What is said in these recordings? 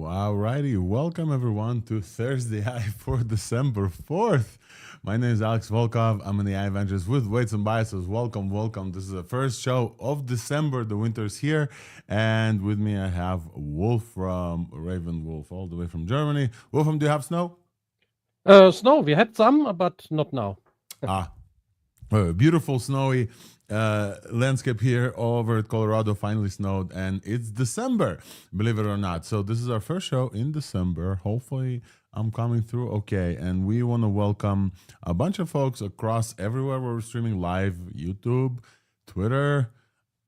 Alrighty, welcome everyone to ThursdAI for December 4th. My name is Alex Volkov. I'm an AI evangelist with Weights and Biases. Welcome, welcome. This is the first show of December. The winter is here. And with me, I have Wolf from Raven Wolf, all the way from Germany. Wolfram, do you have snow? Snow, we had some, but not now. Beautiful snowy landscape here all over Colorado. Finally snowed, and it's December, believe it or not. So this is our first show in December. Hopefully I'm coming through okay, and we want to welcome a bunch of folks across everywhere where we're streaming live: YouTube, Twitter,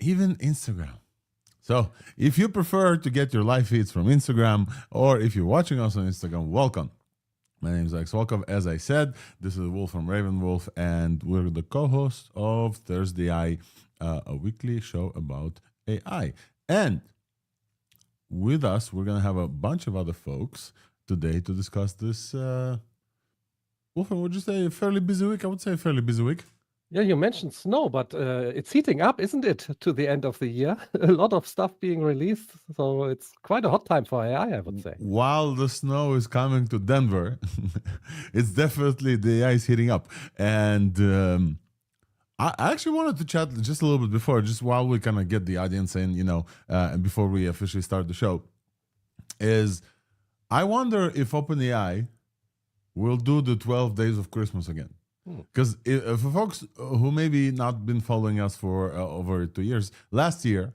even Instagram. So if you prefer to get your live feeds from Instagram, or if you're watching us on Instagram, welcome. My name is Alex Volkov. As I said, this is Wolf from Raven Wolf, and we're the co-hosts of ThursdAI, a weekly show about AI. And with us, we're going to have a bunch of other folks today to discuss this. Wolf, would you say a fairly busy week? I would say a fairly busy week. Yeah, you mentioned snow, but it's heating up, isn't it, to the end of the year? A lot of stuff being released, so it's quite a hot time for AI, I would say. While the snow is coming to Denver, it's definitely the AI is heating up. And I actually wanted to chat just a little bit before, just while we kind of get the audience in, and before we officially start the show, is I wonder if OpenAI will do the 12 days of Christmas again. Because for folks who maybe not been following us for over 2 years, last year,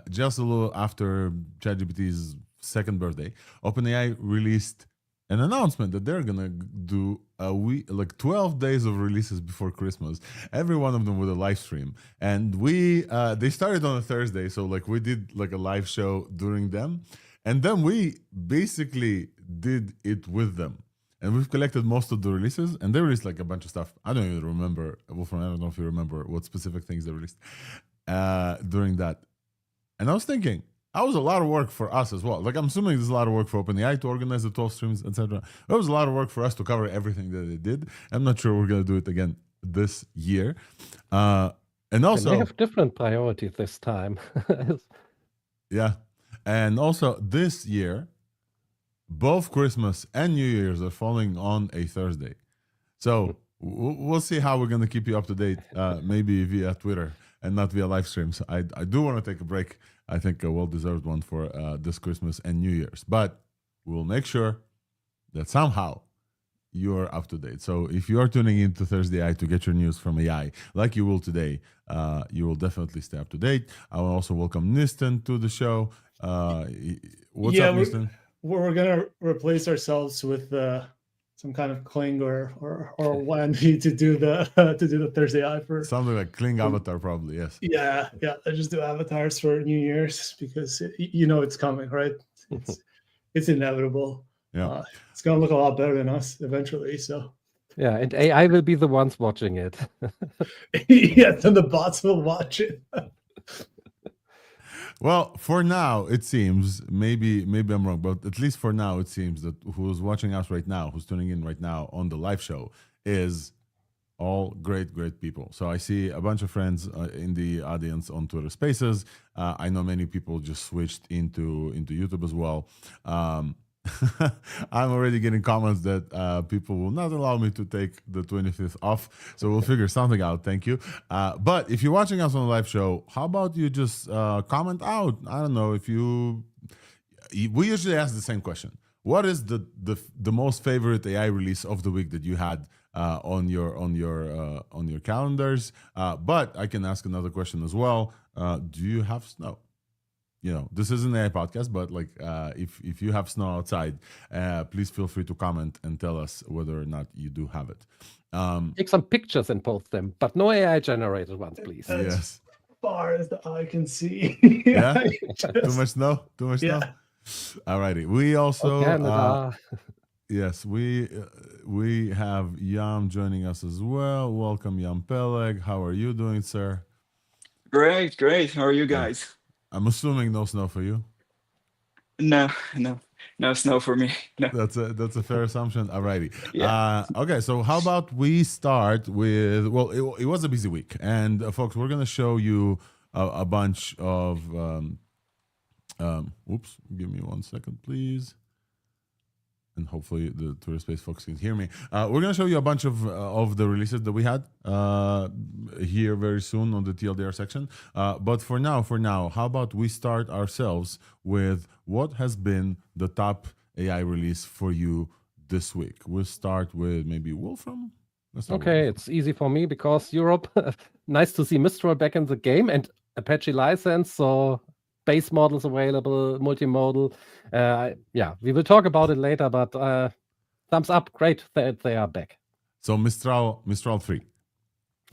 just a little after ChatGPT's second birthday, OpenAI released an announcement that they're gonna do a week, like 12 days of releases before Christmas. Every one of them with a live stream, and they started on a Thursday, so like we did like a live show during them, and then we basically did it with them. And we've collected most of the releases, and they released like a bunch of stuff. I don't even remember, Wolfram, I don't know if you remember what specific things they released during that. And I was thinking, that was a lot of work for us as well. Like, I'm assuming there's a lot of work for OpenAI to organize the 12 streams, etc. It was a lot of work for us to cover everything that they did. I'm not sure we're going to do it again this year. And also, they have different priorities this time. Yeah. And also, this year, both Christmas and New Year's are falling on a Thursday. So we'll see how we're going to keep you up to date, maybe via Twitter and not via live streams. I do want to take a break. I think a well-deserved one for this Christmas and New Year's. But we'll make sure that somehow you're up to date. So if you are tuning in to ThursdAI to get your news from AI, like you will today, you will definitely stay up to date. I will also welcome Nistan to the show. What's up, Nistan? We're gonna replace ourselves with some kind of Kling or Wandy to do the ThursdAI for something like Kling avatar, probably. Yes. Yeah. I just do avatars for New Year's because it's coming, right? It's inevitable. Yeah, it's gonna look a lot better than us eventually. So yeah, and AI will be the ones watching it. yes, and the bots will watch it. Well, for now, it seems, maybe I'm wrong, but at least for now, it seems that who's watching us right now, who's tuning in right now on the live show, is all great people. So I see a bunch of friends in the audience on Twitter Spaces. I know many people just switched into YouTube as well. I'm already getting comments that people will not allow me to take the 25th off, so we'll figure something out. Thank you. But if you're watching us on the live show, how about you just comment out? I don't know if we usually ask the same question. What is the most favorite AI release of the week that you had on your calendars? But I can ask another question as well. Do you have snow? This is an AI podcast, but like if you have snow outside, please feel free to comment and tell us whether or not you do have it. Take some pictures and post them, but no AI generated ones, please. Yes. As far as the eye can see. Yeah. Too much snow. Snow. Alrighty. We also yes, we have Yam joining us as well. Welcome, Yam Peleg. How are you doing, sir? Great. How are you guys? I'm assuming no snow for you. No snow for me. No. That's a fair assumption. Alrighty. Yeah. Okay, so how about we start with, well, it was a busy week, and folks, we're gonna show you a bunch of Oops, give me 1 second, please. And hopefully the Twitter Space folks can hear me. We're gonna show you a bunch of the releases that we had here very soon on the TLDR section. But for now, how about we start ourselves with what has been the top AI release for you this week? We'll start with maybe Wolfram. Okay, it's easy for me because Europe. Nice to see Mistral back in the game and Apache license. So base models available, multimodal. Yeah, we will talk about it later, but thumbs up. Great that they are back. So Mistral 3.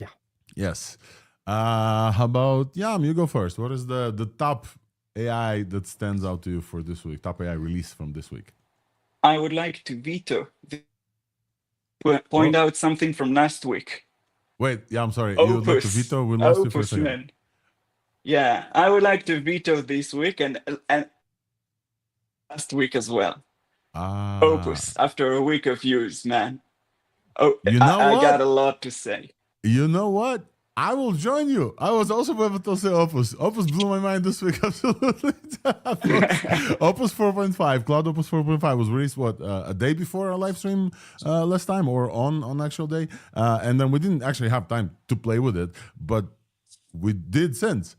Yeah. Yes. How about Yam? You go first. What is the top AI that stands out to you for this week? Top AI release from this week? I would like to point out something from last week. Wait, yeah, I'm sorry. You would like to veto? We lost you for a second. Man. Yeah, I would like to veto this week and last week as well. Opus, after a week of use, man. Oh, you know I got a lot to say. You know what? I will join you. I was also about to say Opus. Opus blew my mind this week, absolutely. Opus 4.5, Cloud Opus 4.5 was released, what, a day before our live stream last time, or on actual day? And then we didn't actually have time to play with it, but we did since.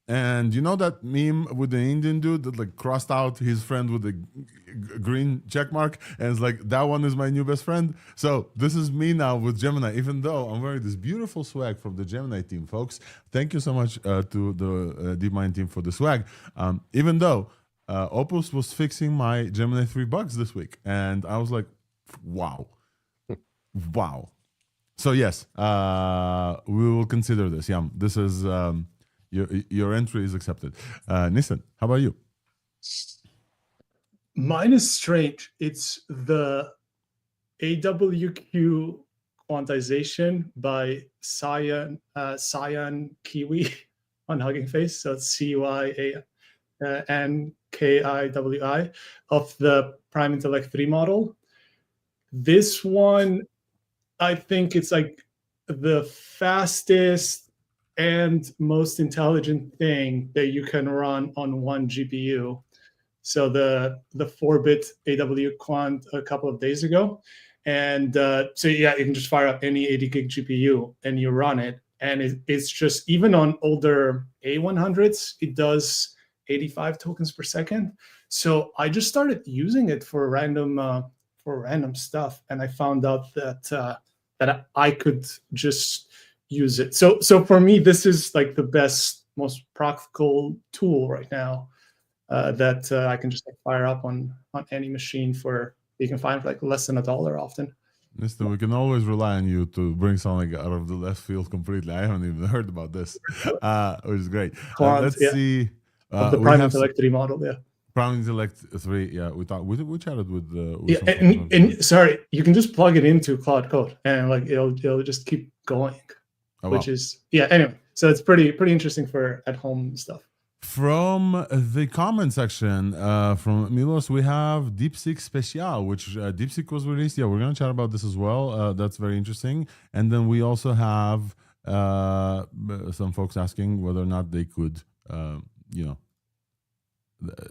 And you know that meme with the Indian dude that like crossed out his friend with the green check mark, and it's like, that one is my new best friend. So this is me now with Gemini, even though I'm wearing this beautiful swag from the Gemini team, folks. Thank you so much to the DeepMind team for the swag. Even though Opus was fixing my Gemini 3 bugs this week, and I was like, wow. Wow. So yes, we will consider this. Yeah, this is... Your entry is accepted. Nissan, how about you? Mine is strange. It's the AWQ quantization by Cyan Kiwi on Hugging Face. So it's CYANKIWI of the Prime Intellect 3 model. This one, I think it's like the fastest and most intelligent thing that you can run on one GPU. So the 4-bit AW quant a couple of days ago. And so yeah, you can just fire up any 80 gig GPU and you run it. And it's just, even on older A100s, it does 85 tokens per second. So I just started using it for random stuff. And I found out that I could just use it. So for me, this is like the best, most practical tool right now that I can just like fire up on any machine you can find for like less than $1 often. Mister, we can always rely on you to bring something out of the left field completely. I haven't even heard about this, which is great. Let's see. The Prime Intellect 3 model, yeah. Prime Intellect 3, yeah. We chatted with and sorry, you can just plug it into Cloud Code and like it'll just keep going. Oh, which is, yeah, anyway, so it's pretty interesting for at-home stuff. From the comment section, from Milos, we have DeepSeek Special, which DeepSeek was released. Yeah, we're going to chat about this as well. That's very interesting. And then we also have some folks asking whether or not they could,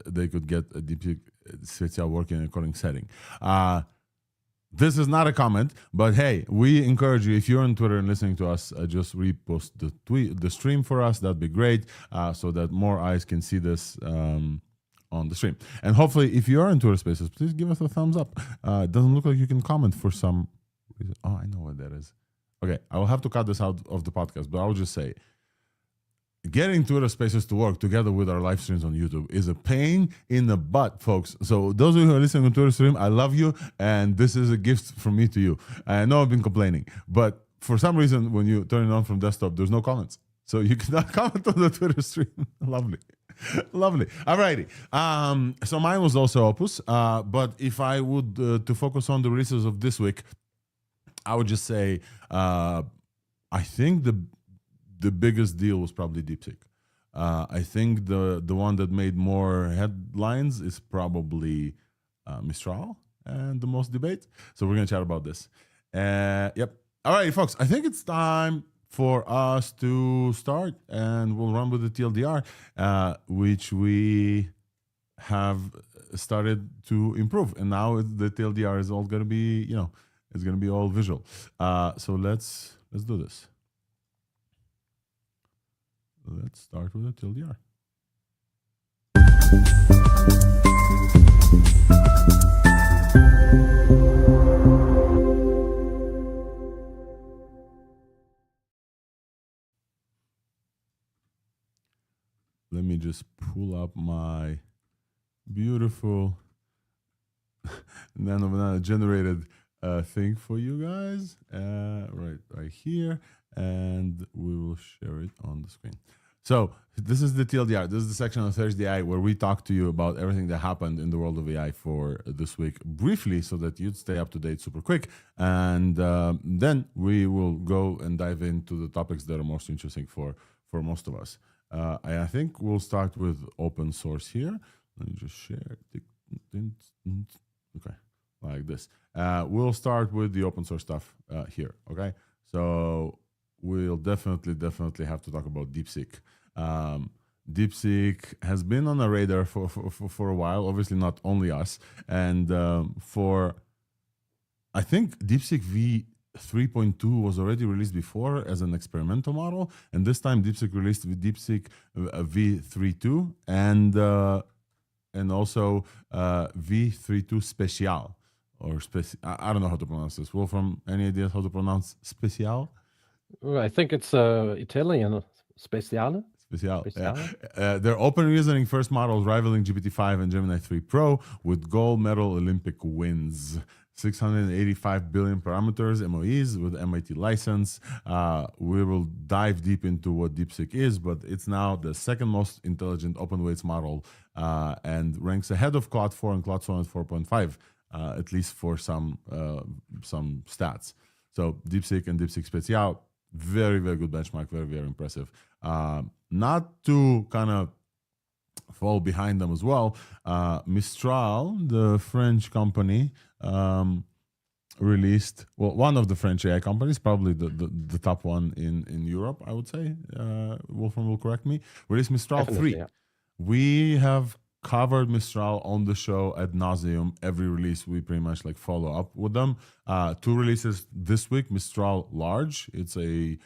they could get a DeepSeek Special working in a coding setting. This is not a comment, but hey, we encourage you, if you're on Twitter and listening to us, just repost the stream for us. That'd be great, so that more eyes can see this on the stream. And hopefully, if you are in Twitter Spaces, please give us a thumbs up. It doesn't look like you can comment for some reason. Oh, I know what that is. Okay, I will have to cut this out of the podcast, but I'll just say, getting Twitter Spaces to work together with our live streams on YouTube is a pain in the butt, folks. So those of you who are listening on Twitter stream, I love you, and this is a gift from me to you. I know I've been complaining, but for some reason, when you turn it on from desktop, there's no comments. So you cannot comment on the Twitter stream. Lovely. Lovely. Alrighty. So mine was also Opus, but if I would to focus on the releases of this week, I would just say I think the biggest deal was probably DeepSeek. I think the one that made more headlines is probably Mistral and the most debate. So we're going to chat about this. Yep. All right, folks. I think it's time for us to start, and we'll run with the TLDR, which we have started to improve, and now the TLDR is all going to be, it's going to be all visual. So let's do this. Let's start with the TLDR. Let me just pull up my beautiful nano generated thing for you guys, right here, and we will share it on the screen. So this is the TLDR. This is the section of ThursdAI where we talk to you about everything that happened in the world of AI for this week briefly, so that you'd stay up to date super quick. And then we will go and dive into the topics that are most interesting for most of us. I think we'll start with open source here. Let me just share. Okay, like this. We'll start with the open source stuff here. Okay, so we'll definitely have to talk about DeepSeek. DeepSeek has been on the radar for a while. Obviously, not only us. And I think DeepSeek V3.2 was already released before as an experimental model, and this time DeepSeek released with DeepSeek V3.2 and also V3.2 Special, or I don't know how to pronounce this. Wolfram, any ideas how to pronounce Special? I think it's Italian. Speciale. Yeah. They're open reasoning first models rivaling GPT-5 and Gemini 3 Pro with gold medal Olympic wins. 685 billion parameters, MOEs with MIT license. We will dive deep into what DeepSeek is, but it's now the second most intelligent open weights model and ranks ahead of Claude 4 and Claude Sonnet 4.5, at least for some stats. So DeepSeek and DeepSeek Special, very, very good benchmark, very, very impressive. Not to kind of fall behind them as well, Mistral, the French company, released, well, one of the French AI companies, probably the top one in Europe, I would say. Wolfram will correct me. Released Mistral 3. Yeah. We have covered Mistral on the show ad nauseum. Every release we pretty much like follow up with them. 2 releases this week. Mistral Large. It's a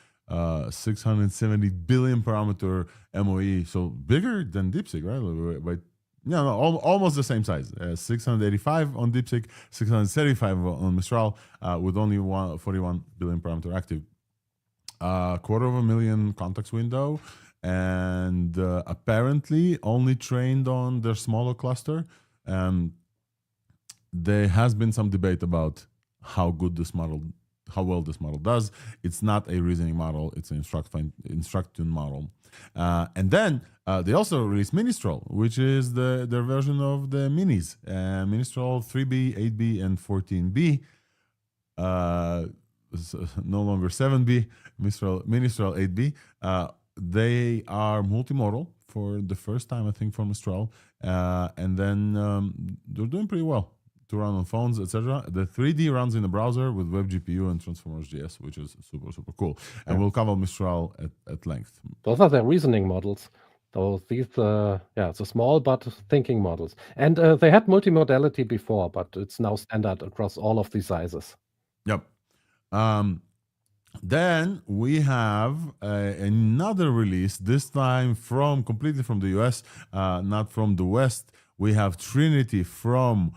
670 billion parameter MOE, so bigger than DeepSeek, right? But almost the same size. 685 on DeepSeek, 675 on Mistral, with only 41 billion parameter active. 250,000 context window, and apparently only trained on their smaller cluster. There has been some debate about how well this model does. It's not a reasoning model, it's an instruction model. And then they also released Mistral, which is their version of the minis. Mistral 3B, 8B, and 14B. No longer 7B, Mistral 8B. They are multimodal for the first time, I think, for Mistral. And then they're doing pretty well to run on phones, etc. The 3D runs in the browser with WebGPU and Transformers.js, which is super, super cool. And we'll cover Mistral at length. Those are the reasoning models. So these, it's a small but thinking models. And they had multimodality before, but it's now standard across all of these sizes. Yep. Then we have another release, this time completely from the US, not from the West. We have Trinity from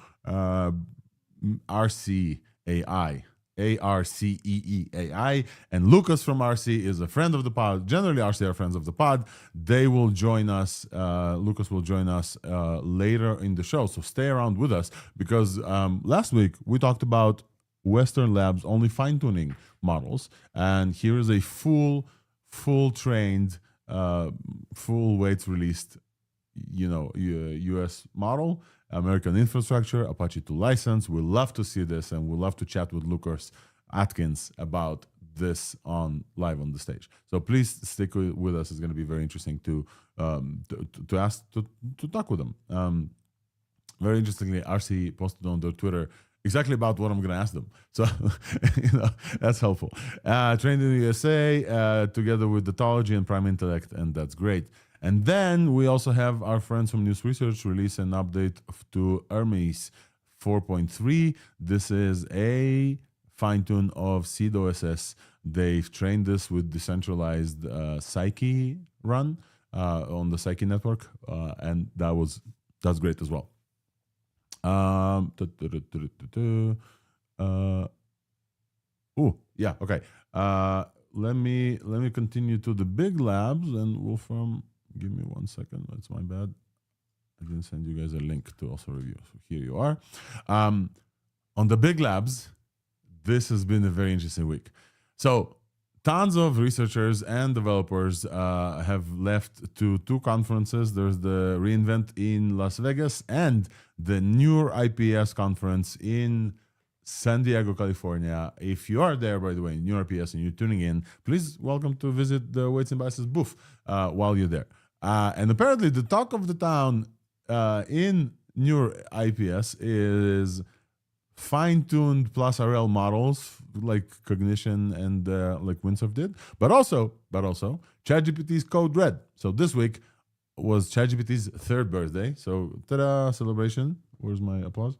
RCAI, ARCEEAI, and Lucas from RC is a friend of the pod. Generally, RC are friends of the pod. They will join us. Lucas will join us later in the show. So stay around with us, because last week we talked about Western labs only fine-tuning models, and here is a full trained, full weights released, US model, American infrastructure, Apache 2 license. We'd love to see this, and we'd love to chat with Lucas Atkins about this live on the stage. So please stick with us. It's going to be very interesting to talk with them. Very interestingly, RC posted on their Twitter exactly about what I'm going to ask them. So, that's helpful. Trained in the USA, together with Tautology and Prime Intellect, and that's great. And then we also have our friends from News Research release an update to Hermes 4.3. This is a fine-tune of Seed OSS. They've trained this with decentralized Psyche run on the Psyche network, and that's great as well. Oh yeah, okay. Let me continue to the big labs, and Wolfram, give me 1 second. That's my bad. I didn't send you guys a link to also review. So here you are. On the big labs, this has been a very interesting week. So tons of researchers and developers have left to 2 conferences. There's the reInvent in Las Vegas and the Newer IPS conference in San Diego, California. If you are there, by the way, Newer IPS, and you're tuning in, please welcome to visit the Weights and Biases booth while you're there. And apparently the talk of the town in Newer IPS is fine-tuned plus RL models like Cognition and like Windsurf did, but also ChatGPT's Code Red. So this week was ChatGPT's 3rd birthday. So ta-da, celebration. Where's my applause?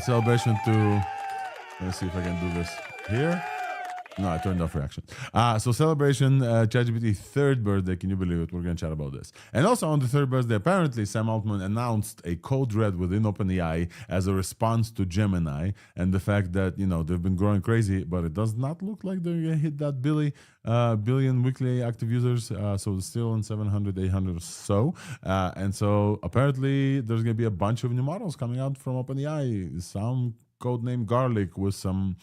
Celebration to, let's see if I can do this here. No, I turned off reaction. So celebration, ChatGPT 3rd birthday. Can you believe it? We're going to chat about this. And also on the 3rd birthday, apparently Sam Altman announced a code red within OpenAI as a response to Gemini and the fact that, you know, they've been growing crazy, but it does not look like they're going to hit that billion weekly active users. So it's still in 700, 800 or so. And so apparently there's going to be a bunch of new models coming out from OpenAI. Some codename Garlic with some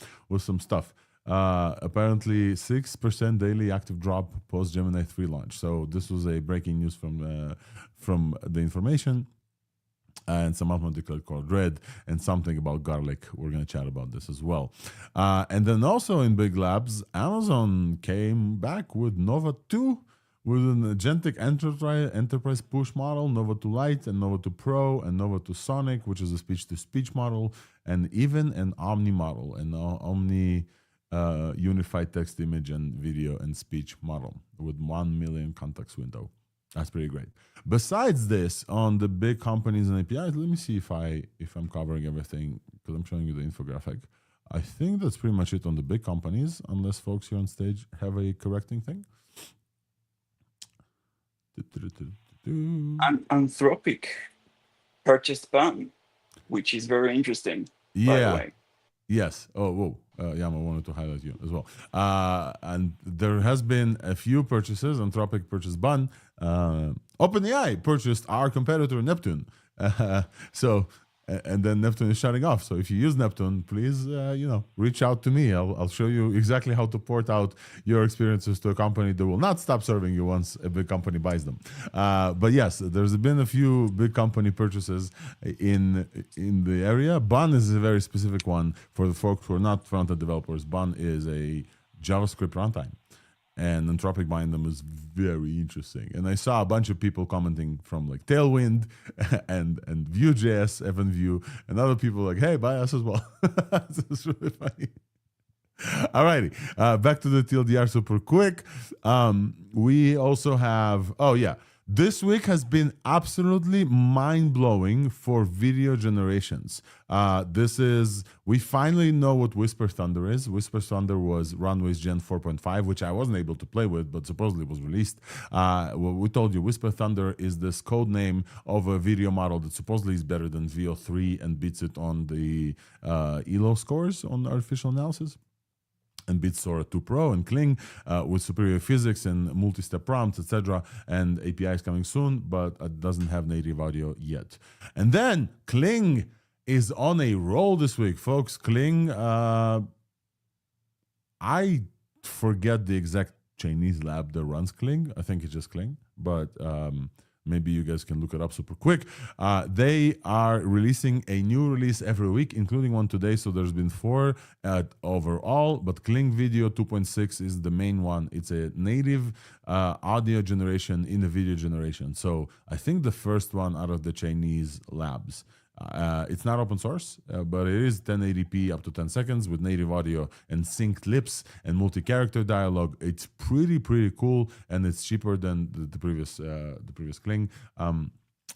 stuff. Apparently 6% daily active drop post Gemini 3 launch. So this was a breaking news from the information. And some Altman declared code red and something about Garlic. We're going to chat about this as well. And then also in big labs, Amazon came back with Nova 2 with an agentic enterprise push model, Nova 2 Lite and Nova 2 Pro and Nova 2 Sonic, which is a speech-to-speech model, and even an Omni model, an Omni unified text, image, and video and speech model with 1 million context window. That's pretty great. Besides this, on the big companies and APIs, let me see if I'm covering everything, because I'm showing you the infographic. I think that's pretty much it on the big companies, unless folks here on stage have a correcting thing. Anthropic purchased BAM, which is very interesting, by the way. Yes. Oh, whoa. Yama wanted to highlight you as well. And there has been a few purchases. Anthropic purchased Bun. OpenAI purchased our competitor Neptune. And then Neptune is shutting off. So if you use Neptune, please, reach out to me. I'll show you exactly how to port out your experiences to a company that will not stop serving you once a big company buys them. But yes, there's been a few big company purchases in the area. Bun is a very specific one for the folks who are not front-end developers. Bun is a JavaScript runtime. And Anthropic buying them is very interesting. And I saw a bunch of people commenting from like Tailwind and Vue.js, Evan Vue, and other people like, hey, buy us as well. It's really funny. Alrighty, back to the TLDR super quick. We also have, this week has been absolutely mind-blowing for video generations. We finally know what Whisper Thunder is. Whisper Thunder was Runway's Gen 4.5, which I wasn't able to play with, but supposedly was released. We told you Whisper Thunder is this code name of a video model that supposedly is better than VO3 and beats it on the ELO scores on artificial analysis. And beats Sora 2 Pro and Kling with superior physics and multi-step prompts, etc. And APIs coming soon, but it doesn't have native audio yet. And then Kling is on a roll this week, folks. Kling, I forget the exact Chinese lab that runs Kling. I think it's just Kling, but maybe you guys can look it up super quick. They are releasing a new release every week, including one today. So there's been 4 overall, but Kling Video 2.6 is the main one. It's a native audio generation in a video generation. So I think the first one out of the Chinese labs. It's not open source, but it is 1080p up to 10 seconds with native audio and synced lips and multi-character dialogue. It's pretty cool, and it's cheaper than the previous Kling.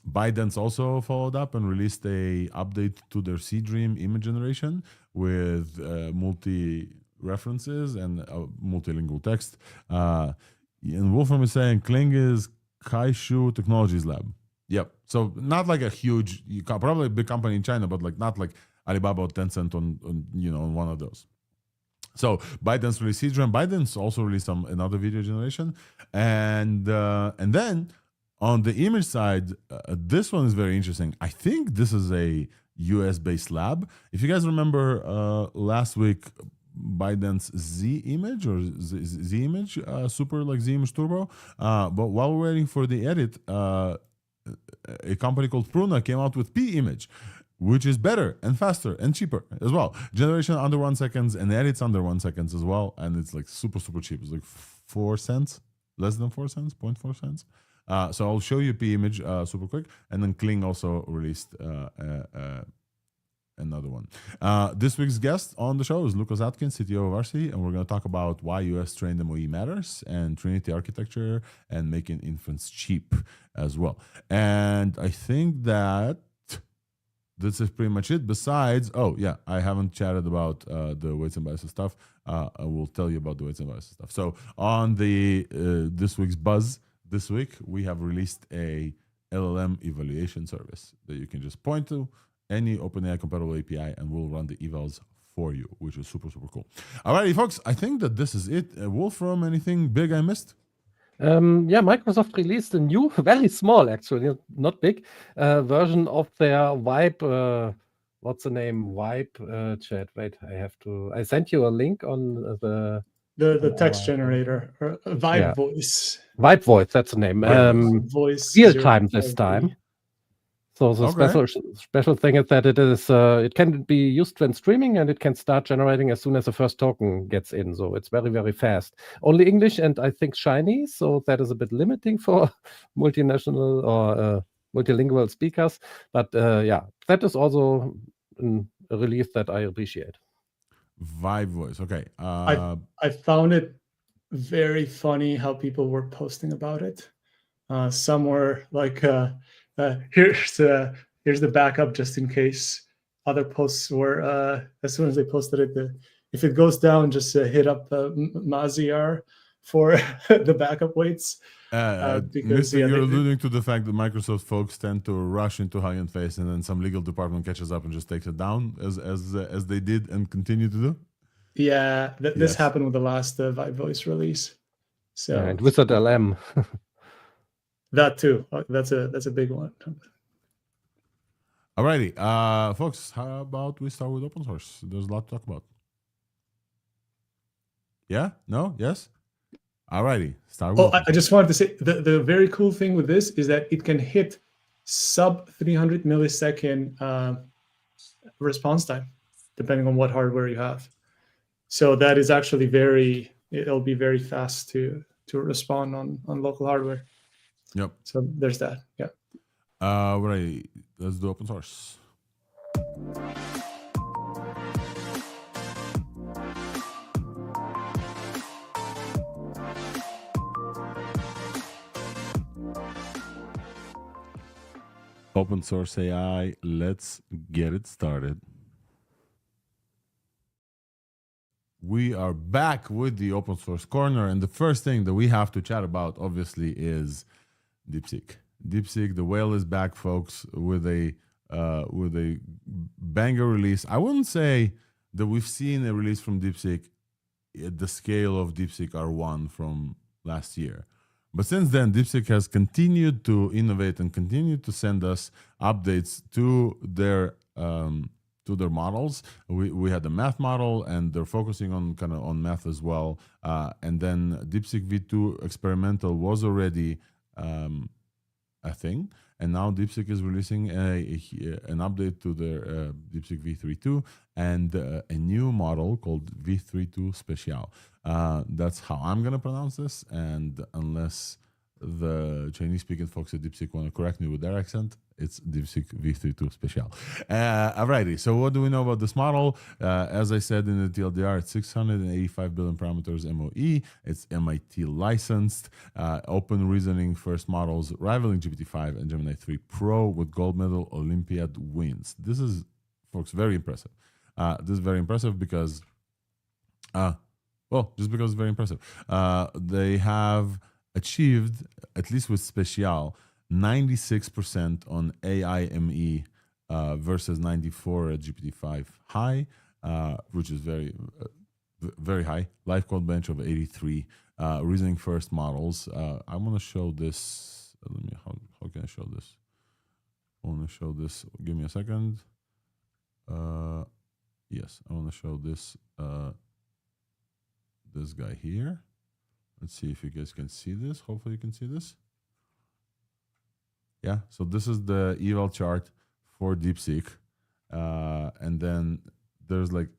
ByteDance also followed up and released a update to their Seedream image generation with multi references and multilingual text. And Wolfram is saying Kling is Kaishu Technologies Lab. Yep. So not like a huge, probably a big company in China, but like not like Alibaba or Tencent on one of those. So ByteDance released Seedream. ByteDance also released another video generation, and then on the image side, this one is very interesting. I think this is a US based lab. If you guys remember last week, ByteDance Z image or Z image, super like Z image turbo. But while we're waiting for the edit, a company called Pruna came out with P image, which is better and faster and cheaper as well. Generation under 1 second and edits under 1 second as well. And it's like super cheap. It's like 4 cents, less than 4 cents, 0.4 cents. So I'll show you P image super quick. And then Kling also released another one. This week's guest on the show is Lucas Atkins, CTO of RC, and we're going to talk about why US trained MOE matters and Trinity architecture and making inference cheap as well. And I think that this is pretty much it. Besides, I haven't chatted about the weights and biases stuff. I will tell you about the weights and biases stuff. So on the this week's buzz, this week we have released a LLM evaluation service that you can just point to any OpenAI compatible API and we'll run the evals for you, which is super cool. Alrighty, folks, I think that this is it. Wolfram, anything big I missed? Microsoft released a new, very small actually, not big, version of their Vibe, what's the name? Vibe chat. Wait, I sent you a link on the text generator, or Vibe Voice. Vibe Voice, that's the name. Voice real time this time. So the special thing is that it can be used when streaming and it can start generating as soon as the first token gets in. So it's very fast. Only English and I think Chinese. So that is a bit limiting for multinational or multilingual speakers. But that is also a release that I appreciate. Vibe Voice. Okay. I found it very funny how people were posting about it. Some were like, here's the backup just in case. Other posts were as soon as they posted it, if it goes down, just hit up Maziar for the backup weights. Because you're alluding to the fact that Microsoft folks tend to rush into Hugging Face and then some legal department catches up and just takes it down as they did and continue to do. Yeah, this happened with the last Vibe Voice release. So and Wizard LM. That too. That's a big one. Alrighty, folks. How about we start with open source? There's a lot to talk about. Yeah? No? Yes? Alrighty. Start with. I just wanted to say the very cool thing with this is that it can hit sub 300 millisecond response time, depending on what hardware you have. So that is actually it'll be very fast to respond on local hardware. Yep. So there's that. Yeah. Right. Let's do open source. Open source AI. Let's get it started. We are back with the open source corner, and the first thing that we have to chat about, obviously, is DeepSeek. DeepSeek, the whale is back, folks, with a banger release. I wouldn't say that we've seen a release from DeepSeek at the scale of DeepSeek R1 from last year. But since then, DeepSeek has continued to innovate and continued to send us updates to their models. We had the math model, and they're focusing on math as well. And then DeepSeek V2 experimental was already a thing, and now DeepSeek is releasing an update to their DeepSeek V3.2 and a new model called V3.2 Special. That's how I'm gonna pronounce this, and unless the Chinese-speaking folks at DeepSeek want to correct me with their accent, it's DeepSeek V3.2 Special. Alrighty, so what do we know about this model? As I said in the TLDR, it's 685 billion parameters MOE. It's MIT licensed. Open reasoning first models rivaling GPT-5 and Gemini 3 Pro with gold medal Olympiad wins. This is, folks, very impressive. This is very impressive because, just because it's very impressive. They have achieved, at least with Special, 96% on AIME versus 94 at GPT-5 high, which is very, very high. Live code bench of 83. Reasoning first models. I want to show this. Let me. How can I show this? I want to show this. Give me a second. Yes, I want to show this. This guy here. Let's see if you guys can see this. Hopefully you can see this. Yeah, so this is the eval chart for DeepSeek. And then there's like,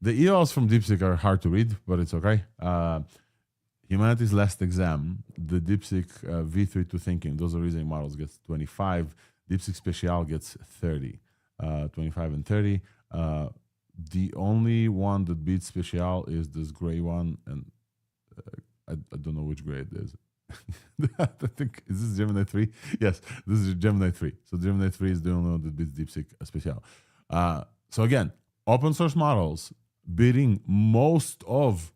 the evals from DeepSeek are hard to read, but it's okay. Humanity's last exam, the DeepSeek V3.2 thinking, those are reasoning models, gets 25. DeepSeek Special gets 30, 25 and 30. The only one that beats Special is this gray one, and I don't know which gray it is. I think, is this Gemini 3? Yes, this is Gemini 3. So Gemini 3 is the only one that beats DeepSeek Special. So again, open source models beating most of,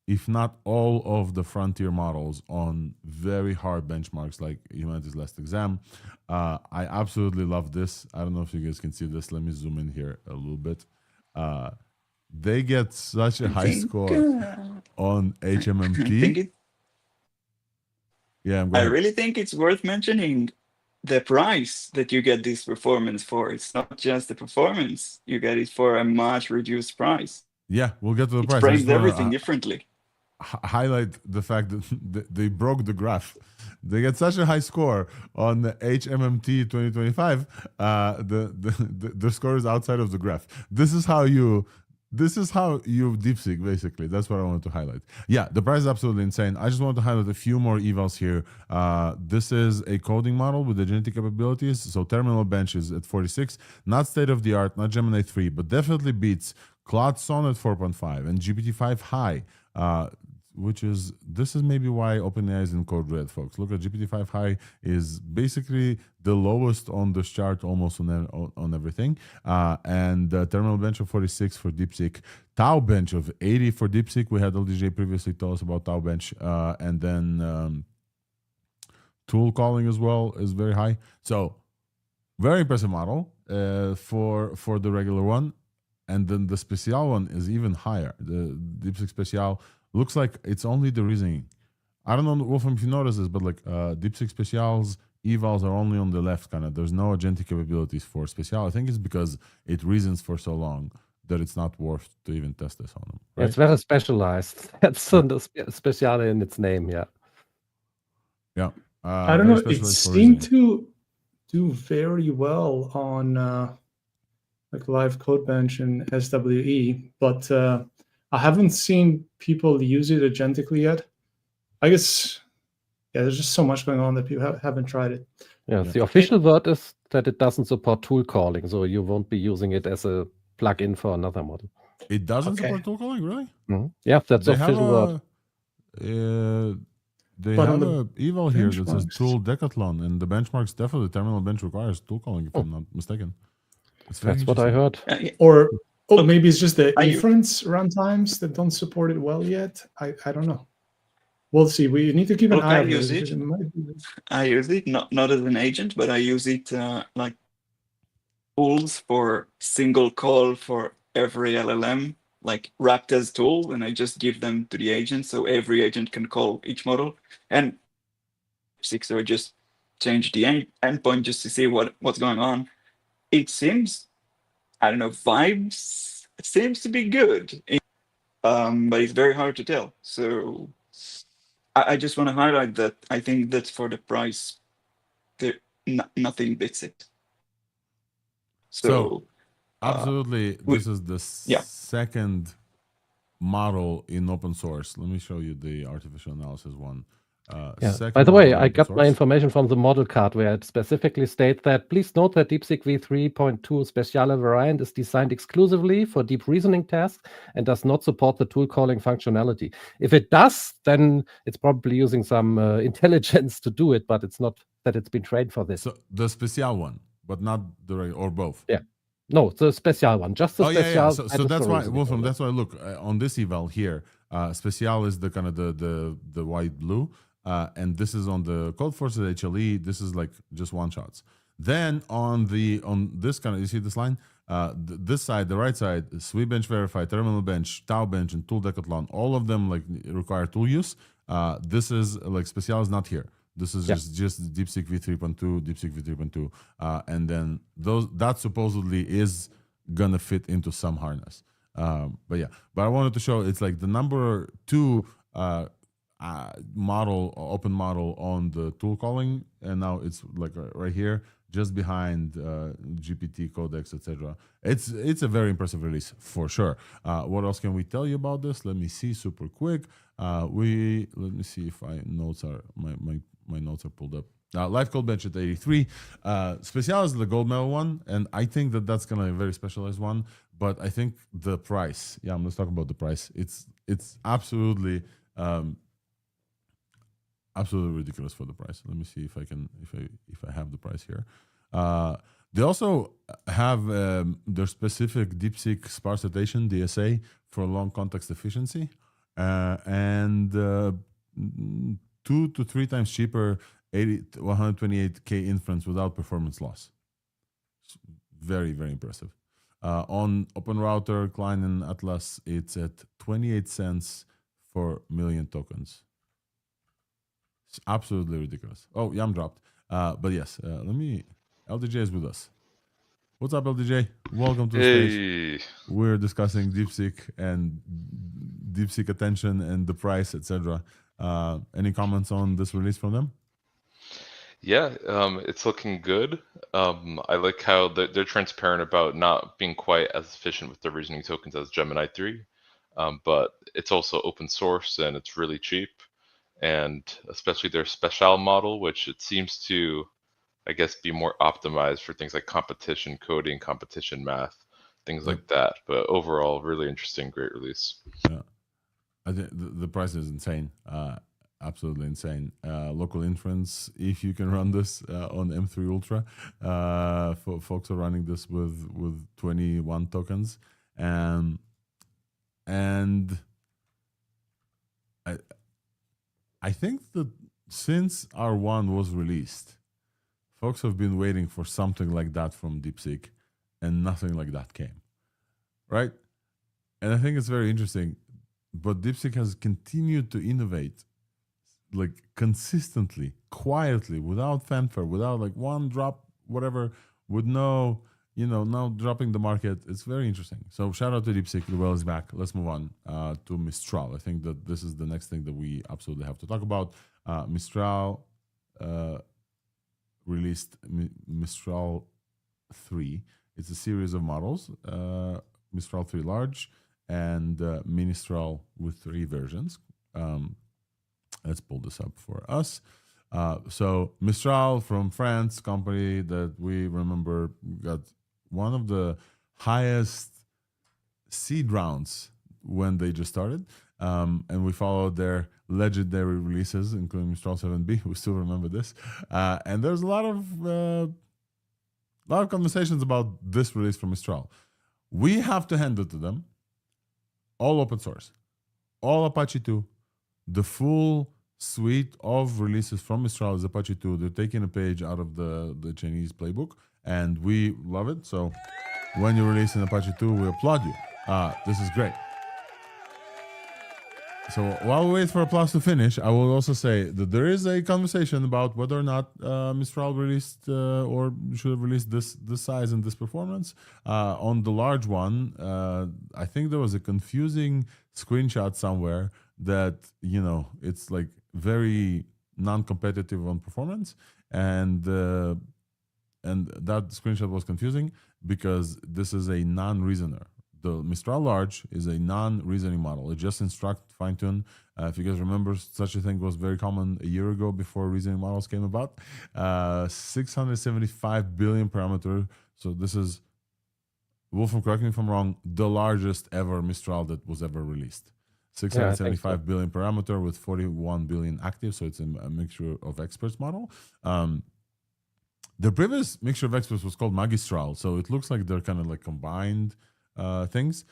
if not all of the frontier models on very hard benchmarks like Humanity's last exam. I absolutely love this. I don't know if you guys can see this. Let me zoom in here a little bit. They get such a high score on HMMT. Yeah, I really think it's worth mentioning the price that you get this performance for. It's not just the performance, you get it for a much reduced price. Yeah, we'll get to the It price. frames everything differently. Highlight the fact that they broke the graph. They get such a high score on the HMMT 2025. The score is outside of the graph. This is how you DeepSeek, basically. That's what I wanted to highlight. Yeah, the price is absolutely insane. I just want to highlight a few more evals here. This is a coding model with the genetic capabilities. So terminal bench is at 46. Not state of the art, not Gemini 3, but definitely beats Claude Sonnet 4.5 and GPT-5 High. This is maybe why OpenAI is in code red, folks. Look at GPT-5 High is basically the lowest on this chart, almost on everything. And terminal bench of 46 for DeepSeek, Tau bench of 80 for DeepSeek. We had LDJ previously tell us about Tau bench, and then tool calling as well is very high. So very impressive model for the regular one, and then the Special one is even higher. The DeepSeek Special looks like it's only the reasoning. I don't know, Wolfram, if you notice this, but like DeepSeek Special's evals are only on the left, kind of. There's no agentic capabilities for Special. I think it's because it reasons for so long that it's not worth to even test this on them. Right? It's very specialized. That's the Special in its name, yeah. Yeah. I don't know. It seemed to do very well on like Live Code Bench and SWE, but I haven't seen people use it agentically yet. I guess, yeah, there's just so much going on that people haven't tried it. Yeah, the official word is that it doesn't support tool calling, so you won't be using it as a plugin for another model. It doesn't support tool calling, really? Mm-hmm. Yeah, that's the official word. They have an eval here that says tool decathlon, and the benchmarks definitely terminal bench requires tool calling, if I'm not mistaken. That's what I heard. Or maybe it's just the inference runtimes that don't support it well yet. I don't know. We'll see. We need to keep an eye on it. I use it not as an agent, but I use it like tools for single call for every LLM, like wrapped as tools, and I just give them to the agent, so every agent can call each model. And so I just change the endpoint just to see what's going on. It seems, I don't know, vibes. It seems to be good, but it's very hard to tell. So I just want to highlight that I think that for the price, nothing beats it. So absolutely, this is the second model in open source. Let me show you the artificial analysis one. Yeah. Second By the way, model, I open got my source. information from the model card where it specifically states that please note that DeepSeek v3.2 Speciale variant is designed exclusively for deep reasoning tasks and does not support the tool calling functionality. If it does, then it's probably using some intelligence to do it, but it's not that it's been trained for this. So the Special one, but not the or both. Yeah. No, the Special one, just the Oh yeah, Special. So and the that's why, reasoning Wolfram. only. That's why. Look on this eval here. Special is the kind of the white blue, and this is on the Codeforces HLE. This is like just one shots. Then on this kind of, you see this line. This side, the right side, Sweet Bench Verify, Terminal Bench, Tau Bench, and Tool Decathlon. All of them like require tool use. This is like Special is not here. This is just DeepSeek v3.2, DeepSeek v3.2, and then that supposedly is gonna fit into some harness. But I wanted to show it's like the number 2 model, open model on the tool calling, and now it's like right here, just behind GPT Codex, etc. It's a very impressive release for sure. What else can we tell you about this? Let me see super quick. Let me see if my notes are pulled up. Live code bench at 83. Special is the gold medal one, and I think that's gonna be a very specialized one. But I think the price. Yeah, let's talk about the price. It's absolutely absolutely ridiculous for the price. Let me see if I have the price here. They also have their specific DeepSeek sparse citation DSA for long context efficiency, and 2 to 3 times cheaper, 128K inference without performance loss. It's very, very impressive. On Open Router, Klein, and Atlas, it's at 28 cents for million tokens. It's absolutely ridiculous. Oh, Yam dropped. But yes, LDJ is with us. What's up, LDJ? Welcome to the stage. We're discussing DeepSeek and DeepSeek attention and the price, etc. Any comments on this release from them? Yeah, it's looking good. I like how they're transparent about not being quite as efficient with their reasoning tokens as Gemini 3, but it's also open source and it's really cheap. And especially their Special model, which it seems to, I guess, be more optimized for things like competition coding, competition math, things like that. But overall, really interesting, great release. Yeah, I think the price is insane. Absolutely insane. Local inference, if you can run this on M3 Ultra, folks are running this with 21 tokens, and I think that since R1 was released, folks have been waiting for something like that from DeepSeek, and nothing like that came, right? And I think it's very interesting, but DeepSeek has continued to innovate like consistently, quietly, without fanfare, without like one drop, whatever, with no, now dropping the market. It's very interesting. So shout out to DeepSeek. The well is back. Let's move on to Mistral. I think that this is the next thing that we absolutely have to talk about. Mistral released Mistral 3. It's a series of models, Mistral 3 large and Ministral with 3 versions. Let's pull this up for us. So Mistral from France, company that we remember got one of the highest seed rounds when they just started. And we followed their legendary releases, including Mistral 7B. We still remember this. And there's a lot of conversations about this release from Mistral. We have to hand it to them. All open source, all Apache 2. The full suite of releases from Mistral is Apache 2. They're taking a page out of the Chinese playbook, and we love it. So when you release an Apache 2, we applaud you. This is great. So while we wait for applause to finish, I will also say that there is a conversation about whether or not Mistral released or should have released this size and this performance. On the large one, I think there was a confusing screenshot somewhere that, it's like very non-competitive on performance, and that screenshot was confusing because this is a non-reasoner. the Mistral Large is a non-reasoning model. It just instruct, fine-tune. If you guys remember, such a thing was very common a year ago before reasoning models came about. 675 billion parameter. So this is, Wolfram, correct me if I'm wrong, the largest ever Mistral that was ever released. 675 billion parameter with 41 billion active. So it's a mixture of experts model. The previous mixture of experts was called Magistral. So it looks like they're kind of like combined things.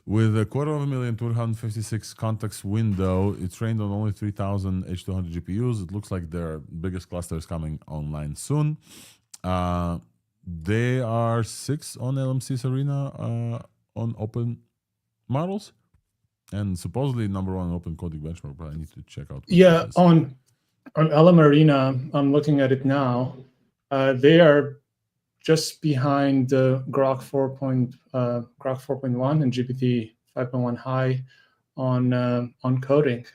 With 250,000 256 context window, it's trained on only 3,000 H200 GPUs. It looks like their biggest cluster is coming online soon. They are 6 on LMC's Arena on open models, and supposedly number 1 open coding benchmark. But I need to check out. Yeah, on LM Arena, I'm looking at it now. They are just behind Grok 4.1 and GPT 5.1 High on coding.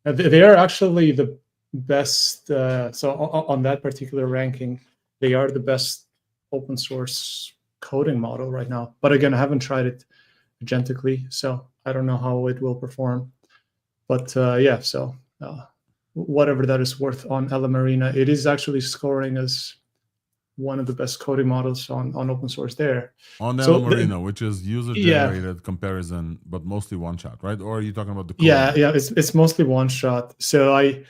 They are actually the best. So on that particular ranking, they are the best open source coding model right now. But again, I haven't tried it agentically, so I don't know how it will perform. But yeah, so whatever that is worth on LM Arena, it is actually scoring as one of the best coding models on open source there. On LM Arena, which is user-generated comparison, but mostly one-shot, right? Or are you talking about the code? Yeah, it's mostly one-shot. So I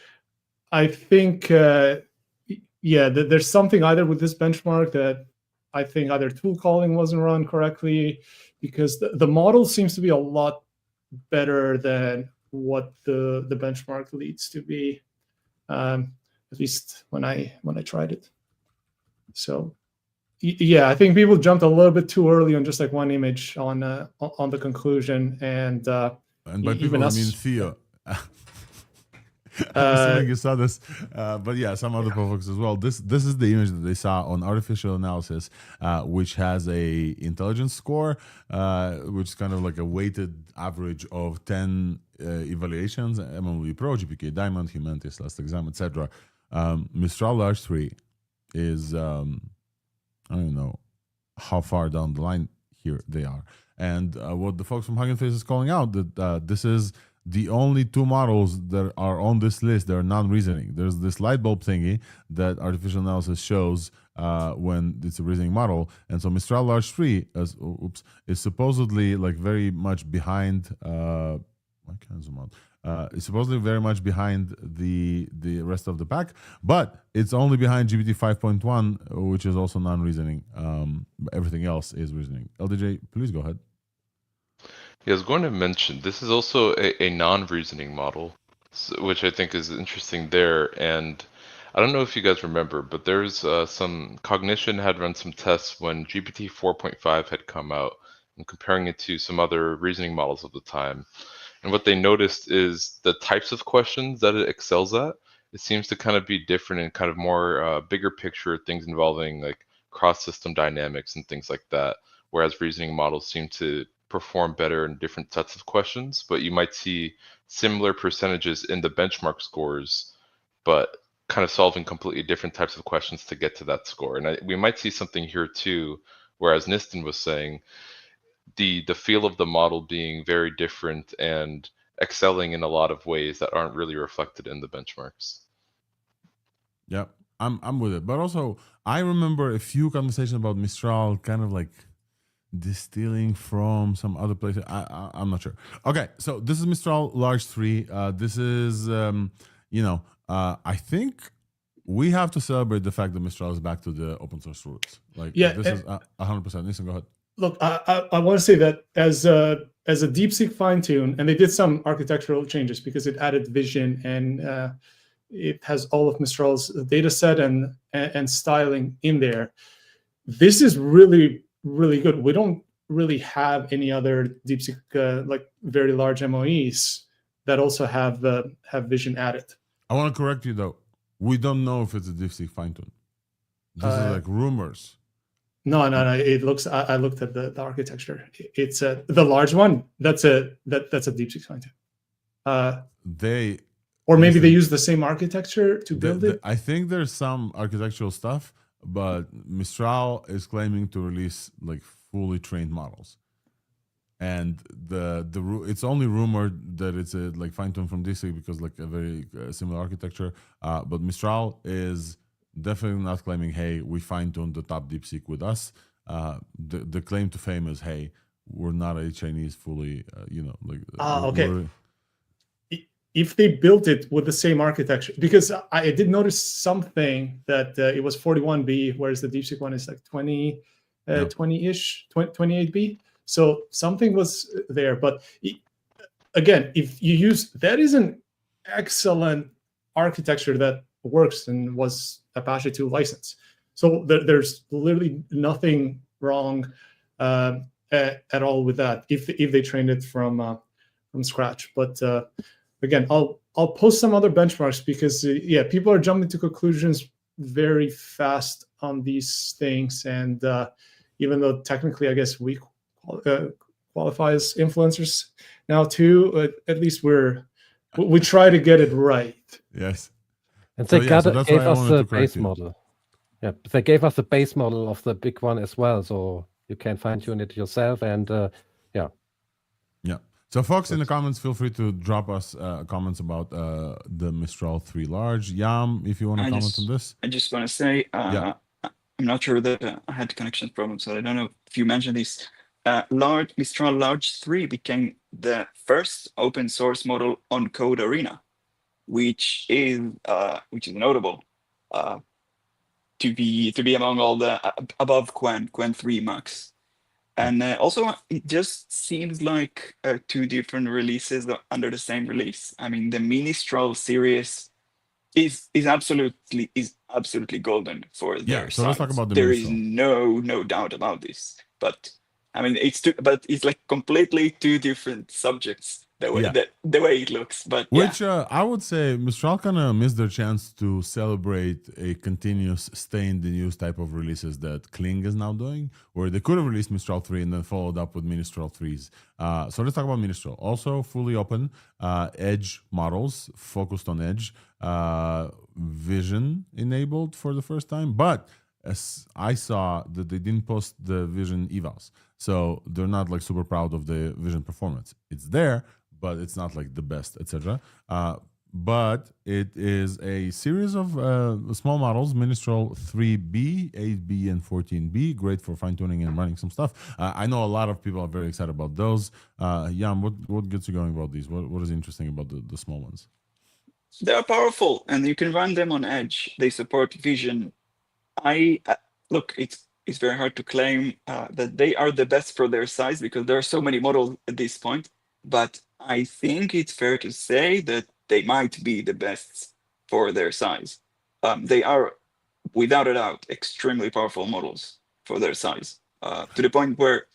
think, there's something either with this benchmark that I think either tool calling wasn't run correctly, because the model seems to be a lot better than what the benchmark leads to be, at least when I tried it. So, yeah, I think people jumped a little bit too early on just like one image on the conclusion, and by people I mean Theo. I'm assuming you saw this, but yeah, some other folks as well. This is the image that they saw on artificial analysis, which has a intelligence score, which is kind of like a weighted average of 10 evaluations: MMW Pro, GPK Diamond, Humanities, Last Exam, etc. Mistral Large 3 is I don't know how far down the line here they are, and what the folks from Hugging Face is calling out that this is the only 2 models that are on this list that are non-reasoning. There's this light bulb thingy that artificial analysis shows when it's a reasoning model, and so Mistral Large 3 is supposedly like very much behind. I can't zoom out. It's supposedly very much behind the rest of the pack, but it's only behind GPT 5.1, which is also non-reasoning. Everything else is reasoning. LDJ, please go ahead. Yeah, I was going to mention, this is also a non-reasoning model, which I think is interesting there. And I don't know if you guys remember, but there's some Cognition had run some tests when GPT 4.5 had come out and comparing it to some other reasoning models of the time. And what they noticed is the types of questions that it excels at. It seems to kind of be different and kind of more bigger picture things involving like cross-system dynamics and things like that. Whereas reasoning models seem to perform better in different sets of questions, but you might see similar percentages in the benchmark scores, but kind of solving completely different types of questions to get to that score. And we might see something here too, whereas Niston was saying, the feel of the model being very different and excelling in a lot of ways that aren't really reflected in the benchmarks. Yeah, I'm with it. But also, I remember a few conversations about Mistral kind of like distilling from some other places. I'm not sure. Okay, so this is Mistral Large 3. This is, I think we have to celebrate the fact that Mistral is back to the open source roots. Like, this is 100%. Listen, go ahead. Look, I want to say that as a DeepSeek fine-tune, and they did some architectural changes because it added vision and it has all of Mistral's data set and styling in there. This is really, really good. We don't really have any other DeepSeek like very large MOEs that also have vision added. I want to correct you though. We don't know if it's a DeepSeek fine-tune. This is like rumors. No. It looks. I looked at the architecture. It's the large one. That's a DeepSeek fine-tune. Maybe they use the same architecture to build it. I think there's some architectural stuff, but Mistral is claiming to release like fully trained models, and it's only rumored that it's a like fine-tuned from DeepSeek because like a very similar architecture. But Mistral is definitely not claiming, hey, we fine-tuned the top DeepSeek with us. The claim to fame is, hey, we're not a Chinese fully, okay. If they built it with the same architecture, because I did notice something that it was 41B, whereas the DeepSeek one is like 20-ish, 28B. So something was there. But again, if you use, that is an excellent architecture that works and was Apache 2 license. So there's literally nothing wrong at all with that if they trained it from scratch. But again, I'll post some other benchmarks because yeah, people are jumping to conclusions very fast on these things, and even though technically, I guess we qualify as influencers now too, at least we try to get it right. Yes, and they gave us the base you. model. Yeah, they gave us the base model of the big one as well, so you can fine tune it yourself, and yeah. So folks in the comments, feel free to drop us comments about the Mistral 3 large. Yam, if you want to comment on this. I just want to say, I'm not sure that I had connection problems, so I don't know if you mentioned this. Mistral Large 3 became the first open source model on Code Arena, which is notable to be among all the above Qwen 3 Max. And also, it just seems like 2 different releases under the same release. I mean, the Mistral series is absolutely golden for their so let's talk about the There Mistral. is no doubt about this. But I mean, it's like completely 2 different subjects. The way it looks, but which I would say Mistral kind of missed their chance to celebrate a continuous stay in the news type of releases that Kling is now doing, where they could have released Mistral 3 and then followed up with Mistral 3s. So let's talk about Mistral. Also fully open, edge models focused on edge, vision enabled for the first time, but as I saw that they didn't post the vision evals, so they're not like super proud of the vision performance. It's there, but it's not like the best, etc. But it is a series of small models, Mistral 3B, 8B, and 14B, great for fine-tuning and running some stuff. I know a lot of people are very excited about those. Jan, what gets you going about these? What is interesting about the small ones? They are powerful, and you can run them on edge. They support vision. Look, it's very hard to claim that they are the best for their size because there are so many models at this point, but I think it's fair to say that they might be the best for their size. They are, without a doubt, extremely powerful models for their size, to the point where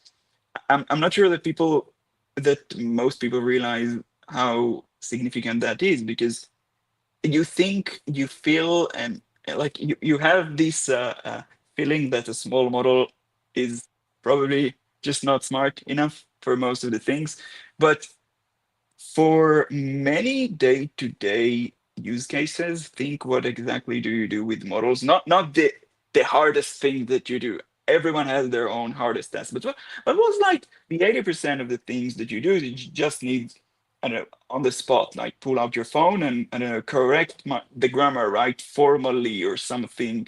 I'm not sure that most people realize how significant that is, because you think, you feel, and like you have this feeling that a small model is probably just not smart enough for most of the things, but for many day-to-day use cases, think what exactly do you do with models? Not the hardest thing that you do. Everyone has their own hardest task, but what was like the 80% of the things that you do, you just need, I don't know, on the spot, like pull out your phone and correct the grammar right formally or something.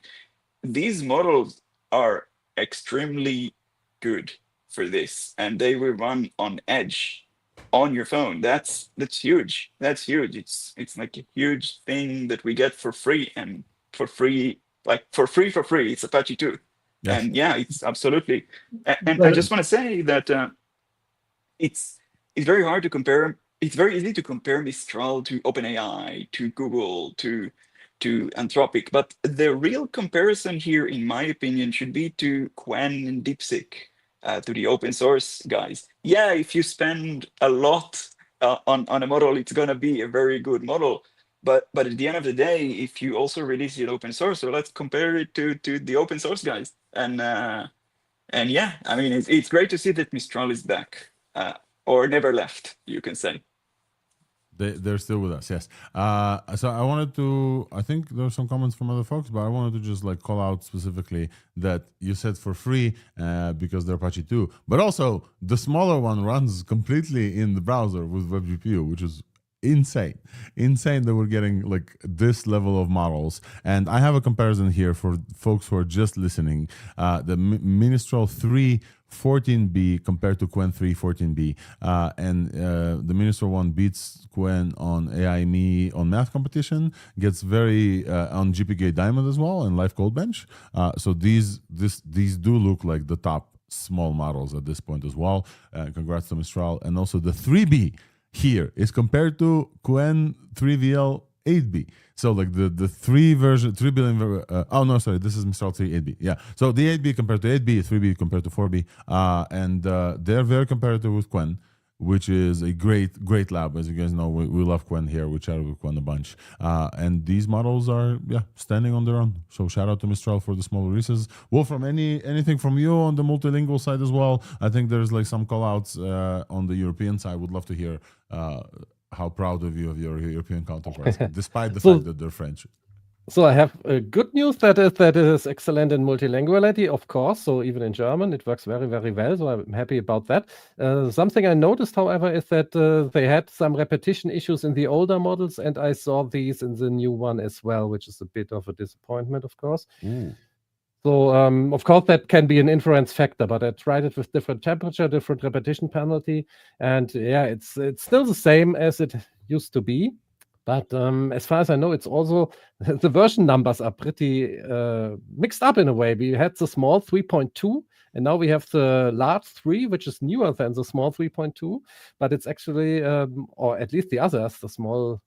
These models are extremely good for this, and they will run on edge on your phone. That's huge. That's huge. It's like a huge thing that we get for free, and for free. It's Apache 2. Yes. And yeah, it's absolutely. And I just want to say that it's very hard to compare. It's very easy to compare Mistral to OpenAI, to Google, to Anthropic, but the real comparison here, in my opinion, should be to Qwen and DeepSeek, to the open source guys. Yeah, if you spend a lot on a model, it's gonna be a very good model. But at the end of the day, if you also release it open source, so let's compare it to the open source guys. And yeah, I mean, it's great to see that Mistral is back, or never left, you can say. They're still with us, yes. So I think there were some comments from other folks, but I wanted to just like call out specifically that you said for free because they're Apache 2, but also the smaller one runs completely in the browser with WebGPU, which is insane that we're getting like this level of models. And I have a comparison here for folks who are just listening. The Mistral 3 14B compared to Qwen 3 14B, and the Mistral 1 beats Qwen on AIME on math competition, gets very on GPK Diamond as well, and Live Code Bench. So these do look like the top small models at this point as well. Congrats to Mistral. And also the 3B here is compared to Qwen 3VL 8B. So like the 3 billion. Oh no, sorry, this is Mistral 3 8B. Yeah. So the 8B compared to 8B, 3B compared to 4B, and they're very comparative with Qwen, which is a great lab. As you guys know, we love Qwen here. We chatted with Qwen a bunch, and these models are standing on their own. So shout out to Mistral for the small releases. Wolfram, anything from you on the multilingual side as well? I think there's like some call outs on the European side. Would love to hear how proud of you of your European counterparts, despite the fact that they're French. So I have good news that it is excellent in multilinguality, of course. So even in German, it works very, very well. So I'm happy about that. Something I noticed, however, is that they had some repetition issues in the older models, and I saw these in the new one as well, which is a bit of a disappointment, of course. Ooh. So, of course, that can be an inference factor, but I tried it with different temperature, different repetition penalty, and yeah, it's still the same as it used to be. But as far as I know, it's also the version numbers are pretty mixed up in a way. We had the small 3.2, and now we have the large 3, which is newer than the small 3.2. But it's actually, or at least the others, the small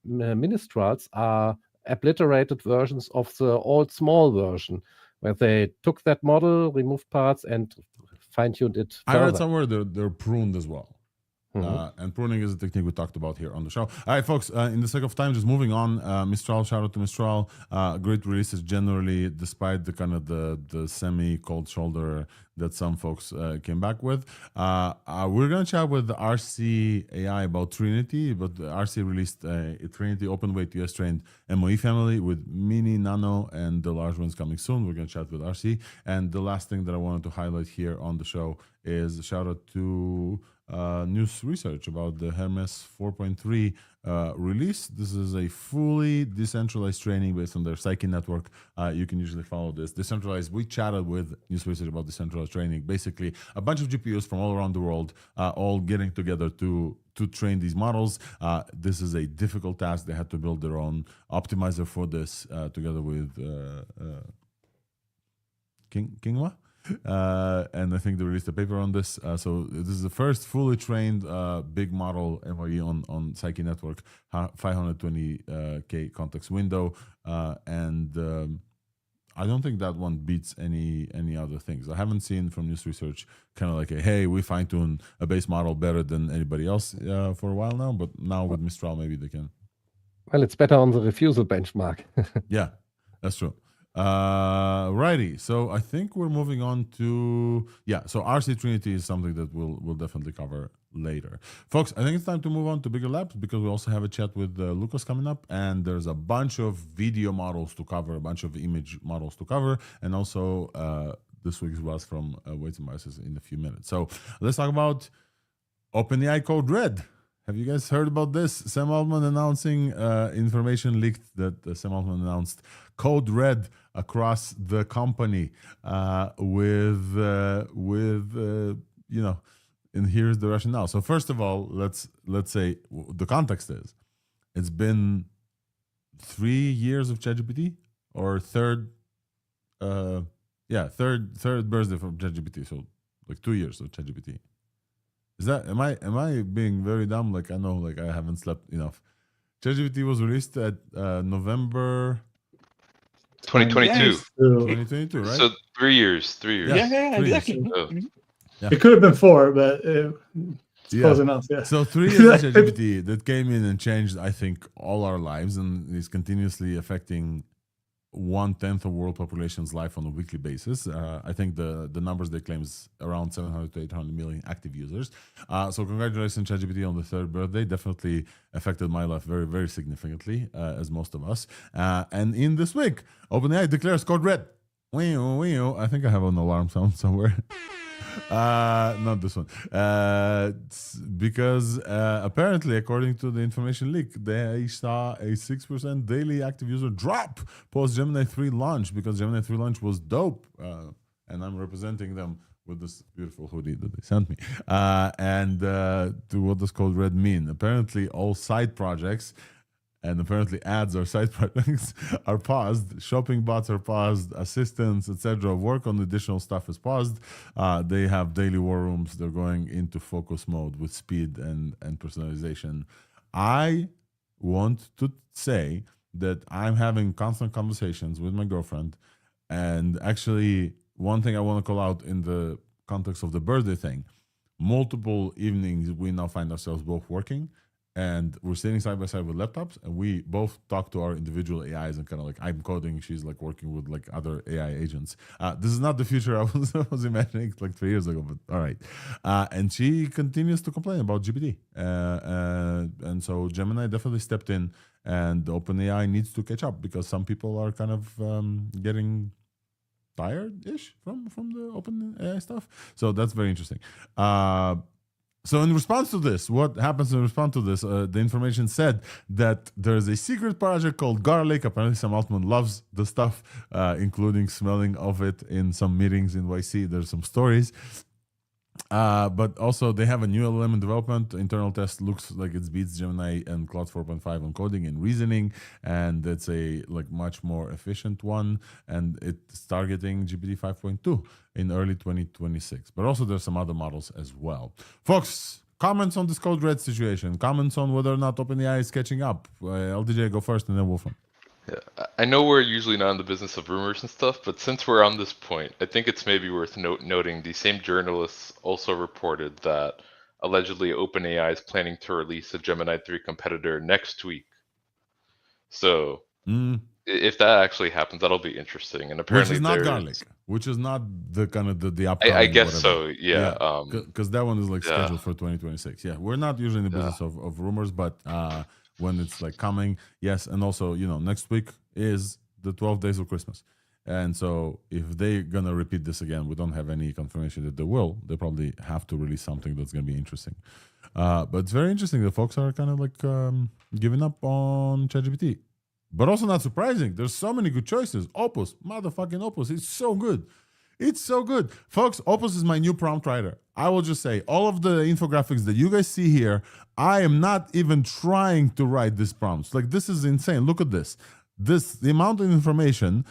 Mistrals are obliterated versions of the old small version, where they took that model, removed parts, and fine-tuned it further. I read somewhere they're pruned as well. And pruning is a technique we talked about here on the show. All right, folks, in the sake of time, just moving on. Mistral, shout out to Mistral. Great releases generally, despite the kind of the semi-cold shoulder that some folks came back with. We're going to chat with the ThursdAI about Trinity, but RC released a Trinity open weight US trained MOE family with mini, nano, and the large ones coming soon. We're going to chat with RC. And the last thing that I wanted to highlight here on the show is a shout out to news research about the Hermes 4.3 release. This is a fully decentralized training based on their Psyche network. You can usually follow this. Decentralized, we chatted with news research about decentralized training. Basically, a bunch of GPUs from all around the world all getting together to train these models. This is a difficult task. They had to build their own optimizer for this together with Kingwa. And I think they released a paper on this. So this is the first fully trained big model MOE on Psyche network, 520K context window, and I don't think that one beats any other things. I haven't seen from news research kind of like hey, we fine tune a base model better than anybody else for a while now, but now with Mistral maybe they can. Well, it's better on the refusal benchmark. Yeah, that's true. Righty, so I think we're moving on to so RC Trinity is something that we'll definitely cover later, folks. I think it's time to move on to bigger labs because we also have a chat with Lucas coming up, and there's a bunch of video models to cover, a bunch of image models to cover, and also this week's was from Weights and Biases in a few minutes. So let's talk about OpenAI Code Red. Have you guys heard about this? Sam Altman announcing information leaked that Sam Altman announced Code Red across the company with and here's the rationale. So first of all, let's say the context is it's been 3 years of ChatGPT, or third birthday from ChatGPT. So like 2 years of ChatGPT. Is that am I being very dumb? Like I know, like I haven't slept enough. ChatGPT was released at November 2022. 2022, right? So 3 years. 3 years. Yeah, exactly. Oh. Yeah. It could have been 4, but it's close enough. Yeah. So 3 years of ChatGPT that came in and changed, I think, all our lives, and is continuously affecting 1/10 of world population's life on a weekly basis. I think the numbers they claim is around 700 to 800 million active users. So congratulations, ChatGPT, on the 3rd birthday. Definitely affected my life very, very significantly, as most of us. And in this week, OpenAI declares code red. I think I have an alarm sound somewhere. Not this one. Because apparently, according to the information leak, they saw a 6% daily active user drop post Gemini 3 launch, because Gemini 3 launch was dope. And I'm representing them with this beautiful hoodie that they sent me. What does code red mean? Apparently, all side projects and apparently ads or side projects are paused. Shopping bots are paused. Assistants, etc. Work on additional stuff is paused. They have daily war rooms. They're going into focus mode with speed and personalization. I want to say that I'm having constant conversations with my girlfriend, and actually one thing I want to call out in the context of the birthday thing, multiple evenings we now find ourselves both working, and we're sitting side by side with laptops, and we both talk to our individual AIs, and kind of like I'm coding, she's like working with like other AI agents. This is not the future I was imagining like 3 years ago, but all right. And she continues to complain about GPT. And so Gemini definitely stepped in, and OpenAI needs to catch up, because some people are kind of getting tired-ish from the OpenAI stuff. So that's very interesting. So in response to this, what happens in response to this? The information said that there's a secret project called Garlic. Apparently Sam Altman loves the stuff, including smelling of it in some meetings in YC. There's some stories. But also they have a new LLM in development. Internal test looks like it beats Gemini and Claude 4.5 on coding and reasoning, and it's a like much more efficient one, and it's targeting GPT 5.2 in early 2026. But also there's some other models as well. Folks, comments on this code red situation, comments on whether or not OpenAI is catching up. LDJ, go first, and then Wolfram. Yeah, I know we're usually not in the business of rumors and stuff, but since we're on this point, I think it's maybe worth noting the same journalists also reported that allegedly OpenAI is planning to release a Gemini 3 competitor next week. So if that actually happens, that'll be interesting. And apparently, which is not Garlic, which is not the kind of the upcoming. I guess whatever. so. Yeah. Because that one is like scheduled for 2026. Yeah, we're not usually in the business of rumors, but when it's like coming, yes. And also, next week is the 12 days of Christmas, and so if they're gonna repeat this again, we don't have any confirmation that they will. They probably have to release something that's gonna be interesting. But it's very interesting that folks are kind of like giving up on ChatGPT. But also not surprising. There's so many good choices. Opus, motherfucking Opus. It's so good. It's so good. Folks, Opus is my new prompt writer. I will just say, all of the infographics that you guys see here, I am not even trying to write these prompts. Like, this is insane. Look at this. The amount of information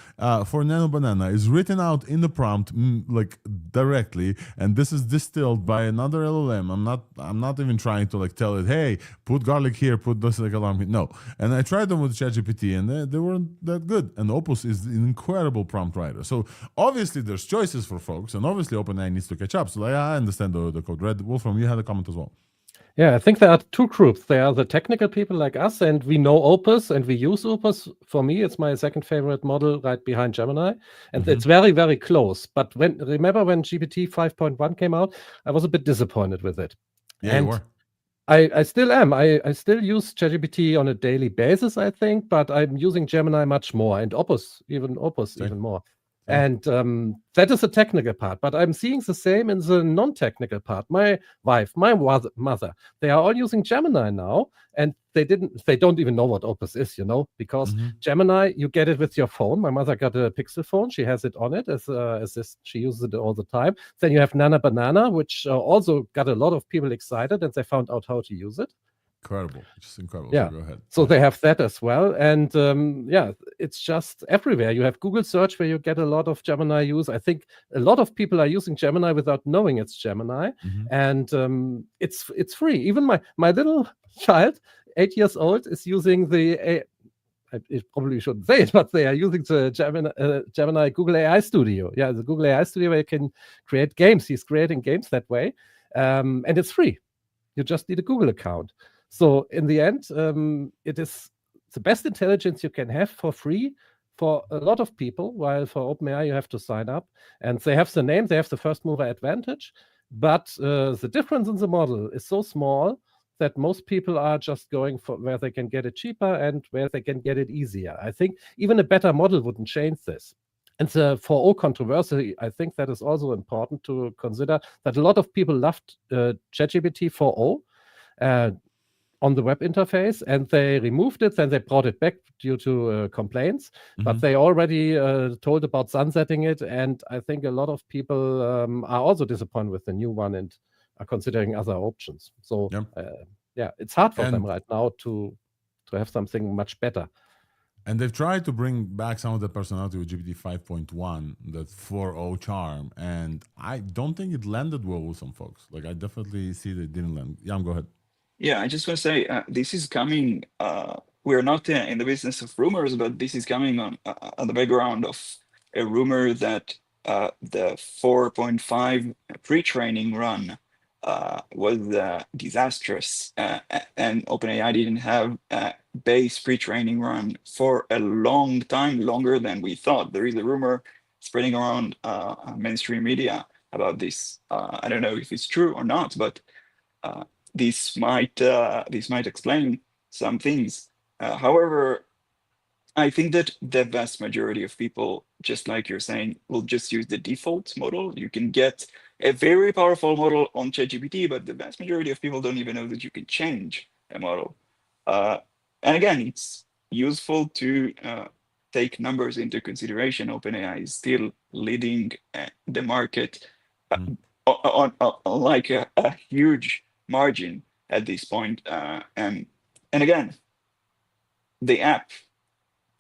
for Nano Banana is written out in the prompt like directly, and this is distilled by another LLM. I'm not even trying to like tell it, hey, put garlic here, put this like alarm here. No. And I tried them with ChatGPT, and they weren't that good. And Opus is an incredible prompt writer. So obviously there's choices for folks, and obviously OpenAI needs to catch up. So I understand the code red. Wolfram, you had a comment as well. Yeah, I think there are two groups. There are the technical people like us, and we know Opus, and we use Opus. For me, it's my second favorite model right behind Gemini, and it's very, very close. But remember when GPT 5.1 came out, I was a bit disappointed with it. Yeah, and you were. I still am. I still use ChatGPT on a daily basis, I think, but I'm using Gemini much more, and Opus even more. And that is the technical part, but I'm seeing the same in the non-technical part. My wife, my mother, they are all using Gemini now, and they don't even know what Opus is, because Gemini, you get it with your phone. My mother got a Pixel phone; she has it on it as this. She uses it all the time. Then you have Nana Banana, which also got a lot of people excited, and they found out how to use it. Incredible, just incredible. Yeah, so go ahead. So they have that as well, and it's just everywhere. You have Google search where you get a lot of Gemini use. I think a lot of people are using Gemini without knowing it's Gemini, and it's free. Even my little child, 8 years old, is using the. I probably shouldn't say it, but they are using the Gemini Google AI Studio. Yeah, the Google AI Studio where you can create games. He's creating games that way, and it's free. You just need a Google account. So in the end, it is the best intelligence you can have for free for a lot of people, while for OpenAI you have to sign up, and they have the name, they have the first mover advantage, but the difference in the model is so small that most people are just going for where they can get it cheaper and where they can get it easier. I think even a better model wouldn't change this. And the 4.0 controversy, I think that is also important to consider, that a lot of people loved ChatGPT 4.0 on the web interface, and they removed it, then they brought it back due to complaints, but they already told about sunsetting it, and I think a lot of people are also disappointed with the new one and are considering other options. So yeah, it's hard for them right now to have something much better. And they've tried to bring back some of the personality with GPT 5.1, that 4.0 charm, and I don't think it landed well with some folks. Like, I definitely see that it didn't land. Jan, go ahead. Yeah, I just want to say this is coming. We're not in the business of rumors, but this is coming on the background of a rumor that the 4.5 pre-training run was disastrous, and OpenAI didn't have a base pre-training run for a long time, longer than we thought. There is a rumor spreading around mainstream media about this. I don't know if it's true or not, but this might explain some things. However, I think that the vast majority of people, just like you're saying, will just use the default model. You can get a very powerful model on ChatGPT, but the vast majority of people don't even know that you can change a model. And again, it's useful to take numbers into consideration. OpenAI is still leading the market on like a huge margin at this point. And again, the app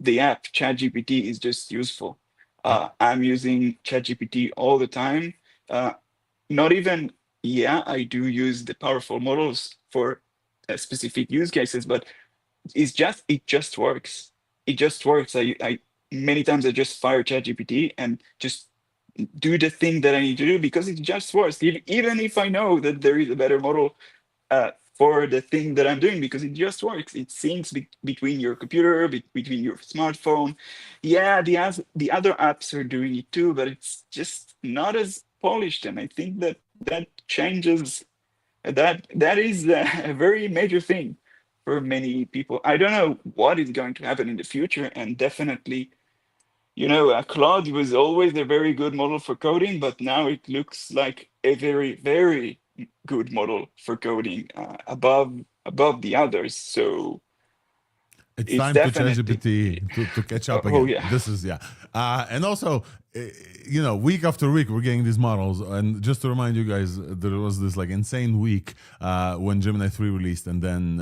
ChatGPT is just useful. I'm using ChatGPT all the time. Not even, I do use the powerful models for specific use cases, but it just works. It just works. I many times I just fire ChatGPT and just do the thing that I need to do because it just works. Even if I know that there is a better model for the thing that I'm doing, because it just works. It syncs between your computer, between your smartphone. Yeah, the other apps are doing it too, but it's just not as polished. And I think that changes. That is a very major thing for many people. I don't know what is going to happen in the future, and definitely, Claude was always a very good model for coding, but now it looks like a very, very good model for coding, above the others. So it's time to ChatGPT to catch up again. Yeah. This is and also, week after week we're getting these models. And just to remind you guys, there was this like insane week when Gemini 3 released, and then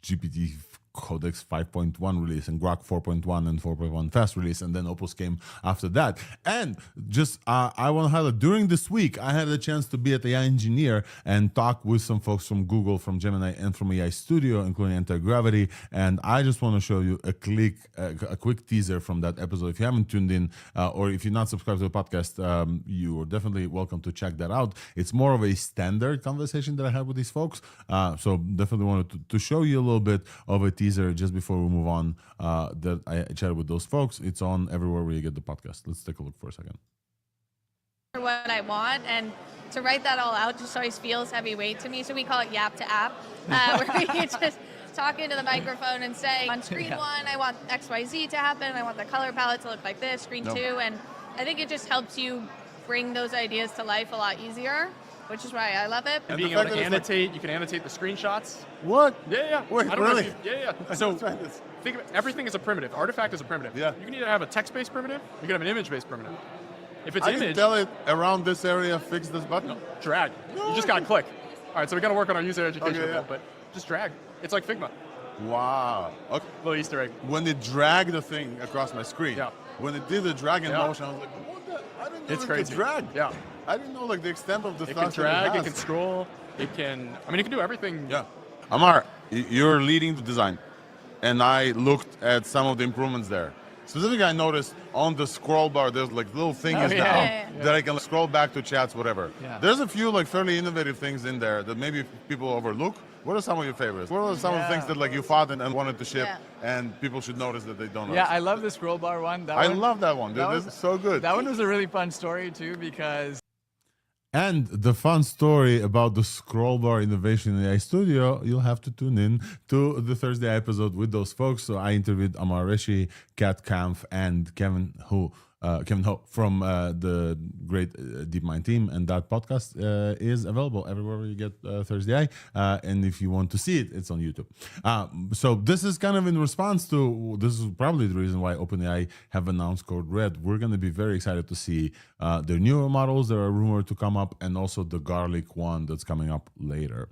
GPT Codex 5.1 release, and Grok 4.1 and 4.1 fast release, and then Opus came after that. And just I want to highlight, during this week I had a chance to be at AI Engineer and talk with some folks from Google, from Gemini, and from AI Studio, including Anti-Gravity. And I just want to show you a quick teaser from that episode. If you haven't tuned in, or if you're not subscribed to the podcast, you are definitely welcome to check that out. It's more of a standard conversation that I had with these folks, so definitely wanted to show you a little bit of a teaser just before we move on, that I chatted with those folks. It's on everywhere where you get the podcast. Let's take a look for a second. What I want, and to write that all out just always feels heavyweight to me, so we call it Yap to App, where we can just talk into the microphone and say, on screen 1 I want XYZ to happen, I want the color palette to look like this, screen 2, and I think it just helps you bring those ideas to life a lot easier, which is why I love it. And being able to annotate, you can annotate the screenshots. What? Yeah. Wait, really? Yeah. So think of it, everything is a primitive. Artifact is a primitive. Yeah. You can either have a text-based primitive, or you can have an image-based primitive. If it's I image, can tell it around this area, fix this button. No, drag. No, you just gotta click. All right, so we gotta work on our user education Okay, a bit, but just drag. It's like Figma. Wow. Okay. Little Easter egg. When it dragged the thing across my screen, when it did the drag in motion, I was like, what the? I didn't know It's it crazy. could drag. Yeah. I didn't know like the extent of the It stuff. can drag, it can scroll, it can, it can do everything. Yeah. Amar, you're leading the design. And I looked at some of the improvements there. Specifically, I noticed on the scroll bar, there's like little thingies yeah. now Yeah. that I can scroll back to chats, whatever. Yeah. There's a few like fairly innovative things in there that maybe people overlook. What are some of your favorites? What are some of the things that like you fought and wanted to ship, Yeah. and people should notice that they don't know? Yeah, I love the scroll bar one. I love that one, dude. that This was- is so good. That one was a really fun story too because And the fun story about the scroll bar innovation in AI Studio, you'll have to tune in to the ThursdAI episode with those folks. So I interviewed Amar Reshi, Kat Kampf, and Kevin Ho from the great DeepMind team. And that podcast is available everywhere you get ThursdAI. And if you want to see it, it's on YouTube. So this is kind of in response to, this is probably the reason why OpenAI have announced Code Red. We're going to be very excited to see their newer models that are rumored to come up, and also the Garlic one that's coming up later.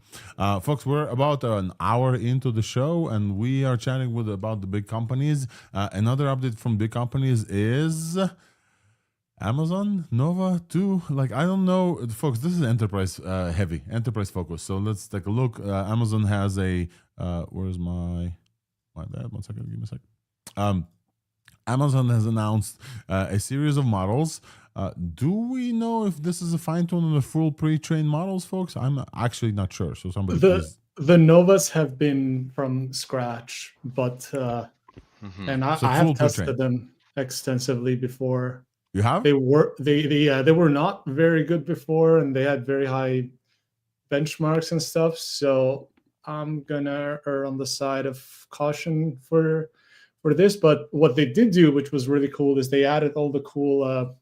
Folks, we're about an hour into the show, and we are chatting about the big companies. Another update from big companies is Amazon, Nova 2. Like, I don't know, folks, this is enterprise heavy, enterprise focus. So let's take a look. Amazon has a, where's my bad, 1 second, give me a sec. Amazon has announced a series of models. Do we know if this is a fine-tune on the full pre-trained models, folks? I'm actually not sure. So somebody please. The Novas have been from scratch, but and I So have full tested pre-trained. them extensively before. You have? They were not very good before, and they had very high benchmarks and stuff. So I'm gonna err on the side of caution for this. But what they did do, which was really cool, is they added all the cool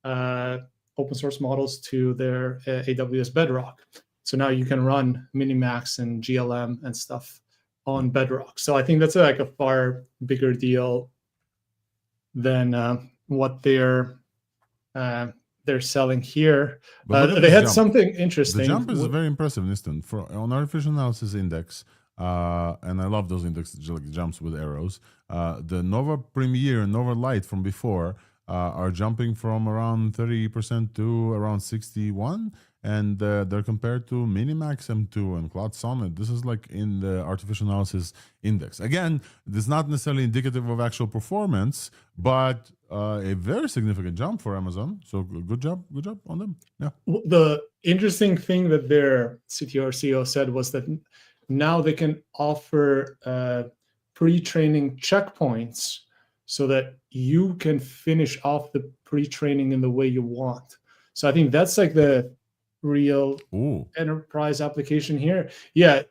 open source models to their AWS Bedrock. So now you can run Minimax and GLM and stuff on Bedrock. So I think that's like a far bigger deal than what they're selling here. But look at They this had jump. something interesting. The jump is very impressive, Nistan. On artificial analysis index, and I love those index like jumps with arrows. The Nova Premier and Nova Lite from before are jumping from around 30% to around 61%, and they're compared to Minimax M2 and Cloud Sonnet. This is like in the artificial analysis index. Again, this is not necessarily indicative of actual performance, but a very significant jump for Amazon. So good job on them. Yeah. The interesting thing that their CTO or CEO said was that now they can offer pre-training checkpoints so that you can finish off the pre-training in the way you want. So I think that's like the real enterprise application here. Yeah,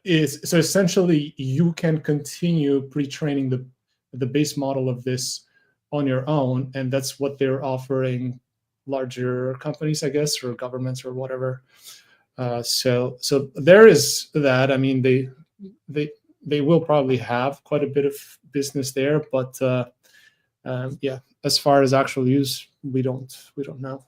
so essentially you can continue pre-training the base model of this on your own, and that's what they're offering larger companies, I guess, or governments or whatever. So there is that. I mean, they will probably have quite a bit of business there, but yeah, as far as actual use, we don't know.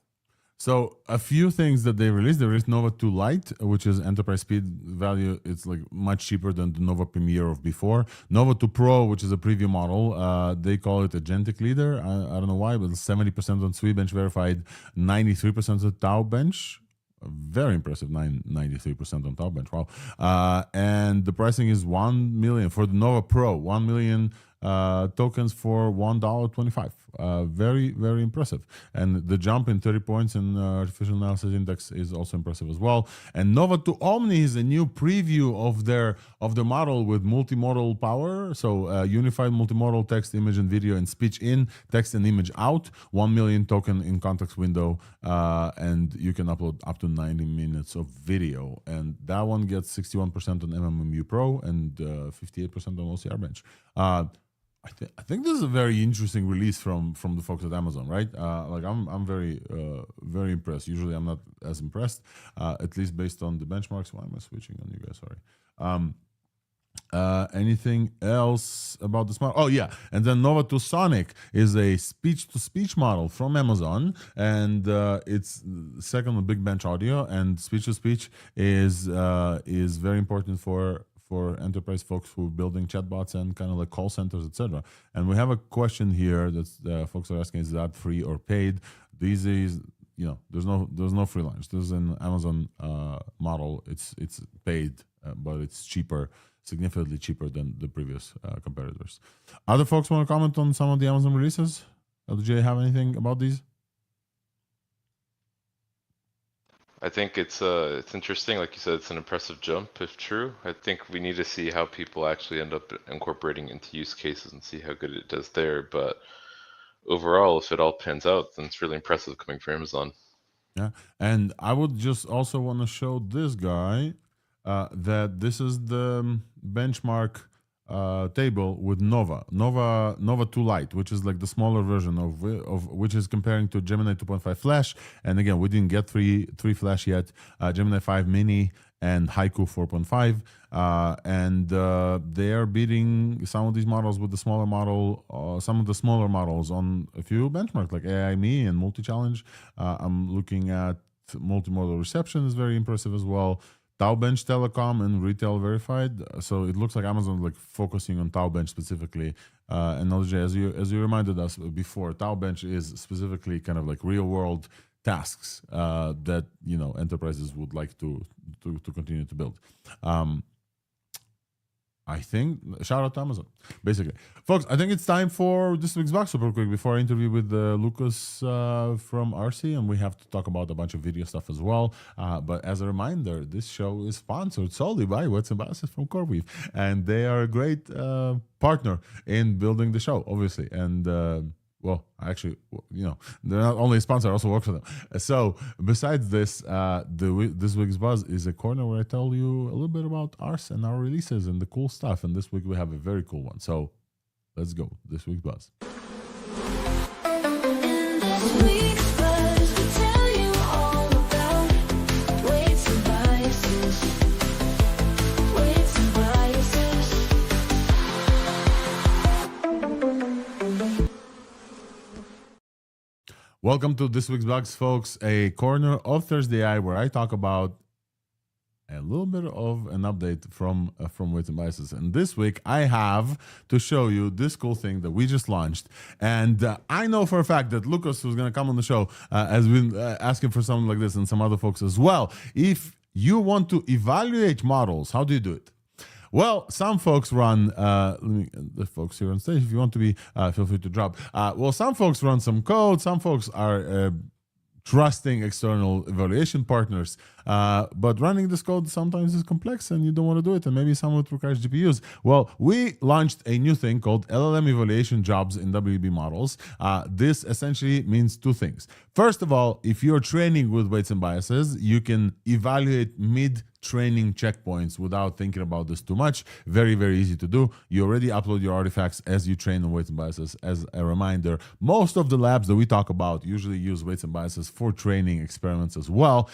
So a few things that they released Nova 2 Lite, which is enterprise speed value. It's like much cheaper than the Nova Premier of before. Nova 2 Pro, which is a preview model, they call it Agentic Leader. I don't know why, but 70% on Sui Bench verified, 93% on Tau Bench. Very impressive, 93% on Tau Bench. Wow. And the pricing is $1 million for the Nova Pro, 1 million tokens for $1.25. Very, very impressive. And the jump in 30 points in artificial analysis index is also impressive as well. And Nova 2 Omni is a new preview of their model with multimodal power. So unified multimodal text, image, and video, and speech in, text and image out. 1 million token in context window, and you can upload up to 90 minutes of video. And that one gets 61% on MMMU Pro and 58% on OCR Bench. I think this is a very interesting release from the folks at Amazon, right? Like I'm very very impressed. Usually I'm not as impressed, at least based on the benchmarks. Why am I switching on you guys? Sorry. Anything else about the smart? Oh yeah, and then Nova 2 Sonic is a speech-to-speech model from Amazon, and it's second on Big Bench Audio. And speech-to-speech is very important for enterprise folks who are building chatbots and kind of like call centers, etc. And we have a question here that folks are asking: is that free or paid? These is, there's no free lunch. This is an Amazon model. It's paid, but it's cheaper, significantly cheaper than the previous competitors. Other folks want to comment on some of the Amazon releases? LJ, have anything about these? I think it's interesting. Like you said, it's an impressive jump if true. I think we need to see how people actually end up incorporating into use cases and see how good it does there. But overall, if it all pans out, then it's really impressive coming from Amazon. Yeah, and I would just also want to show this guy that this is the benchmark table with Nova 2 Lite, which is like the smaller version of which is comparing to Gemini 2.5 Flash. And again, we didn't get 3 Flash yet. Gemini 5 Mini and Haiku 4.5, and they are beating some of these models with the smaller model, some of the smaller models on a few benchmarks like AI Me and Multi-Challenge. I'm looking at multimodal reception is very impressive as well. Taubench Telecom and Retail Verified. So it looks like Amazon like focusing on Taubench specifically. And LJ, as you reminded us before, Taubench is specifically kind of like real world tasks that enterprises would like to continue to build. I think shout out to Amazon, basically, folks. I think it's time for this week's box super quick before I interview with Lucas from RC, and we have to talk about a bunch of video stuff as well. But as a reminder, this show is sponsored solely by Weights and Biases from CoreWeave, and they are a great partner in building the show, obviously, and. Well, actually, they're not only a sponsor, I also work for them. So besides this, this week's Buzz is a corner where I tell you a little bit about ours and our releases and the cool stuff. And this week we have a very cool one. So let's go. This week's Buzz. Welcome to this week's Bugs, folks, a corner of ThursdAI where I talk about a little bit of an update from Weights and Biases. And this week I have to show you this cool thing that we just launched. And I know for a fact that Lucas, who's going to come on the show, has been asking for something like this, and some other folks as well. If you want to evaluate models, how do you do it? Well, some folks run, the folks here on stage, if you want to be, feel free to drop. Well, some folks run some code. Some folks are trusting external evaluation partners. But running this code sometimes is complex and you don't want to do it. And maybe some of it requires GPUs. Well, we launched a new thing called LLM evaluation jobs in WB models. This essentially means two things. First of all, if you're training with Weights and Biases, you can evaluate mid-training checkpoints without thinking about this too much. Very, very easy to do. You already upload your artifacts as you train on Weights and Biases. As a reminder, most of the labs that we talk about usually use Weights and Biases for training experiments as well.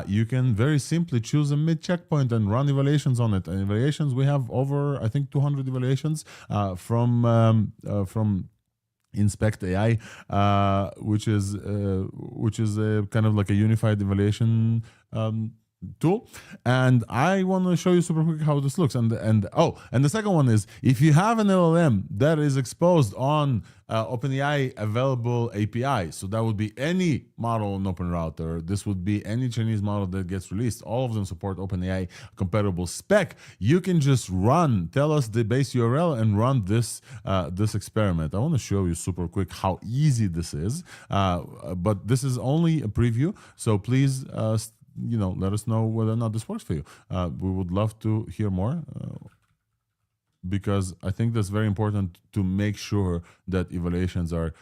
You can very simply choose a mid-checkpoint and run evaluations on it. And evaluations, we have over, I think, 200 evaluations from Inspect AI, which is a kind of like a unified evaluation tool. And I want to show you super quick how this looks. And the second one is, if you have an LLM that is exposed on OpenAI available API, so that would be any model on OpenRouter, this would be any Chinese model that gets released, all of them support OpenAI compatible spec, you can just tell us the base URL and run this experiment. I want to show you super quick how easy this is, but this is only a preview, so please let us know whether or not this works for you. We would love to hear more because I think that's very important to make sure that evaluations are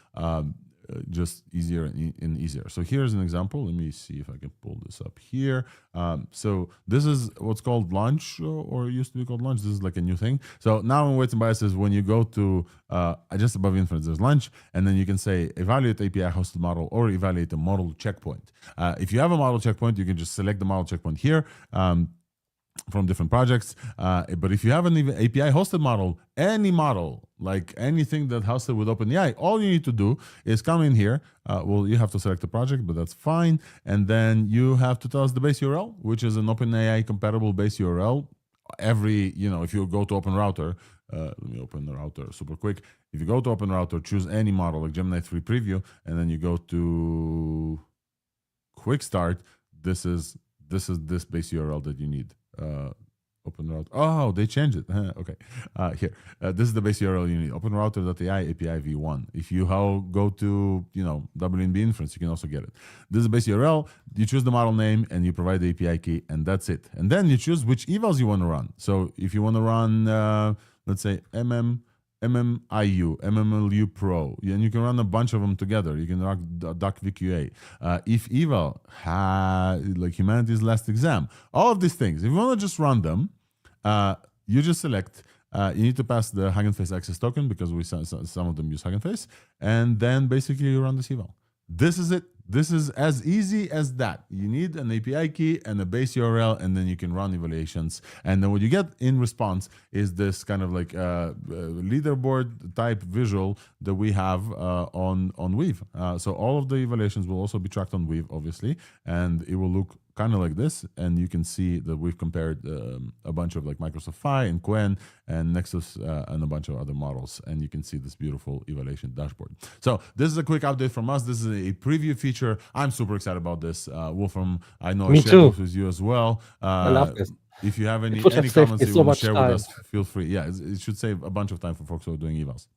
just easier and easier. So here's an example. Let me see if I can pull this up here. So this is what's called Launch, or used to be called Launch. This is like a new thing. So now in Weights and Biases, when you go to just above inference, there's Launch, and then you can say evaluate API hosted model or evaluate a model checkpoint. If you have a model checkpoint, you can just select the model checkpoint here. From different projects, but if you have an API hosted model, any model, like anything that hosted with OpenAI, all you need to do is come in here. Well, you have to select the project, but that's fine. And then you have to tell us the base URL, which is an OpenAI compatible base URL. If you go to OpenRouter, let me open the router super quick. If you go to OpenRouter, choose any model like Gemini 3 Preview, and then you go to quick start, this is this base URL that you need. Open router. Oh, they changed it. Okay. Here. This is the base URL you need. OpenRouter.ai API v1. If you go to WNB inference, you can also get it. This is the base URL. You choose the model name and you provide the API key, and that's it. And then you choose which evals you want to run. So if you want to run, let's say MMIU, MMLU Pro, and you can run a bunch of them together. You can run Doc VQA. If eval, like Humanity's Last Exam, all of these things. If you want to just run them, you just select. You need to pass the Hugging Face access token because some of them use Hugging Face, and then basically you run this eval. This is it. This is as easy as that. You need an API key and a base URL, and then you can run evaluations. And then what you get in response is this kind of like leaderboard type visual that we have on Weave. So all of the evaluations will also be tracked on Weave, obviously, and it will look kind of like this. And you can see that we've compared a bunch of like Microsoft Phi and Quen and Nexus and a bunch of other models. And you can see this beautiful evaluation dashboard. So this is a quick update from us. This is a preview feature. I'm super excited about this. Wolfram, I know I shared this with you as well. I love this. If you have any comments you want to share with us, feel free. Yeah, it should save a bunch of time for folks who are doing evals.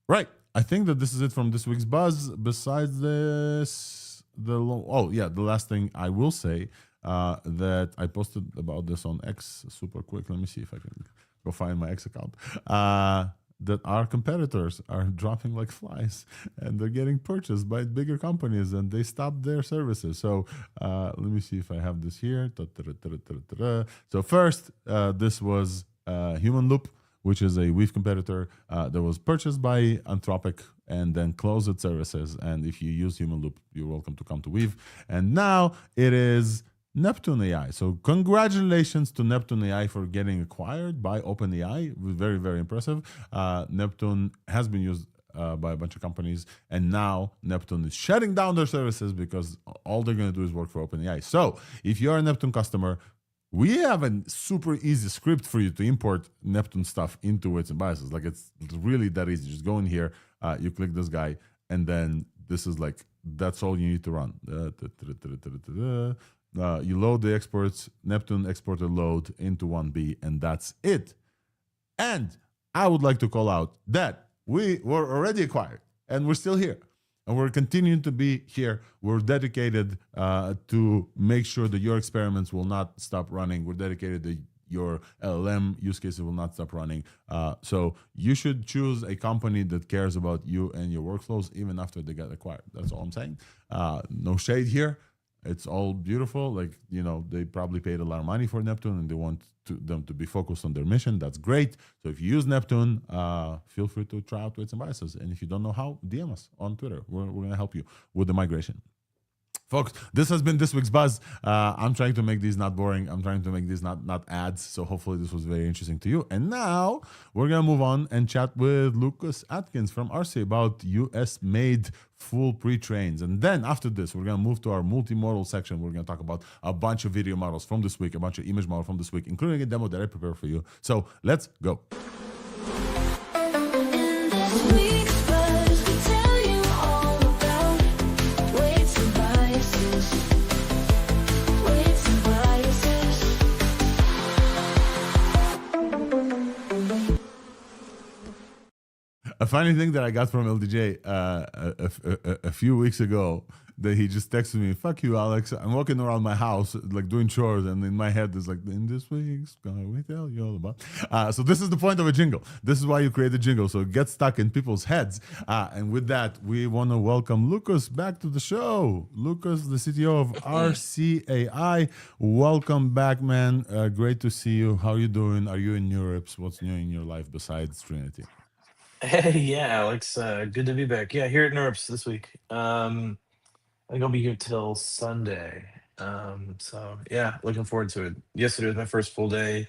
Right. I think that this is it from this week's Buzz. Besides this, the last thing I will say that I posted about this on X super quick. Let me see if I can go find my X account. That our competitors are dropping like flies and they're getting purchased by bigger companies and they stopped their services. So let me see if I have this here. So first, this was Human Loop, which is a Weave competitor that was purchased by Anthropic and then closed its services. And if you use Human Loop, you're welcome to come to Weave. And now it is Neptune AI. So congratulations to Neptune AI for getting acquired by OpenAI. It was very, very impressive. Neptune has been used by a bunch of companies, and now Neptune is shutting down their services because all they're going to do is work for OpenAI. So if you're a Neptune customer, we have a super easy script for you to import Neptune stuff into Weights and Biases. Like it's really that easy. Just go in here, you click this guy, and then this is like, that's all you need to run. You load the exports, Neptune exporter load into 1B, and that's it. And I would like to call out that we were already acquired, and we're still here. And we're continuing to be here. We're dedicated to make sure that your experiments will not stop running. We're dedicated to your LLM use cases will not stop running. So you should choose a company that cares about you and your workflows even after they get acquired. That's all I'm saying. No shade here. It's all beautiful. Like, they probably paid a lot of money for Neptune and they want them to be focused on their mission. That's great. So if you use Neptune, feel free to try out Weights and Biases. And if you don't know how, DM us on Twitter. We're going to help you with the migration. Folks, this has been this week's Buzz. I'm trying to make these not boring. I'm trying to make these not ads. So hopefully this was very interesting to you. And now we're going to move on and chat with Lucas Atkins from RC about US-made full pre-trains. And then after this, we're going to move to our multimodal section. We're going to talk about a bunch of video models from this week, a bunch of image models from this week, including a demo that I prepared for you. So let's go. A funny thing that I got from LDJ a few weeks ago, that he just texted me, "Fuck you, Alex. I'm walking around my house like doing chores, and in my head is like, in this week's gonna we tell you all about." So this is the point of a jingle. This is why you create a jingle, so it gets stuck in people's heads. And with that, we want to welcome Lucas back to the show. Lucas, the CTO of RCAI. Welcome back, man. Great to see you. How are you doing? Are you in Europe? What's new in your life besides Trinity? Hey, yeah, Alex. Good to be back. Yeah, here at NeurIPS this week. I think I'll be here till Sunday. So yeah, looking forward to it. Yesterday was my first full day.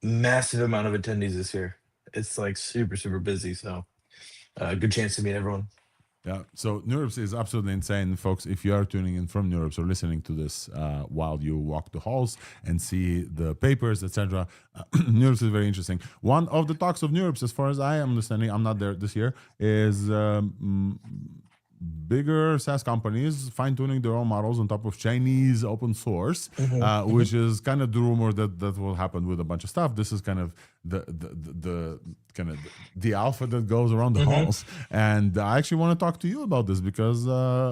Massive amount of attendees this year. It's like super, super busy. So good chance to meet everyone. Yeah, so NeurIPS is absolutely insane, folks. If you are tuning in from NeurIPS or listening to this while you walk the halls and see the papers, etc., NeurIPS is very interesting. One of the talks of NeurIPS, as far as I am understanding, I'm not there this year, is bigger SaaS companies fine-tuning their own models on top of Chinese open source, which is kind of the rumor that will happen with a bunch of stuff. This is kind of the alpha that goes around the halls. And I actually want to talk to you about this because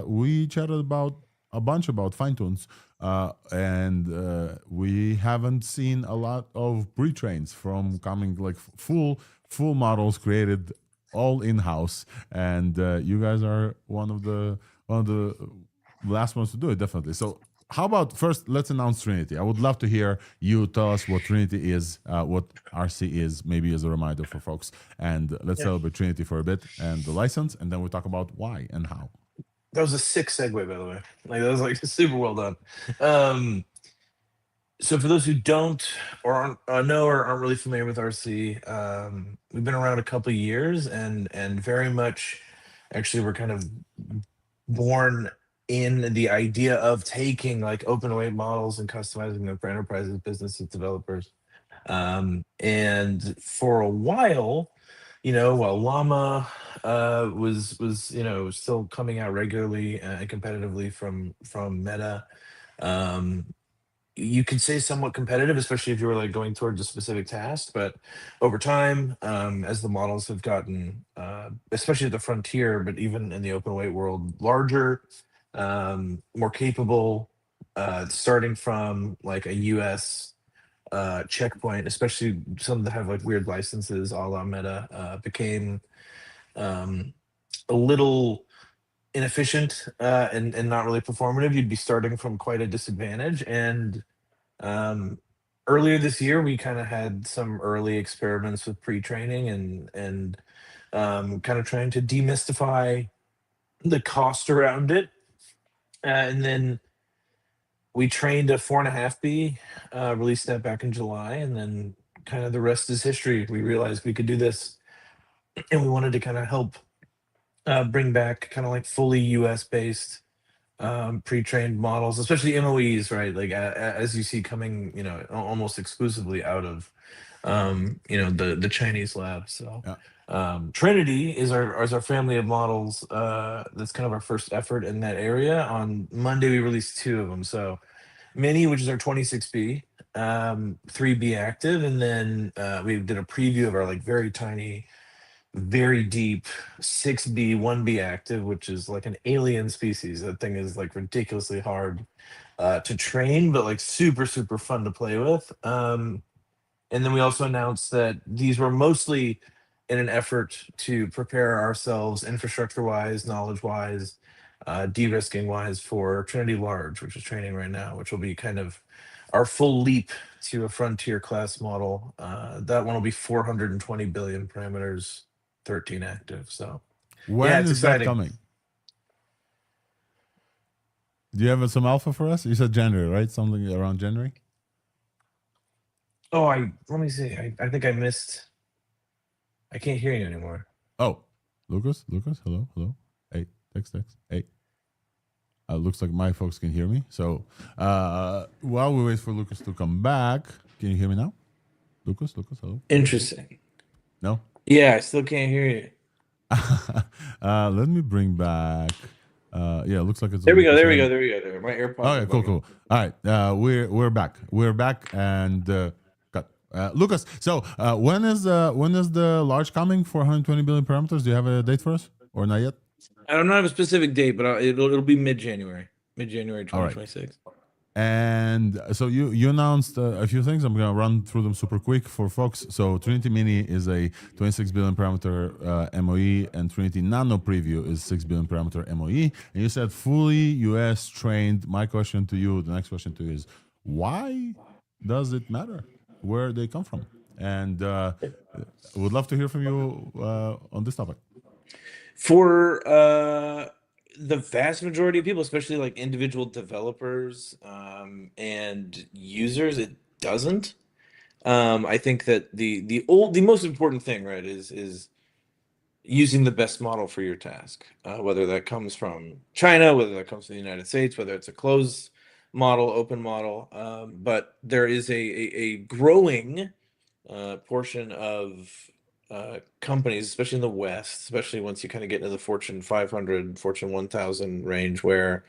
we chatted about a bunch about fine-tunes, and we haven't seen a lot of pre-trains from coming, like full models created all in-house, and you guys are one of the last ones to do it, definitely. So how about first let's announce Trinity. I would love to hear you tell us what Trinity is, what RC is, maybe as a reminder for folks, and let's celebrate Trinity for a bit and the license, and then we'll talk about why and how. That was a sick segue, by the way. Like, that was like super well done. So for those who don't or aren't know or aren't really familiar with RC, we've been around a couple of years, and very much, actually, we're kind of born in the idea of taking like open weight models and customizing them for enterprises, businesses, developers. And for a while, while Llama was still coming out regularly and competitively from Meta, you could say somewhat competitive, especially if you were like going towards a specific task. But over time, as the models have gotten, especially at the frontier, but even in the open weight world, larger, more capable, starting from like a US checkpoint, especially some that have like weird licenses, a la Meta, became a little inefficient and not really performative. You'd be starting from quite a disadvantage. And earlier this year, we kind of had some early experiments with pre-training and kind of trying to demystify the cost around it. And then we trained a 4.5B, released that back in July, and then kind of the rest is history. We realized we could do this, and we wanted to kind of help bring back kind of like fully US-based pre-trained models, especially MOEs, right? Like as you see coming, almost exclusively out of, the Chinese lab. So Trinity is our family of models. That's kind of our first effort in that area. On Monday, we released 2 of them. So Mini, which is our 26B, 3B active, and then we did a preview of our like very tiny, very deep 6B, 1B active, which is like an alien species. That thing is like ridiculously hard to train, but like super, super fun to play with. And then we also announced that these were mostly in an effort to prepare ourselves infrastructure-wise, knowledge-wise, de-risking-wise for Trinity Large, which is training right now, which will be kind of our full leap to a frontier class model. That one will be 420 billion parameters, 13 active. So when it's is exciting. that coming? Do you have some alpha for us? You said January, right? Something around January? Oh, let me see. I think I missed. I can't hear you anymore. Oh, Lucas, hello. Hey, text. Hey. Looks like my folks can hear me. So while we wait for Lucas to come back, can you hear me now? Lucas, hello. Interesting. No? Yeah, I still can't hear you. Let me bring back. Yeah, looks like it's. There we go. My AirPods. Okay, cool. All right, we're back. And got Lucas. So when is the large coming for 120 billion parameters? Do you have a date for us or not yet? I don't have a specific date, but it'll be mid-January 2026. Right. And so you announced a few things. I'm going to run through them super quick for folks. So Trinity Mini is a 26 billion parameter MOE, and Trinity Nano Preview is 6 billion parameter MOE. And you said fully US trained. My question to you, the next question to you is, why does it matter where they come from? And would love to hear from you on this topic. For the vast majority of people, especially like individual developers and users, it doesn't. I think that the most important thing, right, is using the best model for your task, whether that comes from China, whether that comes from the United States, whether it's a closed model, open model. But there is a growing portion of companies, especially in the West, especially once you kind of get into the Fortune 500, Fortune 1000 range, where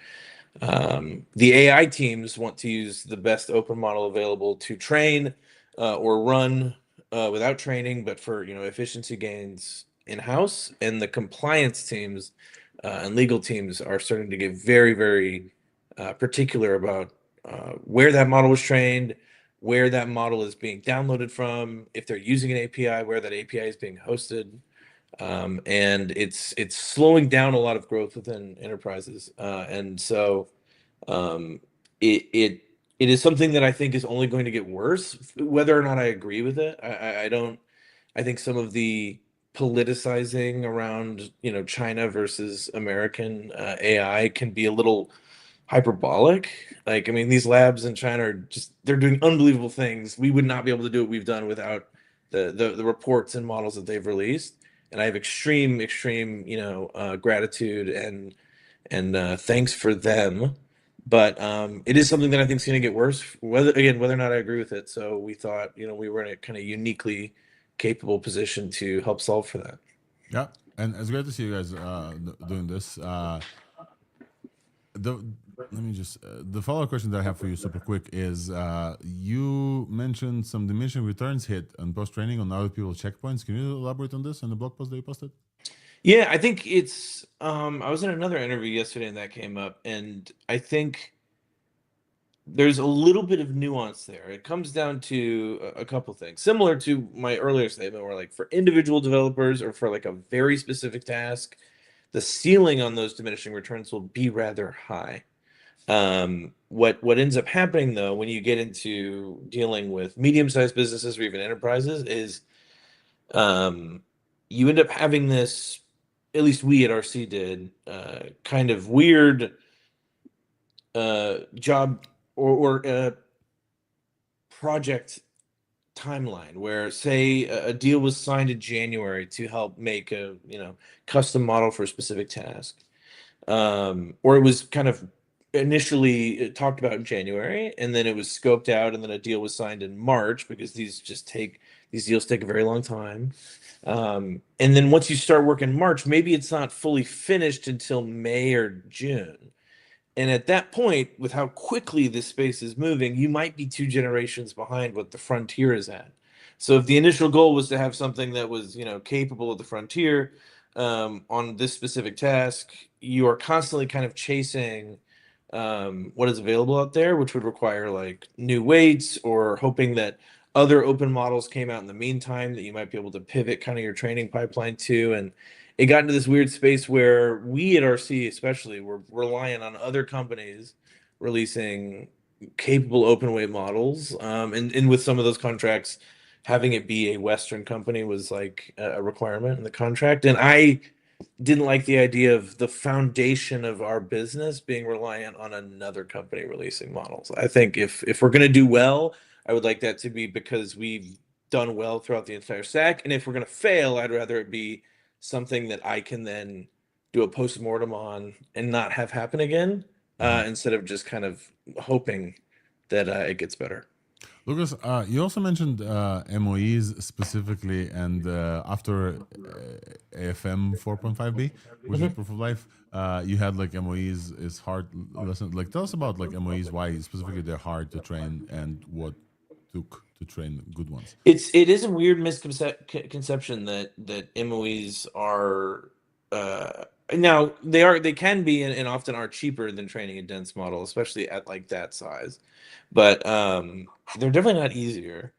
the AI teams want to use the best open model available to train or run without training, but for efficiency gains in-house. And the compliance teams and legal teams are starting to get very, very particular about where that model was trained, where that model is being downloaded from, if they're using an API, where that API is being hosted. And it's slowing down a lot of growth within enterprises. And so it is something that I think is only going to get worse, whether or not I agree with it. I don't. I think some of the politicizing around China versus American AI can be a little hyperbolic. Like, I mean, these labs in China are they're doing unbelievable things. We would not be able to do what we've done without the reports and models that they've released. And I have extreme gratitude and thanks for them. But it is something that I think is going to get worse, whether or not I agree with it. So we thought, we were in a kind of uniquely capable position to help solve for that. Yeah, and it's great to see you guys doing this. The follow-up question that I have for you, super quick, is you mentioned some diminishing returns hit on post-training on other people's checkpoints. Can you elaborate on this in the blog post that you posted? Yeah, I think it's. I was in another interview yesterday and that came up, and I think there's a little bit of nuance there. It comes down to a couple things, similar to my earlier statement, where like for individual developers or for like a very specific task, the ceiling on those diminishing returns will be rather high. What ends up happening though, when you get into dealing with medium-sized businesses or even enterprises, is you end up having this, at least we at RC did, kind of weird job or project timeline where, say, a deal was signed in January to help make a custom model for a specific task, or it was kind of initially talked about in January, and then it was scoped out, and then a deal was signed in March, because these deals take a very long time. And then once you start work in March, maybe it's not fully finished until May or June. And at that point, with how quickly this space is moving, you might be 2 generations behind what the frontier is at. So if the initial goal was to have something that was, capable of the frontier on this specific task, you are constantly kind of chasing what is available out there, which would require like new weights, or hoping that other open models came out in the meantime that you might be able to pivot kind of your training pipeline to. And it got into this weird space where we at RC especially were relying on other companies releasing capable open weight models. And with some of those contracts, having it be a Western company was like a requirement in the contract. And I didn't like the idea of the foundation of our business being reliant on another company releasing models. I think if we're going to do well, I would like that to be because we've done well throughout the entire stack. And if we're going to fail, I'd rather it be something that I can then do a post-mortem on and not have happen again, instead of just kind of hoping that it gets better. Lucas, you also mentioned MOEs specifically, and after AFM 4.5b, which is proof of life, you had like MOEs is hard. Listen, like tell us about like MOEs, why specifically they're hard to train, and what took to train good ones. It is a weird misconception that MOEs are now they can be and often are cheaper than training a dense model, especially at like that size, but they're definitely not easier.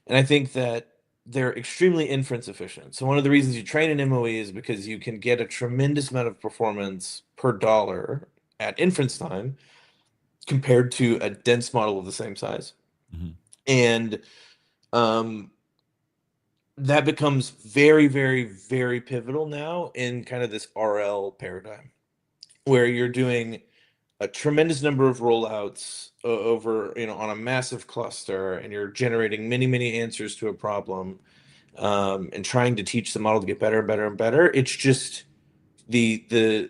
And I think that they're extremely inference efficient. So one of the reasons you train an MOE is because you can get a tremendous amount of performance per dollar at inference time compared to a dense model of the same size. Mm-hmm. And that becomes very, very, very pivotal now in kind of this RL paradigm, where you're doing a tremendous number of rollouts over, on a massive cluster, and you're generating many, many answers to a problem. and trying to teach the model to get better and better and better. It's just the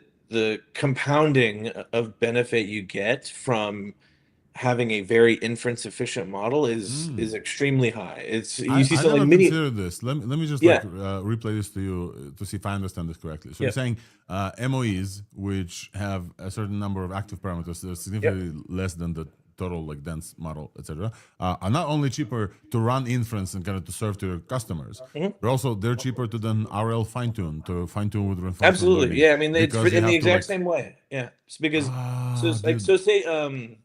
compounding of benefit you get from having a very inference efficient model is extremely high. It's you see I something never like mini. considered this. Let me just Yeah. replay this to you to see if I understand this correctly. So Yep. you're saying MOEs, which have a certain number of active parameters, they're significantly less than the total like dense model, etc., are not only cheaper to run inference and kind of to serve to your customers, but also they're cheaper to then RL fine tune with reinforcement Absolutely. learning. Yeah. I mean, it's because you in the have to, exact like, same way. Yeah. It's because so it's like dude. so say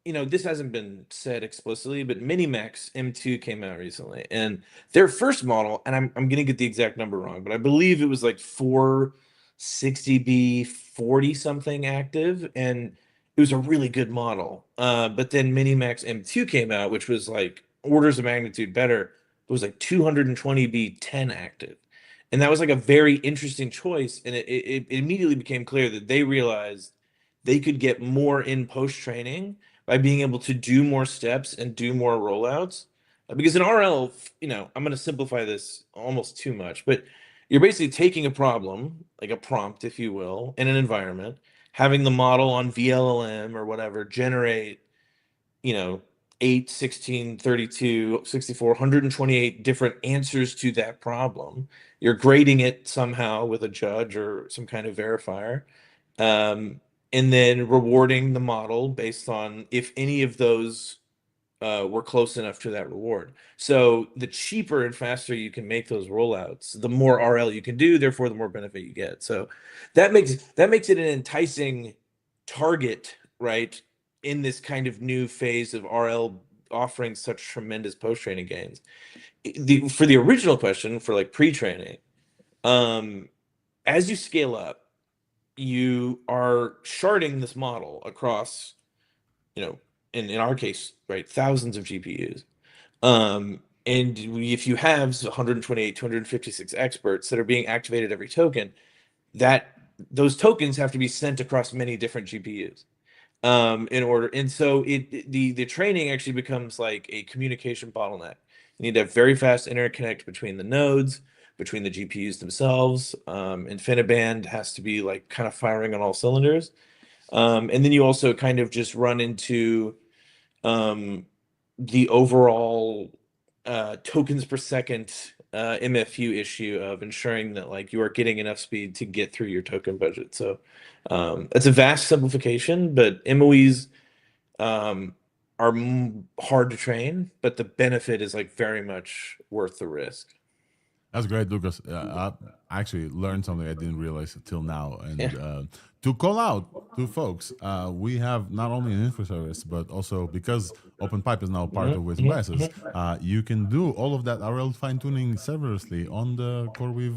you know, this hasn't been said explicitly, but Minimax M2 came out recently, and their first model, and I'm gonna get the exact number wrong, but I believe it was like 460B 40 something active, and it was a really good model. But then Minimax M2 came out, which was like orders of magnitude better. It was like 220B 10 active. And that was like a very interesting choice. And it immediately became clear that they realized they could get more in post training by being able to do more steps and do more rollouts. Because in RL, you know, I'm going to simplify this almost too much, but you're basically taking a problem, like a prompt, if you will, in an environment, having the model on VLLM or whatever generate, you know, 8, 16, 32, 64, 128 different answers to that problem. You're grading it somehow with a judge or some kind of verifier. And then rewarding the model based on if any of those were close enough to that reward. So the cheaper and faster you can make those rollouts, the more RL you can do, therefore the more benefit you get. So that makes it an enticing target, right, in this kind of new phase of RL offering such tremendous post-training gains. For the original question, for like pre-training, as you scale up, you are sharding this model across, you know, in our case, right, thousands of GPUs. And if you have 128, 256 experts that are being activated every token, those tokens have to be sent across many different GPUs in order. And so the training actually becomes like a communication bottleneck. You need to have very fast interconnect between the nodes, between the GPUs themselves. InfiniBand has to be like kind of firing on all cylinders. And then you also kind of just run into the overall tokens per second MFU issue of ensuring that like you are getting enough speed to get through your token budget. So it's a vast simplification, but MOEs are hard to train, but the benefit is like very much worth the risk. That's great, Lucas. I actually learned something I didn't realize until now. And to call out to folks, we have not only an info service, but also because OpenPipe is now part of Waves and Biases, you can do all of that RL fine tuning serverlessly on the CoreWeave.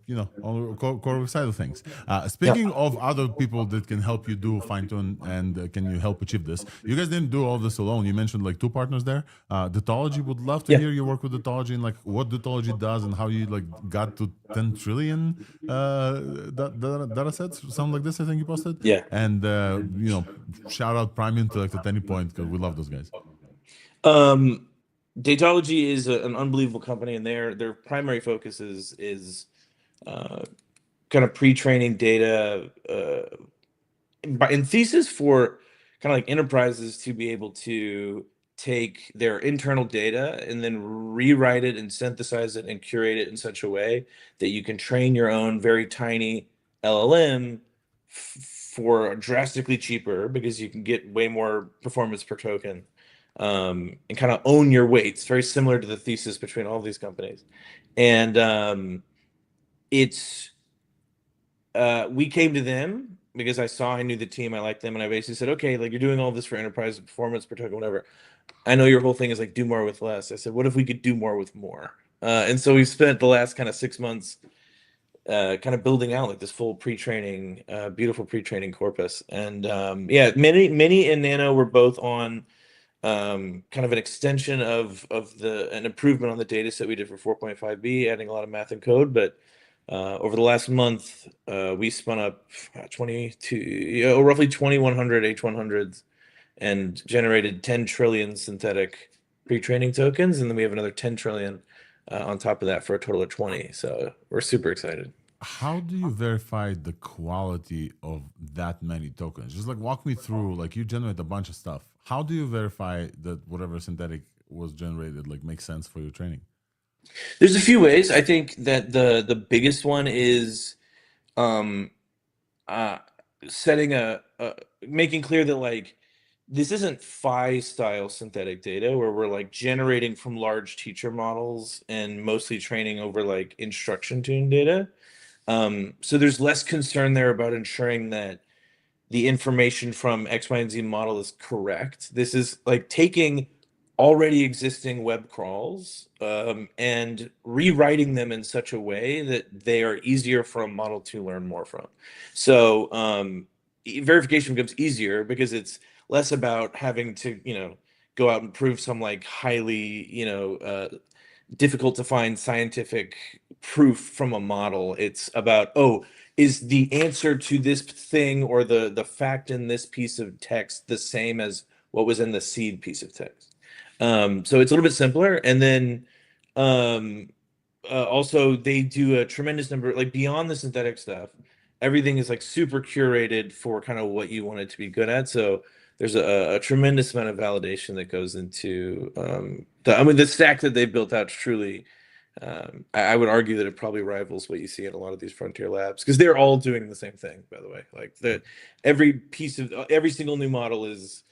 You know, on the core side of things. Speaking of other people that can help you do fine tune and can you help achieve this, you guys didn't do all this alone. You mentioned like 2 partners there. Datology, would love to hear your work with Datology and like what Datology does and how you like got to 10 trillion data sets, something like this. I think you posted. Yeah. And you know, shout out Prime Intellect at any point because we love those guys. Datology is an unbelievable company, and their primary focus is kind of pre-training data in thesis for kind of like enterprises to be able to take their internal data and then rewrite it and synthesize it and curate it in such a way that you can train your own very tiny LLM for drastically cheaper because you can get way more performance per token. And kind of own your weights, very similar to the thesis between all these companies. And we came to them because I knew the team, I liked them, and I basically said, okay, like you're doing all this for enterprise performance per token, whatever. I know your whole thing is like do more with less. I said, what if we could do more with more? And so we spent the last kind of 6 months kind of building out like this full pre-training, beautiful pre-training corpus. And yeah, many and Nano were both on kind of an extension of an improvement on the data set we did for 4.5B, adding a lot of math and code. But over the last month, we spun up roughly 2,100 H100s and generated 10 trillion synthetic pre-training tokens. And then we have another 10 trillion on top of that for a total of 20. So we're super excited. How do you verify the quality of that many tokens? Just like walk me through, like you generate a bunch of stuff. How do you verify that whatever synthetic was generated like makes sense for your training? There's a few ways. I think that the biggest one is setting making clear that like this isn't phi style synthetic data where we're like generating from large teacher models and mostly training over like instruction tuned data. So there's less concern there about ensuring that the information from X, Y, and Z model is correct. This is like taking already existing web crawls and rewriting them in such a way that they are easier for a model to learn more from. So verification becomes easier because it's less about having to, go out and prove some like highly, difficult to find scientific proof from a model. It's about, oh, is the answer to this thing or the fact in this piece of text the same as what was in the seed piece of text? So it's a little bit simpler. And then also they do a tremendous number, like beyond the synthetic stuff, everything is like super curated for kind of what you want it to be good at. So there's a tremendous amount of validation that goes into the stack that they built out truly. I would argue that it probably rivals what you see in a lot of these frontier labs because they're all doing the same thing, by the way. Like every single new model is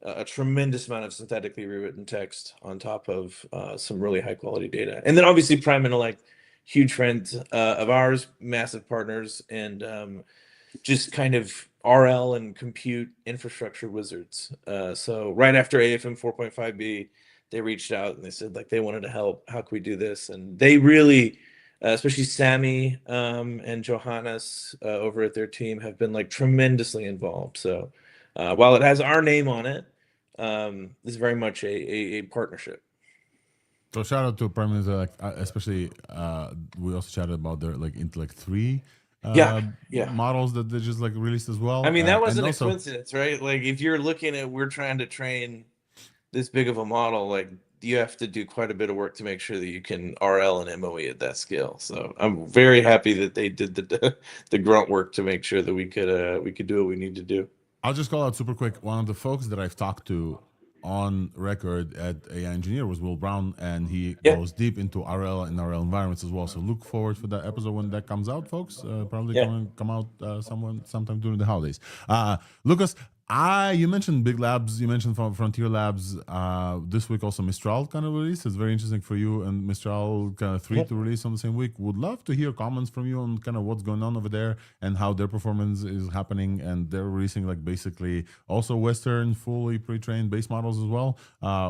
a tremendous amount of synthetically rewritten text on top of some really high quality data. And then obviously Prime Intellect, huge friends of ours, massive partners, and just kind of RL and compute infrastructure wizards. So right after AFM 4.5b, they reached out and they said like they wanted to help. How can we do this? And they really, especially Sammy and Johannes over at their team, have been like tremendously involved. So while it has our name on it, this is very much a partnership. So shout out to Prime Intellect, especially we also chatted about their like Intellect 3 models that they just like released as well. I mean, that wasn't a coincidence, right? Like if you're looking at, we're trying to train this big of a model, like you have to do quite a bit of work to make sure that you can RL and MOE at that scale. So I'm very happy that they did the grunt work to make sure that we could do what we need to do. I'll just call out super quick. One of the folks that I've talked to on record at AI Engineer was Will Brown, and he goes deep into RL and RL environments as well. So look forward for that episode when that comes out, folks. Probably come out sometime during the holidays. Lucas, you mentioned big labs, you mentioned Frontier Labs. This week also Mistral kind of release. It's very interesting for you and Mistral kind of 3 to release on the same week. Would love to hear comments from you on kind of what's going on over there and how their performance is happening. And they're releasing like basically also Western fully pre-trained base models as well.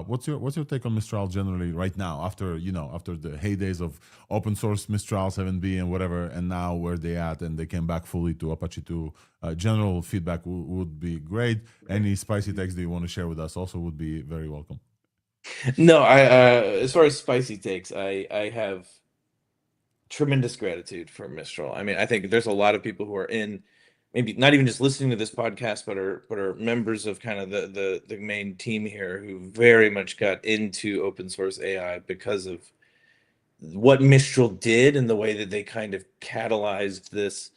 What's your take on Mistral generally right now after the heydays of open source Mistral 7B and whatever, and now where they at and they came back fully to Apache 2? General feedback would be great. Any spicy takes that you want to share with us also would be very welcome. No, as far as spicy takes, I have tremendous gratitude for Mistral. I mean, I think there's a lot of people who are in, maybe not even just listening to this podcast, but are members of kind of the main team here who very much got into open source AI because of what Mistral did and the way that they kind of catalyzed this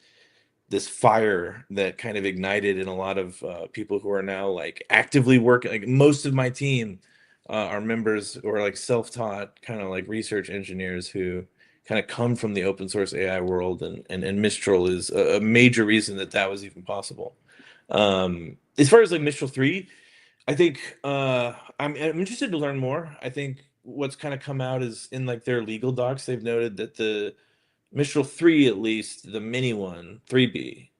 fire that kind of ignited in a lot of people who are now like actively working. Like most of my team are members or like self-taught kind of like research engineers who kind of come from the open source AI world, and Mistral is a major reason that was even possible. As far as like Mistral 3, I think I'm interested to learn more. I think what's kind of come out is in like their legal docs, they've noted that the Mistral 3, at least the mini one, 3B,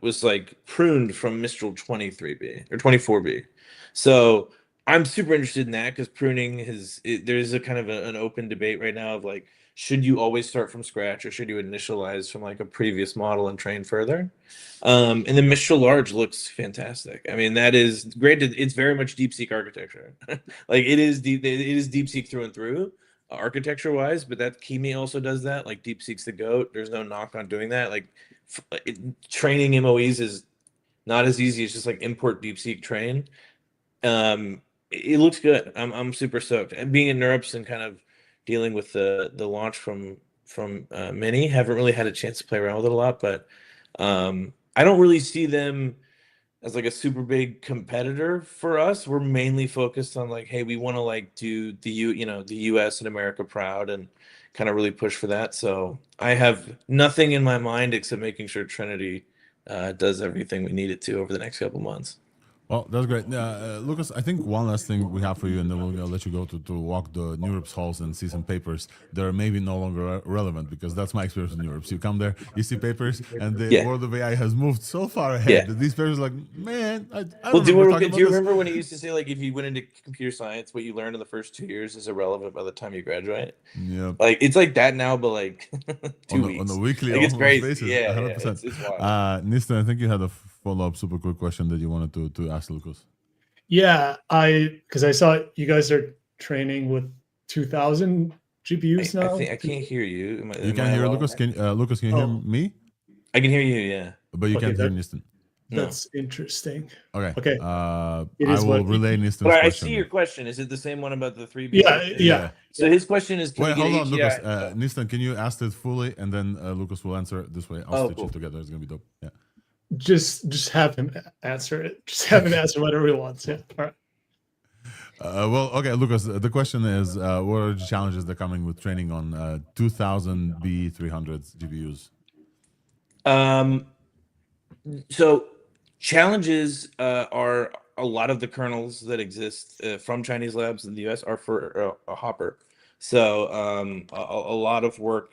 was like pruned from Mistral 23B or 24B. So I'm super interested in that because pruning there's a kind of an open debate right now of like, should you always start from scratch or should you initialize from like a previous model and train further? And the Mistral Large looks fantastic. I mean, that is great. It's very much DeepSeek architecture. Like it is DeepSeek through and through. Architecture wise, but that Kimi also does that. Like DeepSeek's the GOAT. There's no knock on doing that. Like training MOEs is not as easy as just like import DeepSeek train. It looks good. I'm super stoked. And being in NeurIPS and kind of dealing with the launch from Mini. Haven't really had a chance to play around with it a lot, but I don't really see them as like a super big competitor for us. We're mainly focused on like, hey, we want to like do the US and America proud and kind of really push for that. So I have nothing in my mind except making sure Trinity does everything we need it to over the next couple months. Well, that's great. Lucas, I think one last thing we have for you, and then we'll let you go to walk the NeurIPS halls and see some papers that are maybe no longer relevant, because that's my experience with NeurIPS. You come there, you see papers, and the world of AI has moved so far ahead that these papers are like, man, I Well, do you this. remember when he used to say, like, if you went into computer science, what you learned in the first 2 years is irrelevant by the time you graduate? Yeah. Like, it's like that now, but like 2 weeks. On a weekly like, it's crazy. basis. Yeah, 100%. it's wild. Nistan, I think you had a follow-up super quick question that you wanted to ask Lucas. Yeah, because I saw you guys are training with 2,000 GPUs now. I can't hear you. You can't hear Lucas? Lucas, can you hear me? I can hear you, yeah. But you can't hear Nistan. That's interesting. Okay. Okay. I will relay Nistan's question. I see your question. Is it the same one about the 3B? Yeah. So his question is, wait, hold on, Lucas. Nistan, can you ask it fully, and then Lucas will answer it this way. I'll stitch it together. It's gonna be dope. Yeah. Just have him answer it. Just have him answer whatever he wants. Yeah. All right. Well, okay, Lucas. The question is, what are the challenges that are coming with training on 2,000 B300 GPUs? So challenges are a lot of the kernels that exist from Chinese labs in the US are for a Hopper. So a lot of work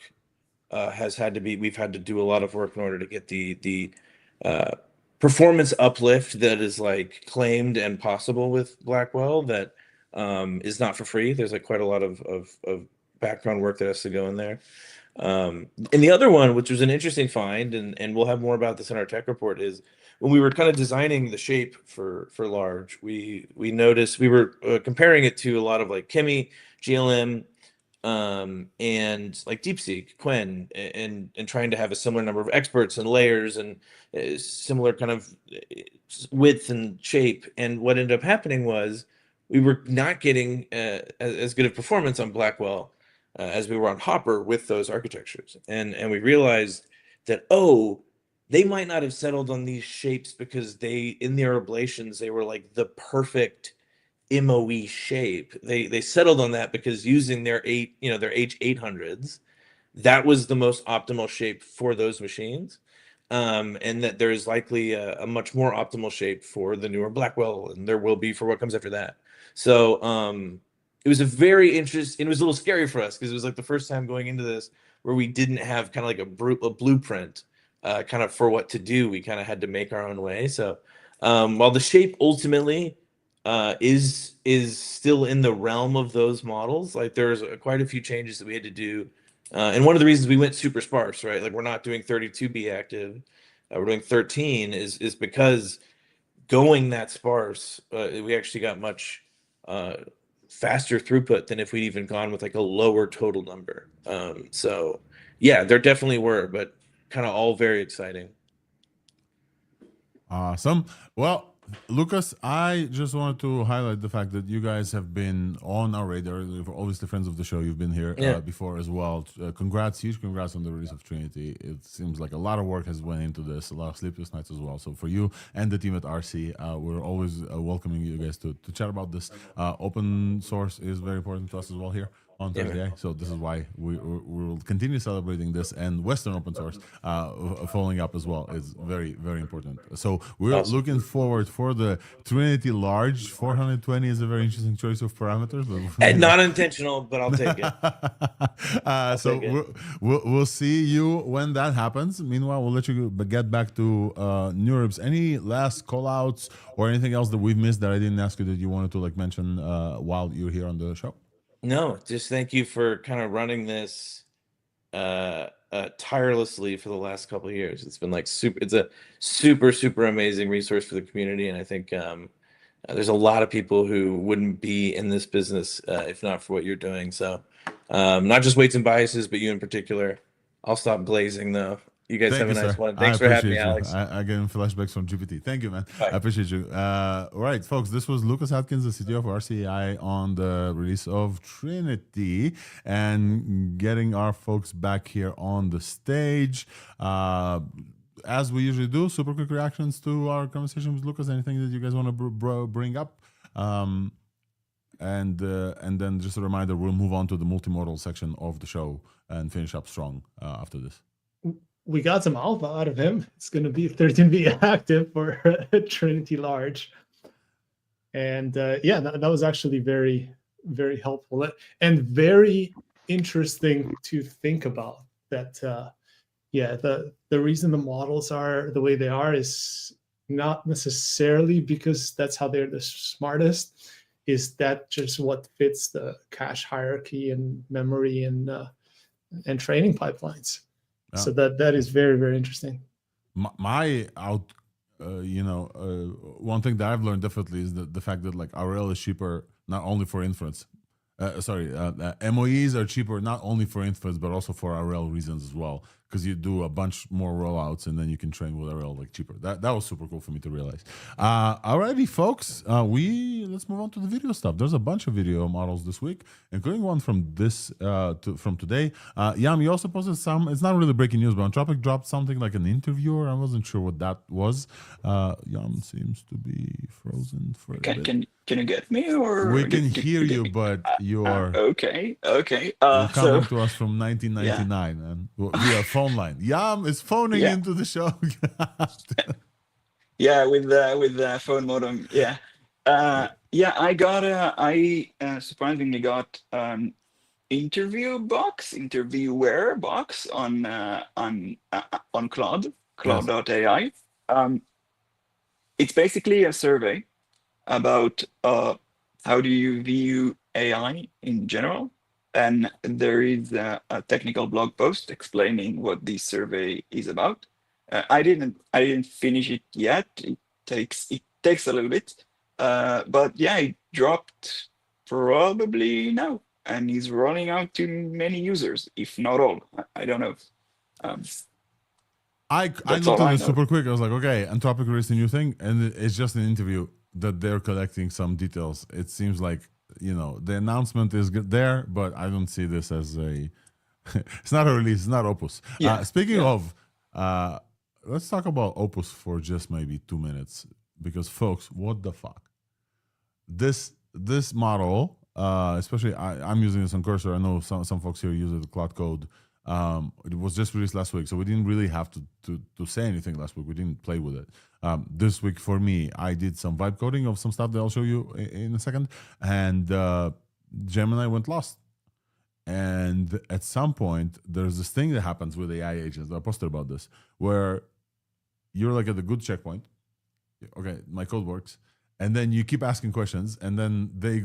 we've had to do a lot of work in order to get the performance uplift that is like claimed and possible with Blackwell that is not for free. There's like quite a lot of background work that has to go in there. And the other one, which was an interesting find, and we'll have more about this in our tech report, is when we were kind of designing the shape for large, we noticed we were comparing it to a lot of like Kimi, GLM, and like DeepSeek, Quen, and trying to have a similar number of experts and layers and similar kind of width and shape. And what ended up happening was we were not getting as good of performance on Blackwell as we were on Hopper with those architectures. And we realized that, they might not have settled on these shapes because in their ablations, they were like the perfect MOE shape. They settled on that because using their H800s, that was the most optimal shape for those machines. And that there's likely a much more optimal shape for the newer Blackwell, and there will be for what comes after that. So it was a very interesting, it was a little scary for us because it was like the first time going into this where we didn't have kind of like a blueprint kind of for what to do. We kind of had to make our own way. So while the shape ultimately is still in the realm of those models, like there's quite a few changes that we had to do. And one of the reasons we went super sparse, right? Like we're not doing 32B active, we're doing 13 is because going that sparse, we actually got much faster throughput than if we'd even gone with like a lower total number. So yeah, there definitely were, but kind of all very exciting. Awesome. Well, Lucas, I just wanted to highlight the fact that you guys have been on our radar. You're obviously friends of the show. You've been here before as well. Congrats, huge congrats on the release of Trinity. It seems like a lot of work has went into this, a lot of sleepless nights as well. So for you and the team at RC, we're always welcoming you guys to chat about this. Open source is very important to us as well here on ThursdAI. So this is why we will continue celebrating this, and Western open source following up as well is very, very important. So we're looking forward for the Trinity large. 420 is a very interesting choice of parameters. And not intentional, but I'll take it. We'll see you when that happens. Meanwhile, we'll let you get back to NeurIPS. Any last call outs or anything else that we've missed that I didn't ask you that you wanted to like mention while you're here on the show? No, just thank you for kind of running this tirelessly for the last couple of years. It's been like it's a super amazing resource for the community, and I think there's a lot of people who wouldn't be in this business if not for what you're doing. So not just weights and biases, but you in particular. I'll stop glazing though. You guys Thank have you, a nice sir. one. I Thanks for having me, appreciate you. Alex. I get flashbacks from GPT. Thank you, man. Bye. I appreciate you. All right, folks, this was Lucas Atkins, the CTO of RCAI, on the release of Trinity, and getting our folks back here on the stage. As we usually do, super quick reactions to our conversation with Lucas. Anything that you guys want to bring up? And then just a reminder, we'll move on to the multimodal section of the show and finish up strong after this. We got some alpha out of him. It's going to be 13V active for Trinity Large. And yeah, that was actually very, very helpful and very interesting to think about. That yeah, the reason the models are the way they are is not necessarily because that's how they're the smartest. Is that just what fits the cache hierarchy and memory and training pipelines? Yeah. So that is very, very interesting. One thing that I've learned definitely is the fact that like RL is cheaper not only for inference. MOEs are cheaper not only for inference but also for RL reasons as well, because you do a bunch more rollouts and then you can train with RL like cheaper. That was super cool for me to realize. Alrighty, folks, let's move on to the video stuff. There's a bunch of video models this week, including one from from today. Yam, you also posted some. It's not really breaking news, but Anthropic dropped something like an interviewer. I wasn't sure what that was. Yam seems to be frozen for a bit. Can you get me, or we can hear you, but you are okay. you're coming to us from 1999 and via phone line. Yam is phoning into the show. Yeah, with the phone modem. Yeah, I surprisingly got interviewer box on Claude.ai. It's basically a survey about how do you view AI in general, and there is a technical blog post explaining what this survey is about. I didn't finish it yet. It takes a little bit, but yeah, it dropped probably now and is rolling out to many users, if not all. I don't know. I looked at this super quick. I was like, okay, Anthropic released a new thing, and it's just an interview that they're collecting some details. It seems like, the announcement is there, but I don't see this as a it's not a release, it's not Opus. Speaking of, let's talk about Opus for just maybe 2 minutes, because folks, what the fuck? This model, especially I'm using this on Cursor. I know some folks here use it with Cloud Code. It was just released last week, so we didn't really have to say anything last week. We didn't play with it. This week for me, I did some vibe coding of some stuff that I'll show you in a second, and Gemini went lost. And at some point, there's this thing that happens with AI agents. I posted about this, where you're like at a good checkpoint. Okay, my code works, and then you keep asking questions, and then they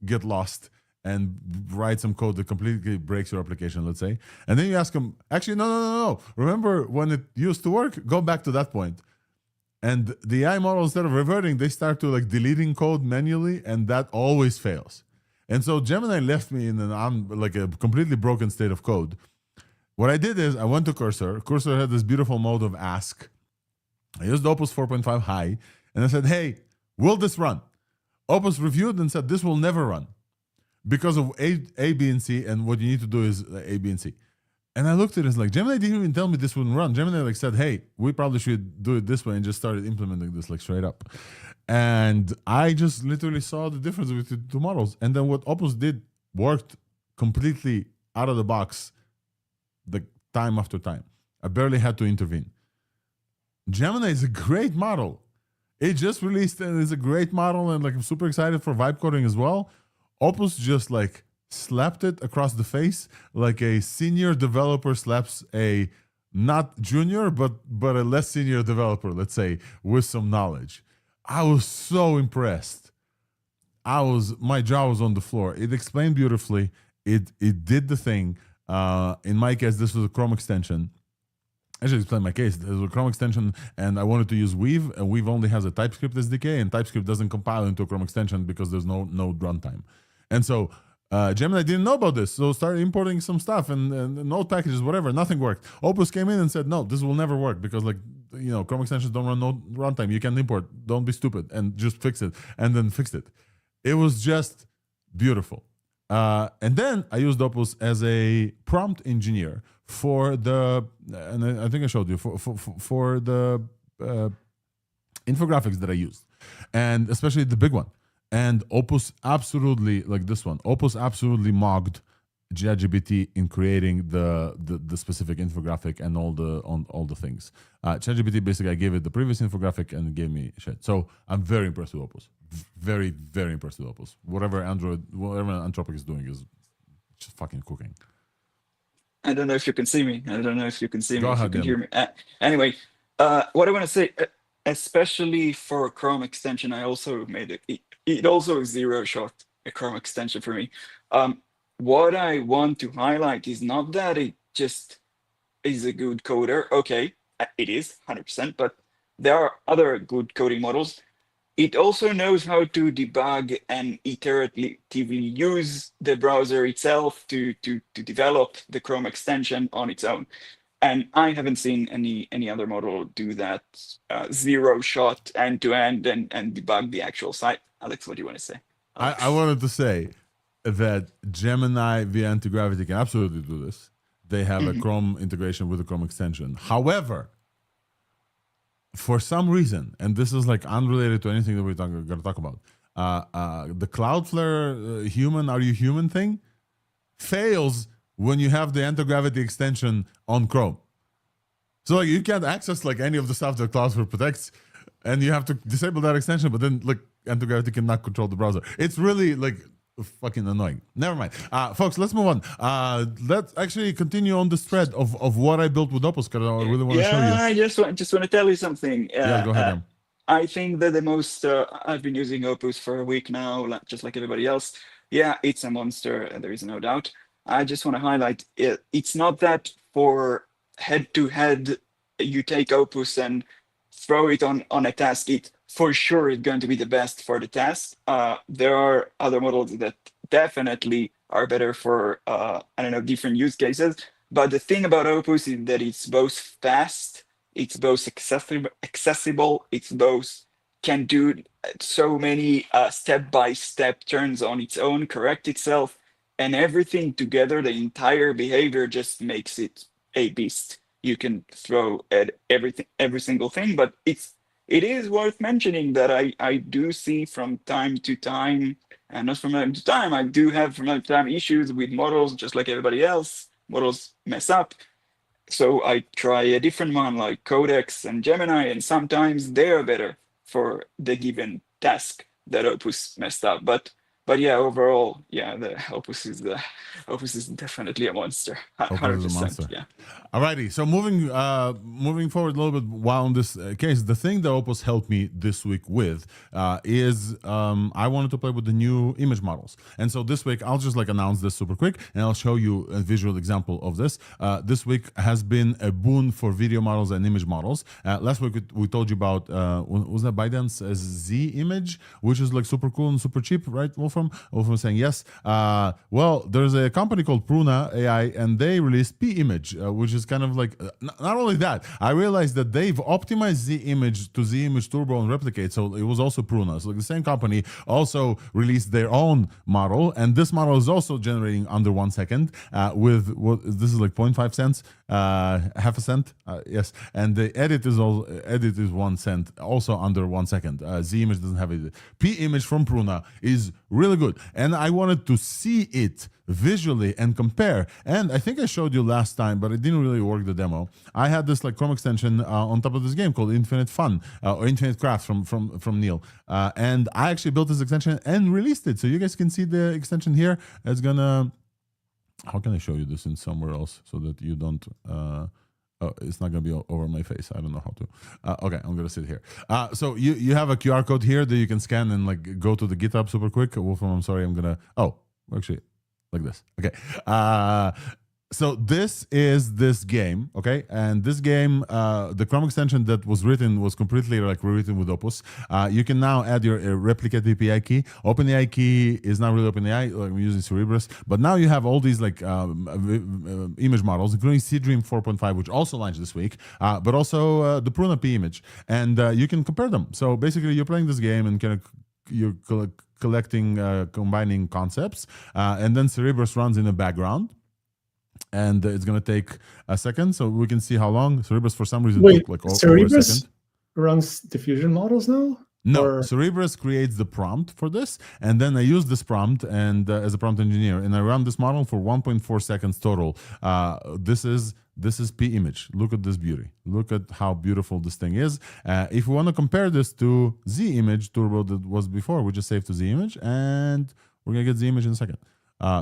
get lost and write some code that completely breaks your application, let's say. And then you ask them, actually, no. Remember when it used to work? Go back to that point. And the AI model, instead of reverting, they start to like deleting code manually, and that always fails. And so Gemini left me in a completely broken state of code. What I did is I went to Cursor. Cursor had this beautiful mode of ask. I used Opus 4.5 high, and I said, hey, will this run? Opus reviewed and said, this will never run, because of A, B, and C, and what you need to do is A, B, and C. And I looked at it and like, Gemini didn't even tell me this wouldn't run. Gemini said, hey, we probably should do it this way, and just started implementing this straight up. And I just literally saw the difference with the two models. And then what Opus did worked completely out of the box, time after time. I barely had to intervene. Gemini is a great model. It just released and it's a great model, and I'm super excited for vibe coding as well. Opus just slapped it across the face like a senior developer slaps a not junior but a less senior developer, let's say, with some knowledge. I was so impressed. My jaw was on the floor. It explained beautifully. It did the thing. In my case, this was a Chrome extension. I should explain my case. There's a Chrome extension, and I wanted to use Weave, and Weave only has a TypeScript SDK, and TypeScript doesn't compile into a Chrome extension because there's no runtime. And so Gemini didn't know about this, so started importing some stuff and node packages, whatever. Nothing worked. Opus came in and said, no, this will never work because, like, you know, Chrome extensions don't run node runtime. You can import. Don't be stupid and just fix it. And then fixed it. It was just beautiful. And then I used Opus as a prompt engineer for the, and I think I showed you, for the infographics that I used, and especially the big one. And Opus absolutely, like this one, Opus absolutely mocked ChatGPT in creating the specific infographic and all the things. ChatGPT basically, I gave it the previous infographic and it gave me shit. So I'm very impressed with Opus. Very, very impressed with Opus. Whatever Anthropic is doing is just fucking cooking. I don't know if you can see me. I don't know if you can see me. Go If you ahead, can Dylan. hear me. Anyway, what I want to say, especially for Chrome extension, I also made it also is zero shot a Chrome extension for me. What I want to highlight is not that it just is a good coder. Okay, it is 100%, but there are other good coding models. It also knows how to debug and iteratively use the browser itself to develop the Chrome extension on its own. And I haven't seen any other model do that zero shot end to end and debug the actual site. Alex, what do you want to say? I wanted to say that Gemini via anti-gravity can absolutely do this. They have a Chrome integration with the Chrome extension. However, for some reason, and this is like unrelated to anything that we're going to talk about, the Cloudflare human, are you human thing fails when you have the anti-gravity extension on Chrome. So like, you can't access like any of the stuff that Cloudflare protects, and you have to disable that extension, but then like anti-gravity cannot control the browser. It's really like fucking annoying. Never mind. Folks, let's move on. Let's actually continue on this thread of what I built with Opus, because I really want to show you. I just want to tell you something. Yeah, go ahead. I think that the most, I've been using Opus for a week now, just like everybody else. Yeah, it's a monster, there is no doubt. I just want to highlight, it's not that for head-to-head, you take Opus and throw it on a task. It for sure is going to be the best for the task. There are other models that definitely are better for, I don't know, different use cases. But the thing about Opus is that it's both fast, it's both accessible, it's both can do so many step-by-step turns on its own, correct itself, and everything together, the entire behavior just makes it a beast. You can throw at every single thing, but it is worth mentioning that I do see from time to time, and not from time to time, I do have from time to time issues with models, just like everybody else. Models mess up. So I try a different one like Codex and Gemini, and sometimes they are better for the given task that Opus messed up. But yeah, overall, yeah, the Opus is definitely a monster. 100%. Yeah. Alrighty, so moving forward a little bit while on this case, the thing that Opus helped me this week with is I wanted to play with the new image models. And so this week, I'll just like announce this super quick and I'll show you a visual example of this. This week has been a boon for video models and image models. Last week, we told you about, was that ByteDance Z image, which is like super cool and super cheap, right, Wolfram? Wolfram saying yes. Well, there's a company called Pruna AI and they released P image, which is kind of like, not only that, I realized that they've optimized Z image to Z image turbo and replicate. So it was also Pruna. So like the same company also released their own model. And this model is also generating under 1 second with what this is like 0.5 cents, half a cent. Yes. And the edit is 1 cent, also under 1 second. Z image doesn't have it. P image from Pruna is really good. And I wanted to see it visually and compare. And I think I showed you last time, but it didn't really work the demo. I had this like Chrome extension on top of this game called Infinite Fun or Infinite Craft from Neil. And I actually built this extension and released it. So you guys can see the extension here. It's gonna, how can I show you this in somewhere else so that you don't, oh, it's not going to be over my face. I don't know how to. Okay, I'm going to sit here. So you have a QR code here that you can scan and like go to the GitHub super quick. Wolfram, I'm sorry, I'm going to, oh, actually, like this. Okay. So this is this game, okay? And this game, the Chrome extension that was written was completely like rewritten with Opus. You can now add your replicate API key. OpenAI key is not really OpenAI. Like I'm using Cerebrus, but now you have all these like image models, including Seedream 4.5, which also launched this week, but also the Pruna P image, and you can compare them. So basically, you're playing this game and kind of you're collecting, combining concepts, and then Cerebrus runs in the background. And it's going to take a second, so we can see how long. Cerebrus, for some reason, Wait, took like over a Cerebrus second. runs diffusion models now? No, Or- Cerebrus creates the prompt for this, and then I use this prompt and as a prompt engineer, and I run this model for 1.4 seconds total. This is P image. Look at this beauty. Look at how beautiful this thing is. If we want to compare this to Z image turbo that was before, we just save to Z image, and we're gonna get Z image in a second.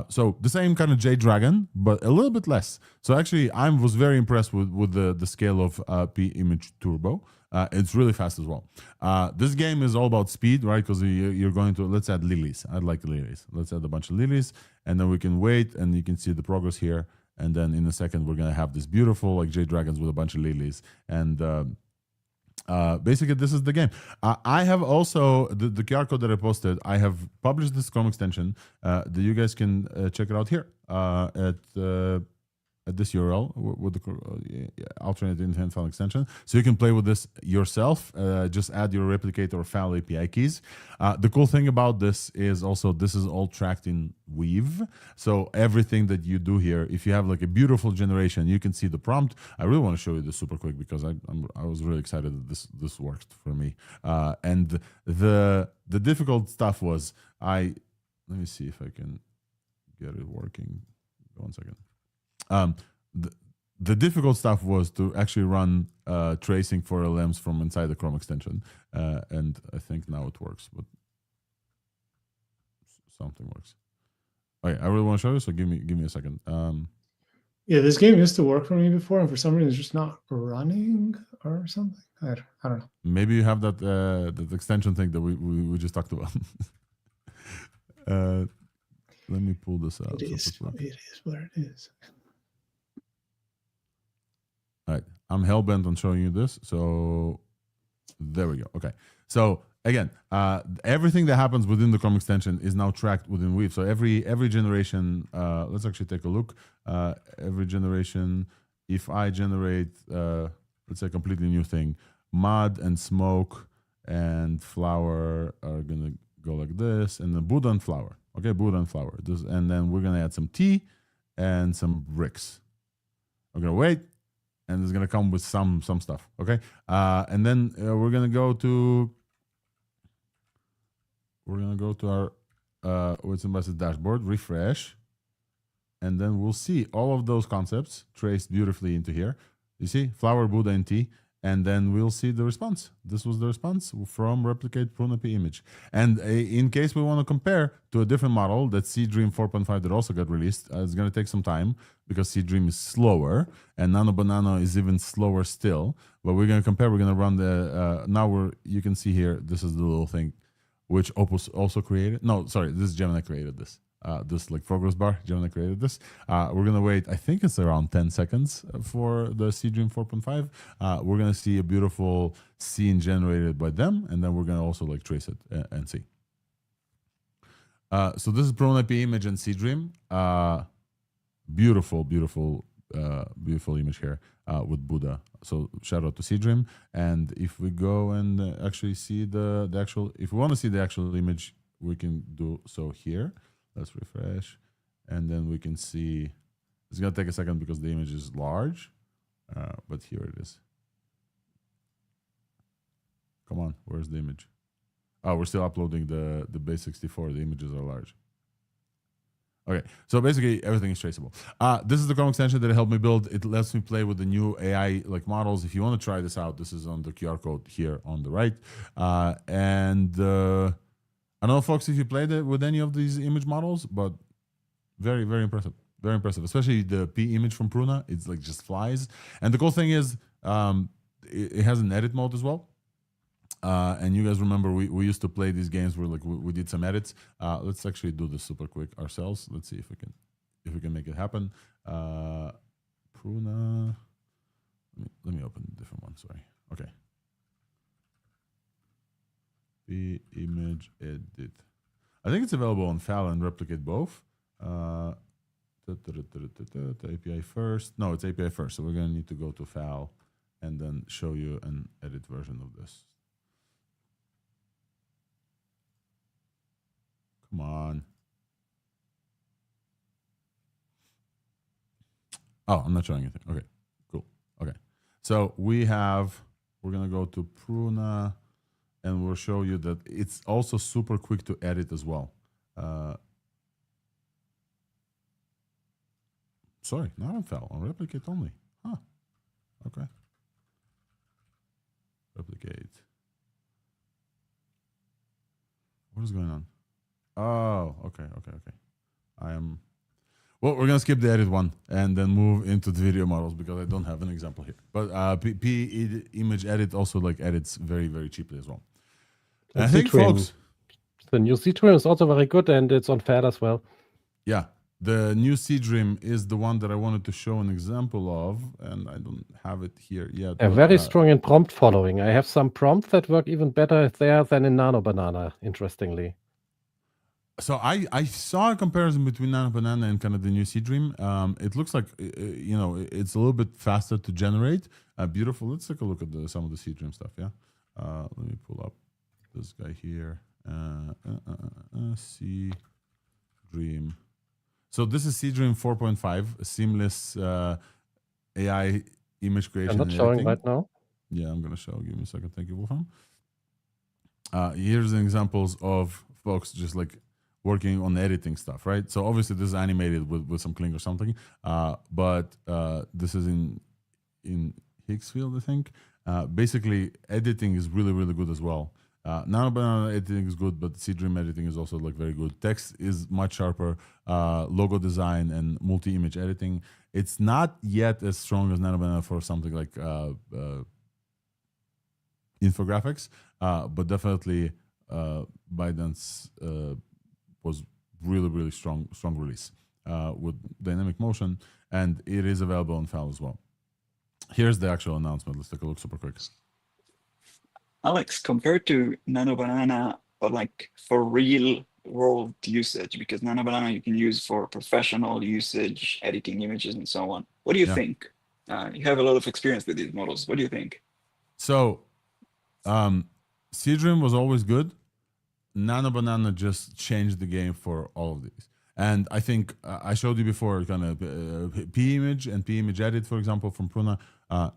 So the same kind of JDragon, but a little bit less. So actually, I was very impressed with the scale of P image turbo. It's really fast as well. This game is all about speed, right? Because you're going to, let's add lilies. I'd like lilies. Let's add a bunch of lilies, and then we can wait, and you can see the progress here. And then in a second, we're gonna have this beautiful like JDragons with a bunch of lilies. And basically, this is the game. I have also the QR code that I posted. I have published this Chrome extension that you guys can check it out here at this URL with the alternate intent file extension. So you can play with this yourself. Just add your replicator or file API keys. The cool thing about this is also this is all tracked in Weave. So everything that you do here, if you have like a beautiful generation, you can see the prompt. I really want to show you this super quick because I was really excited that this worked for me. And the difficult stuff was let me see if I can get it working. 1 second. The difficult stuff was to actually run tracing for LMs from inside the Chrome extension, and I think now it works, but something works. Okay, I really want to show you, so give me a second. Yeah, this game used to work for me before, and for some reason it's just not running or something. I don't know. Maybe you have that that extension thing that we just talked about. Let me pull this out. It is what it is. All right, I'm hell-bent on showing you this, so there we go. Okay, so again, everything that happens within the Chrome extension is now tracked within Weave. So every generation, let's actually take a look. Every generation, if I generate, let's say a completely new thing, mud and smoke and flower are gonna go like this, and then Buddha and flower. Okay, Buddha and flower. And then we're gonna add some tea and some bricks. I'm gonna wait. And it's gonna come with some stuff, okay? And then we're gonna go to our Wits and Biases dashboard, refresh, and then we'll see all of those concepts traced beautifully into here. You see, flower, Buddha, and tea, and then we'll see the response. This was the response from replicate Pruna P image. And in case we want to compare to a different model, that Seedream 4.5 that also got released, it's going to take some time because Seedream is slower, and Nano Banana is even slower still. But we're going to compare. We're going to run the you can see here. This is the little thing which Opus also created. No, sorry, this is Gemini created this. This like progress bar, Gemini created this. We're gonna wait, I think it's around 10 seconds for the Seedream 4.5. We're gonna see a beautiful scene generated by them, and then we're gonna also like trace it and see. So this is Pruna P image and Seedream. Beautiful image here with Buddha. So shout out to Seedream. And if we go and actually see the actual, if we want to see the actual image, we can do so here. Let's refresh, and then we can see. It's gonna take a second because the image is large, but here it is. Come on, where's the image? Oh, we're still uploading the base 64. The images are large. Okay, so basically everything is traceable. This is the Chrome extension that helped me build. It lets me play with the new AI like models. If you want to try this out, this is on the QR code here on the right, I don't know, folks, if you played it with any of these image models, but very, very impressive. Very impressive, especially the P image from Pruna. It's like just flies. And the cool thing is it has an edit mode as well. And you guys remember we used to play these games where like we did some edits. Let's actually do this super quick ourselves. Let's see if we can if we can make it happen. Pruna. Let me open a different one. Sorry. Okay. The image edit. I think it's available on FAL and replicate both. API first. No, it's API first. So we're going to need to go to FAL and then show you an edit version of this. Come on. Oh, I'm not showing anything. Okay, cool. Okay. So we're going to go to Pruna and we'll show you that it's also super quick to edit as well. Sorry, not on FAL, on replicate only. Huh. Okay. Replicate. What is going on? Oh, okay. Well, we're gonna skip the edit one and then move into the video models because I don't have an example here. But image edit also like edits very, very cheaply as well. And I think, folks, the new C-Dream is also very good and it's on FAL as well. Yeah, the new C-Dream is the one that I wanted to show an example of, and I don't have it here yet. They're very strong in prompt following. I have some prompts that work even better there than in Nano Banana, interestingly. So I saw a comparison between Nano Banana and kind of the new C-Dream. It looks like, it's a little bit faster to generate. Beautiful. Let's take a look at some of the C-Dream stuff, yeah? Let me pull up this guy here. C-Dream. So this is C-Dream 4.5, seamless AI image creation. I'm not showing right now. Yeah, I'm going to show. Give me a second. Thank you, Wolfram. Here's examples of folks just like working on editing stuff, right? So obviously this is animated with some Kling or something, but this is in Higgsfield, I think. Basically, editing is really, really good as well. Nano Banana editing is good, but C-Dream editing is also like very good. Text is much sharper, logo design and multi-image editing. It's not yet as strong as Nano Banana for something like infographics, but definitely ByteDance was really, really strong release with dynamic motion, and it is available on FAL as well. Here's the actual announcement. Let's take a look super quick. Alex, compared to Nano Banana, but like for real world usage, because Nano Banana you can use for professional usage, editing images and so on. What do you think? You have a lot of experience with these models. What do you think? So, C-Dream was always good. Nano Banana just changed the game for all of these. And I think I showed you before kind of P-Image and P-Image Edit, for example, from Pruna.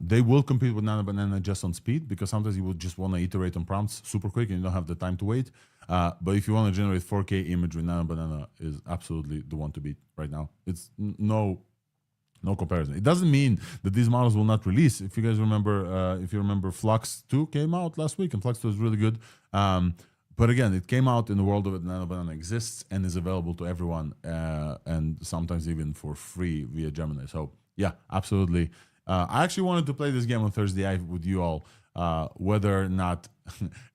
They will compete with Nano Banana just on speed because sometimes you would just want to iterate on prompts super quick and you don't have the time to wait. But if you want to generate 4K image with Nano Banana is absolutely the one to beat right now. It's no comparison. It doesn't mean that these models will not release. If you guys remember, Flux 2 came out last week and Flux 2 is really good. But again, it came out in the world of it. Nano Banana exists and is available to everyone, and sometimes even for free via Gemini. So yeah, absolutely. I actually wanted to play this game on ThursdAI with you all, whether or not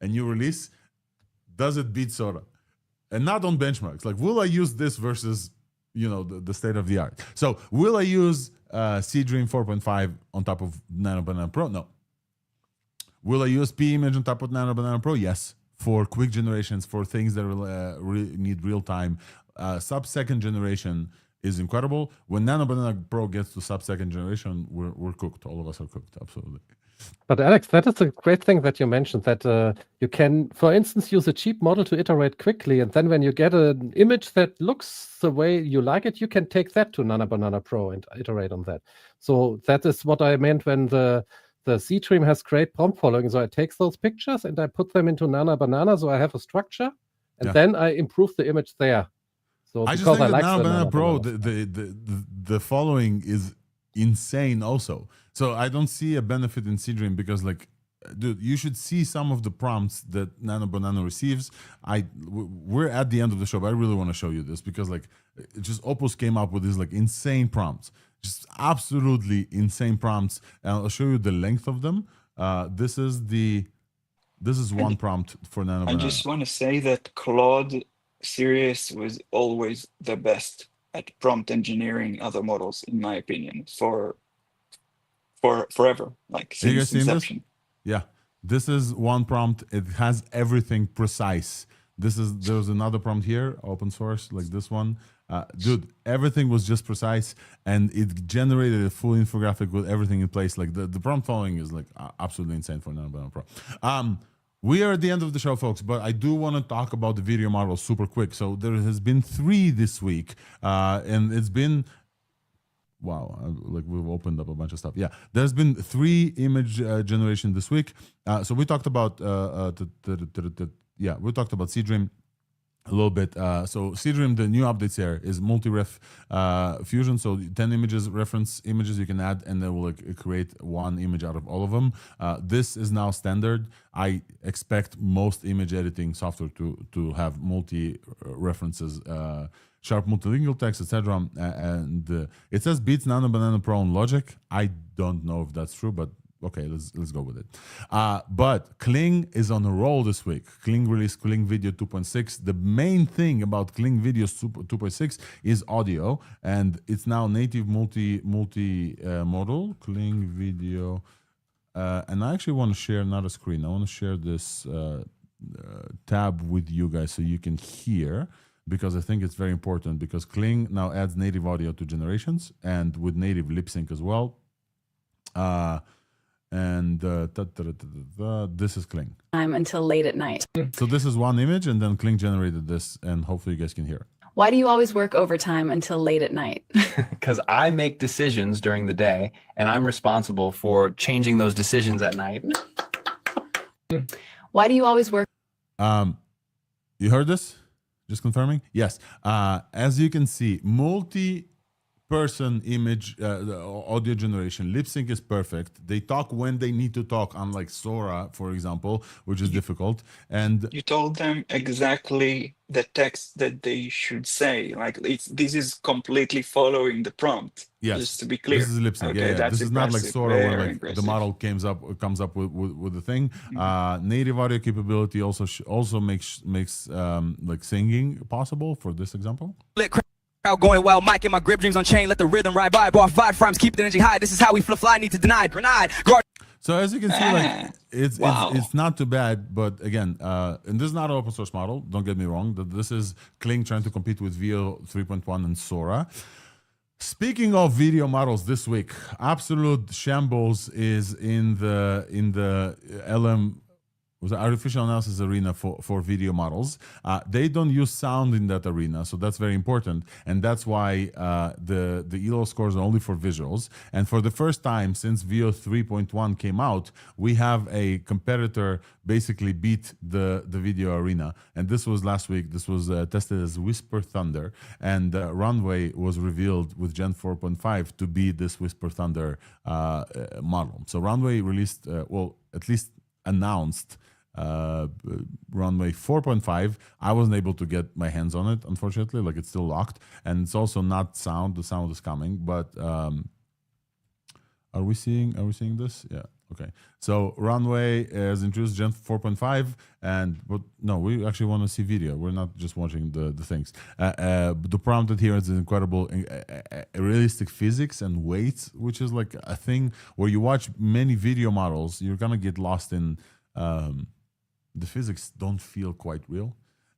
a new release, does it beat SOTA? And not on benchmarks. Like, will I use this versus, the state of the art? So will I use C-Dream 4.5 on top of Nano Banana Pro? No. Will I use P-Image on top of Nano Banana Pro? Yes. For quick generations, for things that need real time. Sub-second generation is incredible. When Nano Banana Pro gets to sub-second generation, we're cooked. All of us are cooked, absolutely. But Alex, that is a great thing that you mentioned, that you can, for instance, use a cheap model to iterate quickly. And then when you get an image that looks the way you like it, you can take that to Nano Banana Pro and iterate on that. So that is what I meant when the C-Dream has great prompt following. So I take those pictures and I put them into Nano Banana, so I have a structure, and then I improve the image there. So I just think that Nano Banana Pro, the following is insane also. So I don't see a benefit in C-Dream because, like, dude, you should see some of the prompts that Nano Banana receives. We're at the end of the show, but I really want to show you this because, like, just Opus came up with these like insane prompts. Just absolutely insane prompts, and I'll show you the length of them. This is one prompt for Nano Banana. I just want to say that Claude series was always the best at prompt engineering other models, in my opinion, for forever, like Have you guys since seen this? inception. Yeah, this is one prompt. It has everything precise. There's another prompt here, open source, like this one. Dude, everything was just precise, and it generated a full infographic with everything in place. Like the prompt following is like absolutely insane for Nano Pro. We are at the end of the show, folks, but I do want to talk about the video model super quick. So there has been 3 this week, and it's been, wow, like we've opened up a bunch of stuff. Yeah, there's been 3 image generation this week. So we talked about we talked about Seedream a little bit. So Seedream, the new updates here is multi-ref fusion. So 10 images, reference images you can add, and then will create one image out of all of them. This is now standard. I expect most image editing software to have multi references, sharp multilingual text, etc. And it says beats Nano Banana Pro on logic. I don't know if that's true, but okay, let's go with it. But Kling is on a roll this week. Kling released Kling Video 2.6. The main thing about Kling Video 2.6 is audio, and it's now native multi-modal. Kling Video, and I actually want to share another screen. I want to share this tab with you guys so you can hear, because I think it's very important, because Kling now adds native audio to generations and with native lip sync as well. This is Kling. Until late at night. So this is one image, and then Kling generated this, and hopefully you guys can hear. Why do you always work overtime until late at night? Because I make decisions during the day, and I'm responsible for changing those decisions at night. Why do you always work? You heard this? Just confirming? Yes. As you can see, multi-person image audio generation. Lip sync is perfect. They talk when they need to talk, unlike Sora, for example, which is difficult. And you told them exactly the text that they should say. Like this is completely following the prompt. Yes, just to be clear. This is lip sync. Okay, This is not like Sora, where like impressive. the model comes up with the thing. Native audio capability also makes like singing possible for this example. Crowd going well, mic in my grip, dreams on chain, let the rhythm ride by, bar 5 frames, keep the energy high, this is how we fly, need to deny, grenade, guard. So as you can see, like it's not too bad, but again, and this is not an open source model, don't get me wrong, this is Kling trying to compete with VO 3.1 and Sora. Speaking of video models this week, absolute shambles is in the LM, was the artificial analysis arena for video models. They don't use sound in that arena, so that's very important, and that's why the ELO scores are only for visuals. And for the first time since VO 3.1 came out, we have a competitor basically beat the video arena, and this was last week. This was tested as Whisper Thunder, and Runway was revealed with Gen 4.5 to be this Whisper Thunder model. So Runway released, well, at least announced Runway 4.5. I wasn't able to get my hands on it, unfortunately. Like, it's still locked, and it's also not sound. The sound is coming, but are we seeing this? Yeah. Okay. So Runway has introduced Gen 4.5, but no, we actually want to see video. We're not just watching the things. The prompt here is incredible, realistic physics and weights, which is like a thing where you watch many video models, you're gonna get lost in. The physics don't feel quite real,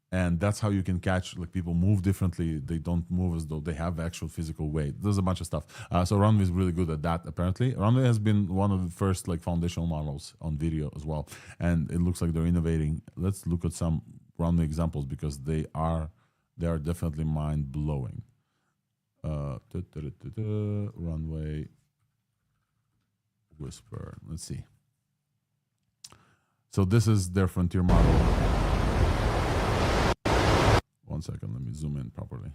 and that's how you can catch, like, people move differently. They don't move as though they have actual physical weight. There's a bunch of stuff. So Runway is really good at that, apparently. Runway has been one of the first, like, foundational models on video as well, and it looks like they're innovating. Let's look at some Runway examples, because they are definitely mind-blowing. Runway Whisper. Let's see. So this is their frontier model. 1 second, let me zoom in properly.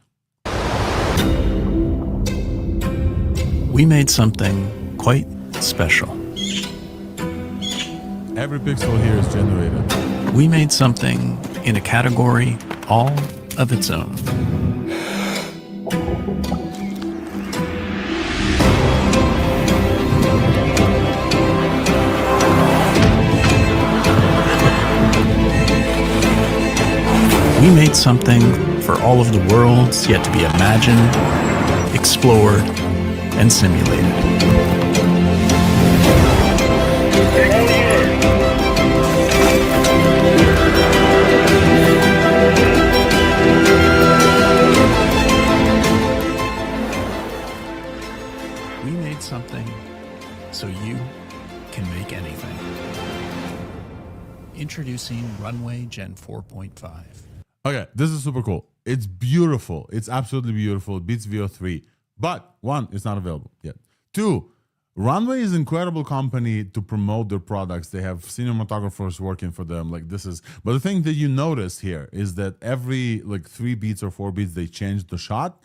We made something quite special. Every pixel here is generated. We made something in a category all of its own. We made something for all of the worlds yet to be imagined, explored, and simulated. We made something so you can make anything. Introducing Runway Gen 4.5. Okay, this is super cool. It's beautiful. It's absolutely beautiful. It beats VO3. But one, it's not available yet. Two, Runway is an incredible company to promote their products. They have cinematographers working for them. Like this is, but the thing that you notice here is that every like 3 beats or 4 beats, they change the shot.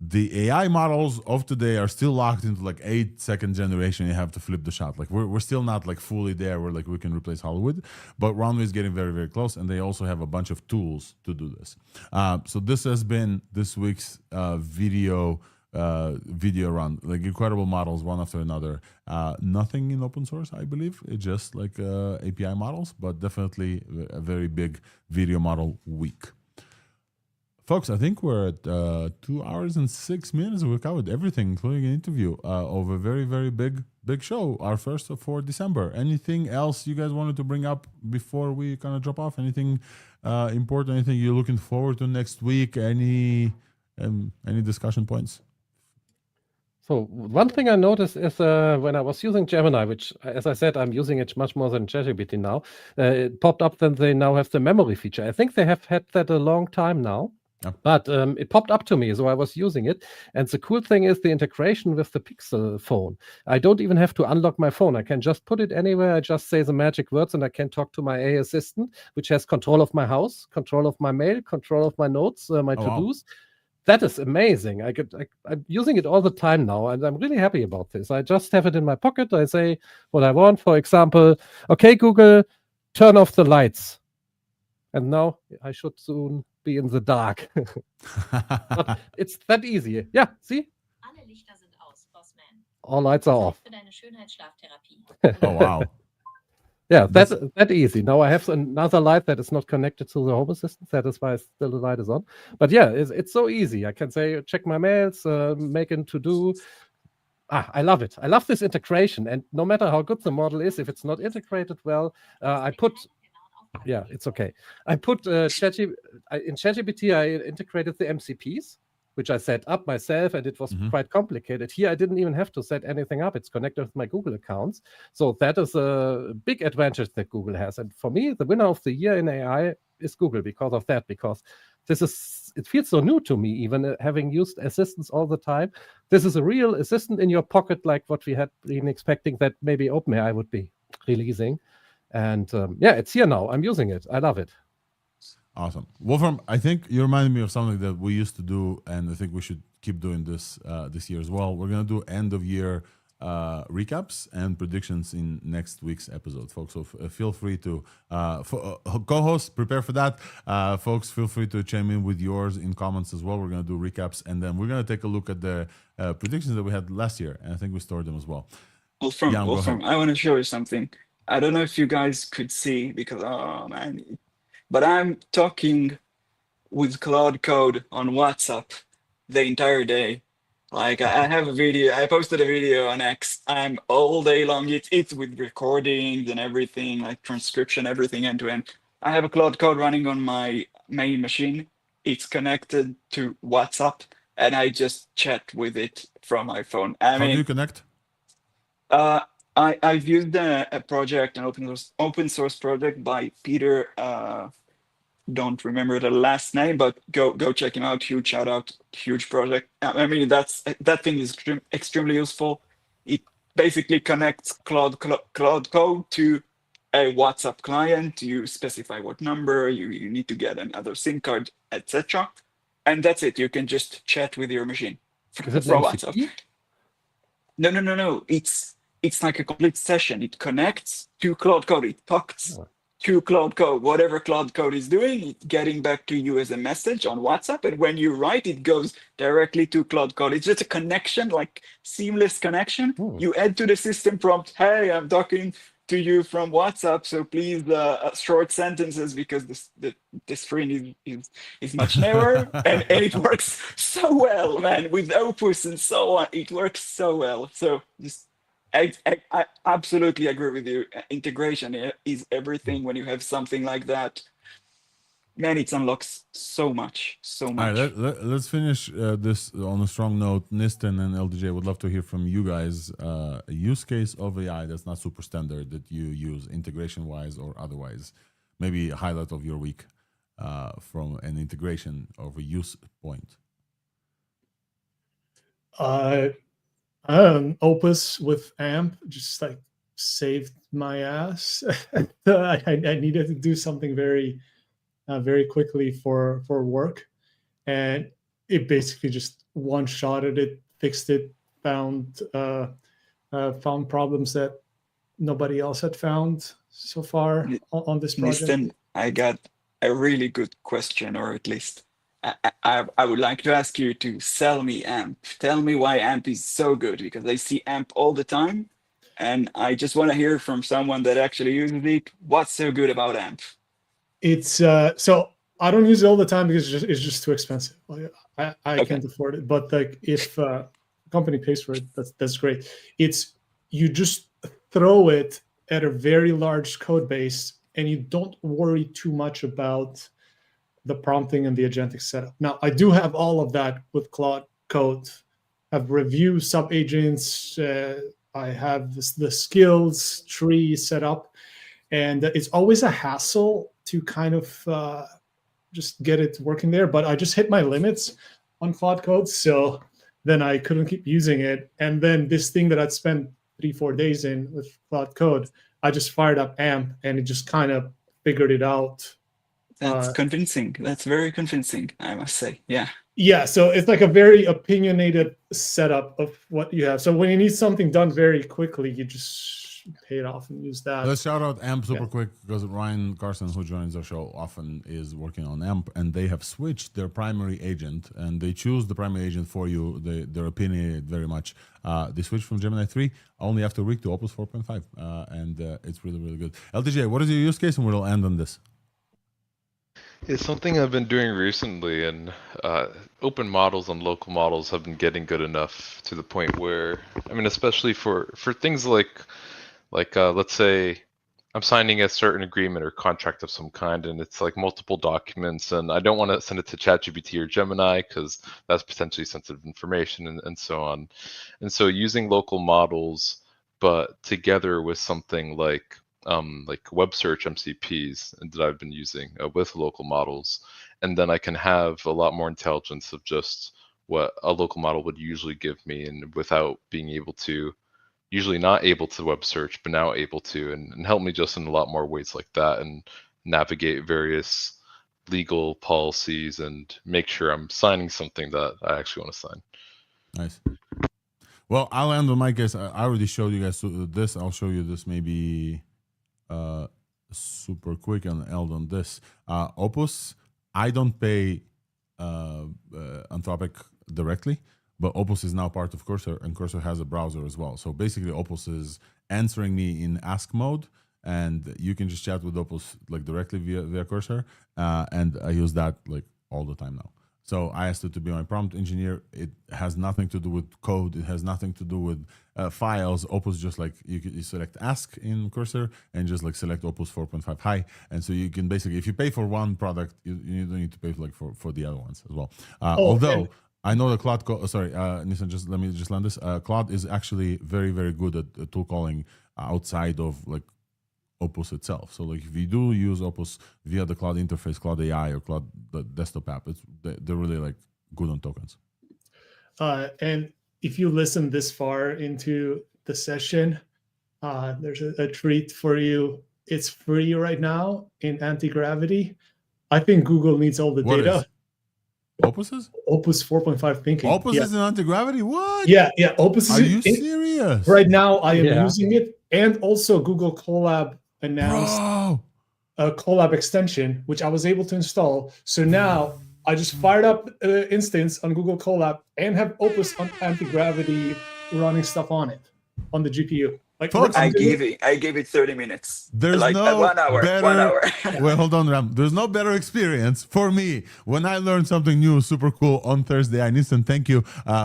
The AI models of today are still locked into like 8-second generation. You have to flip the shot. Like we're still not like fully there where like we can replace Hollywood, but Runway is getting very, very close. And they also have a bunch of tools to do this. So this has been this week's video run, like incredible models one after another. Nothing in open source, I believe. It's just like API models, but definitely a very big video model week. Folks, I think we're at 2 hours and 6 minutes. We covered everything, including an interview of a very, very big show, our first for December. Anything else you guys wanted to bring up before we kind of drop off? Anything important? Anything you're looking forward to next week? Any discussion points? So one thing I noticed is when I was using Gemini, which, as I said, I'm using it much more than ChatGPT now, it popped up that they now have the memory feature. I think they have had that a long time now. But it popped up to me, so I was using it. And the cool thing is the integration with the Pixel phone. I don't even have to unlock my phone. I can just put it anywhere. I just say the magic words and I can talk to my AI assistant, which has control of my house, control of my mail, control of my notes, my to-dos. Wow. That is amazing. I'm using it all the time now, and I'm really happy about this. I just have it in my pocket. I say what I want. For example, okay, Google, turn off the lights. And now I should soon be in the dark. But it's that easy. Yeah, see? Alle Lichter sind aus, Bossman. All lights are off. Für deine Schönheitsschlaftherapie. Oh, wow. Yeah, that's that easy. Now I have another light that is not connected to the Home Assistant. That is why still the light is on. But yeah, it's so easy. I can say, check my mails, make a to-do. I love it. I love this integration. And no matter how good the model is, if it's not integrated well, yeah, it's okay. I put in ChatGPT, I integrated the MCPs, which I set up myself, and it was quite complicated. Here, I didn't even have to set anything up. It's connected with my Google accounts. So that is a big advantage that Google has. And for me, the winner of the year in AI is Google because of that, because it feels so new to me, even having used assistants all the time. This is a real assistant in your pocket, like what we had been expecting that maybe OpenAI would be releasing. And yeah, it's here now. I'm using it. I love it. Awesome. Wolfram, I think you reminded me of something that we used to do, and I think we should keep doing this this year as well. We're going to do end of year recaps and predictions in next week's episode, folks. So feel free to, co-hosts, prepare for that. Folks, feel free to chime in with yours in comments as well. We're going to do recaps, and then we're going to take a look at the predictions that we had last year, and I think we stored them as well. Wolfram, I want to show you something. I don't know if you guys could see because, oh man, but I'm talking with Cloud Code on WhatsApp the entire day. Like I have a video, I posted a video on X. I'm all day long. It's with recordings and everything, like transcription, everything end to end. I have a Cloud Code running on my main machine. It's connected to WhatsApp, and I just chat with it from my phone. How do you connect? I've used a project, an open source project by Peter. Don't remember the last name, but go check him out. Huge shout out, huge project. I mean, that thing is extremely useful. It basically connects Cloud Code to a WhatsApp client. You specify what number you need to get another SIM card, etc. And that's it. You can just chat with your machine from WhatsApp. No. It's like a complete session. It connects to Cloud Code. It talks to Cloud Code. Whatever Cloud Code is doing, it's getting back to you as a message on WhatsApp. And when you write, it goes directly to Cloud Code. It's just a connection, like seamless connection. You add to the system prompt, hey, I'm talking to you from WhatsApp, so please short sentences because the screen is much narrower and it works so well, man. With Opus and so on, it works so well. So just I absolutely agree with you. Integration is everything when you have something like that. Man, it unlocks so much, so All much. right, let's finish this on a strong note. Nistan and LDJ would love to hear from you guys a use case of AI that's not super standard that you use integration-wise or otherwise. Maybe a highlight of your week from an integration of a use point. Opus with AMP just like saved my ass. I needed to do something very quickly for work, and it basically just one-shotted it, fixed it, found problems that nobody else had found so far on this project. Listen, I got a really good question, or at least I would like to ask you to sell me AMP. Tell me why AMP is so good, because I see AMP all the time, and I just want to hear from someone that actually uses it. What's so good about AMP? It's so I don't use it all the time because it's just too expensive. I can't afford it. But like if a company pays for it, that's great. It's you just throw it at a very large code base, and you don't worry too much about the prompting and the agentic setup. Now, I do have all of that with Claude Code. I have review sub-agents. I have the skills tree set up. And it's always a hassle to kind of just get it working there. But I just hit my limits on Claude Code. So then I couldn't keep using it. And then this thing that I'd spent 3-4 days in with Claude Code, I just fired up AMP and it just kind of figured it out. That's convincing. That's very convincing, I must say. Yeah. Yeah, so it's like a very opinionated setup of what you have. So when you need something done very quickly, you just pay it off and use that. Let's shout out AMP super quick because Ryan Carson, who joins our show often, is working on AMP, and they have switched their primary agent, and they choose the primary agent for you. They're opinionated very much. They switched from Gemini 3 only after a week to Opus 4.5, and it's really, really good. LTJ, what is your use case? And we'll end on this. It's something I've been doing recently, and open models and local models have been getting good enough to the point where, I mean, especially for things like let's say I'm signing a certain agreement or contract of some kind, and it's like multiple documents, and I don't want to send it to ChatGPT or Gemini because that's potentially sensitive information and so on. And so using local models, but together with something like web search MCPs that I've been using with local models, and then I can have a lot more intelligence of just what a local model would usually give me, and without being able to, usually not able to web search, but now able to, and help me just in a lot more ways like that, and navigate various legal policies and make sure I'm signing something that I actually want to sign. Nice. Well, I'll end on my case. I already showed you guys this. I'll show you this maybe super quick and end on this. Opus, I don't pay Anthropic directly, but Opus is now part of Cursor, and Cursor has a browser as well. So basically, Opus is answering me in ask mode, and you can just chat with Opus like directly via Cursor, and I use that like all the time now. So I asked it to be my prompt engineer. It has nothing to do with code. It has nothing to do with files. Opus just like you select ask in Cursor and just like select Opus 4.5 high. And so you can basically, if you pay for one product, you don't need to pay for the other ones as well. Although I know the Claude, Nissan, just let me just land this. Claude is actually very, very good at tool calling outside of like Opus itself. So like if you do use Opus via the Claude interface, Claude AI or Claude the desktop app, they're really like good on tokens. And if you listen this far into the session, there's a treat for you. It's free right now in anti-gravity. I think Google needs all the data. Is? Opus is? Opus 4.5 thinking. Opus is in anti-gravity? What? Yeah. Opus is. Are you serious? Right now, I am using it. And also Google Colab announced a Colab extension, which I was able to install. So now I just fired up instance on Google Colab and have Opus on anti-gravity running stuff on it, on the GPU. Like Folks, I gave it 30 minutes. There's like no 1 hour. better. 1 hour. Wait, hold on, Ram. There's no better experience for me when I learned something new, super cool on ThursdAI. Nissan, thank you,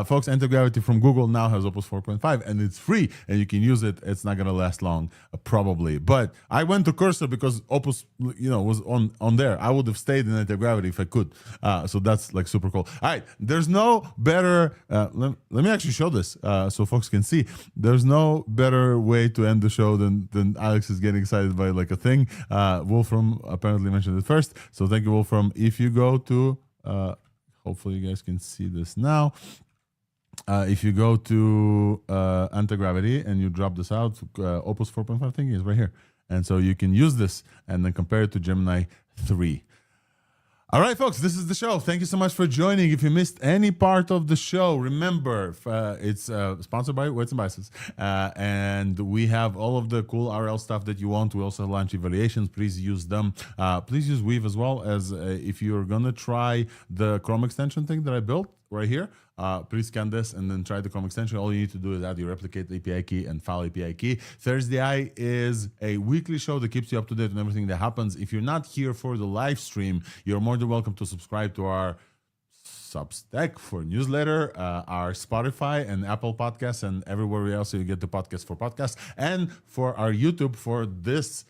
folks. Anti-gravity from Google now has Opus 4.5, and it's free, and you can use it. It's not gonna last long, probably. But I went to Cursor because Opus, was on there. I would have stayed in anti-gravity if I could. So that's like super cool. All right, there's no better. Let me actually show this so folks can see. There's no better way to end the show than Alex is getting excited by like a thing. Wolfram apparently mentioned it first, so thank you, Wolfram. If you go to hopefully you guys can see this now. If you go to anti-gravity and you drop this out, Opus 4.5 thing is right here, and so you can use this and then compare it to Gemini 3. All right, folks, this is the show. Thank you so much for joining. If you missed any part of the show, remember, it's sponsored by Weights and Biases. And we have all of the cool RL stuff that you want. We also have launch evaluations. Please use them. Please use Weave as well, as if you're going to try the Chrome extension thing that I built right here. Please scan this and then try the Chrome extension. All you need to do is add your replicate API key and file API key. ThursdAI is a weekly show that keeps you up to date on everything that happens. If you're not here for the live stream, you're more than welcome to subscribe to our Substack for newsletter, our Spotify and Apple Podcasts, and everywhere else you get the podcast for podcasts, and for our YouTube for this.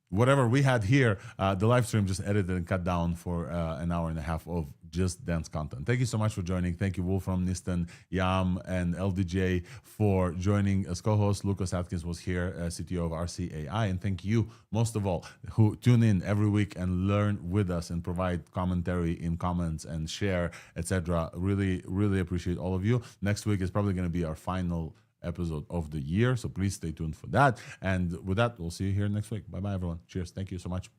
Whatever we had here, the live stream just edited and cut down for an hour and a half of just dance content. Thank you so much for joining. Thank you, Wolfram, Nistan, Yam, and LDJ for joining as co-host. Lucas Atkins was here, CTO of RCAI. And thank you, most of all, who tune in every week and learn with us and provide commentary in comments and share, etc. Really, really appreciate all of you. Next week is probably going to be our final episode of the year, so please stay tuned for that. And with that, we'll see you here next week. Bye bye, everyone. Cheers. Thank you so much.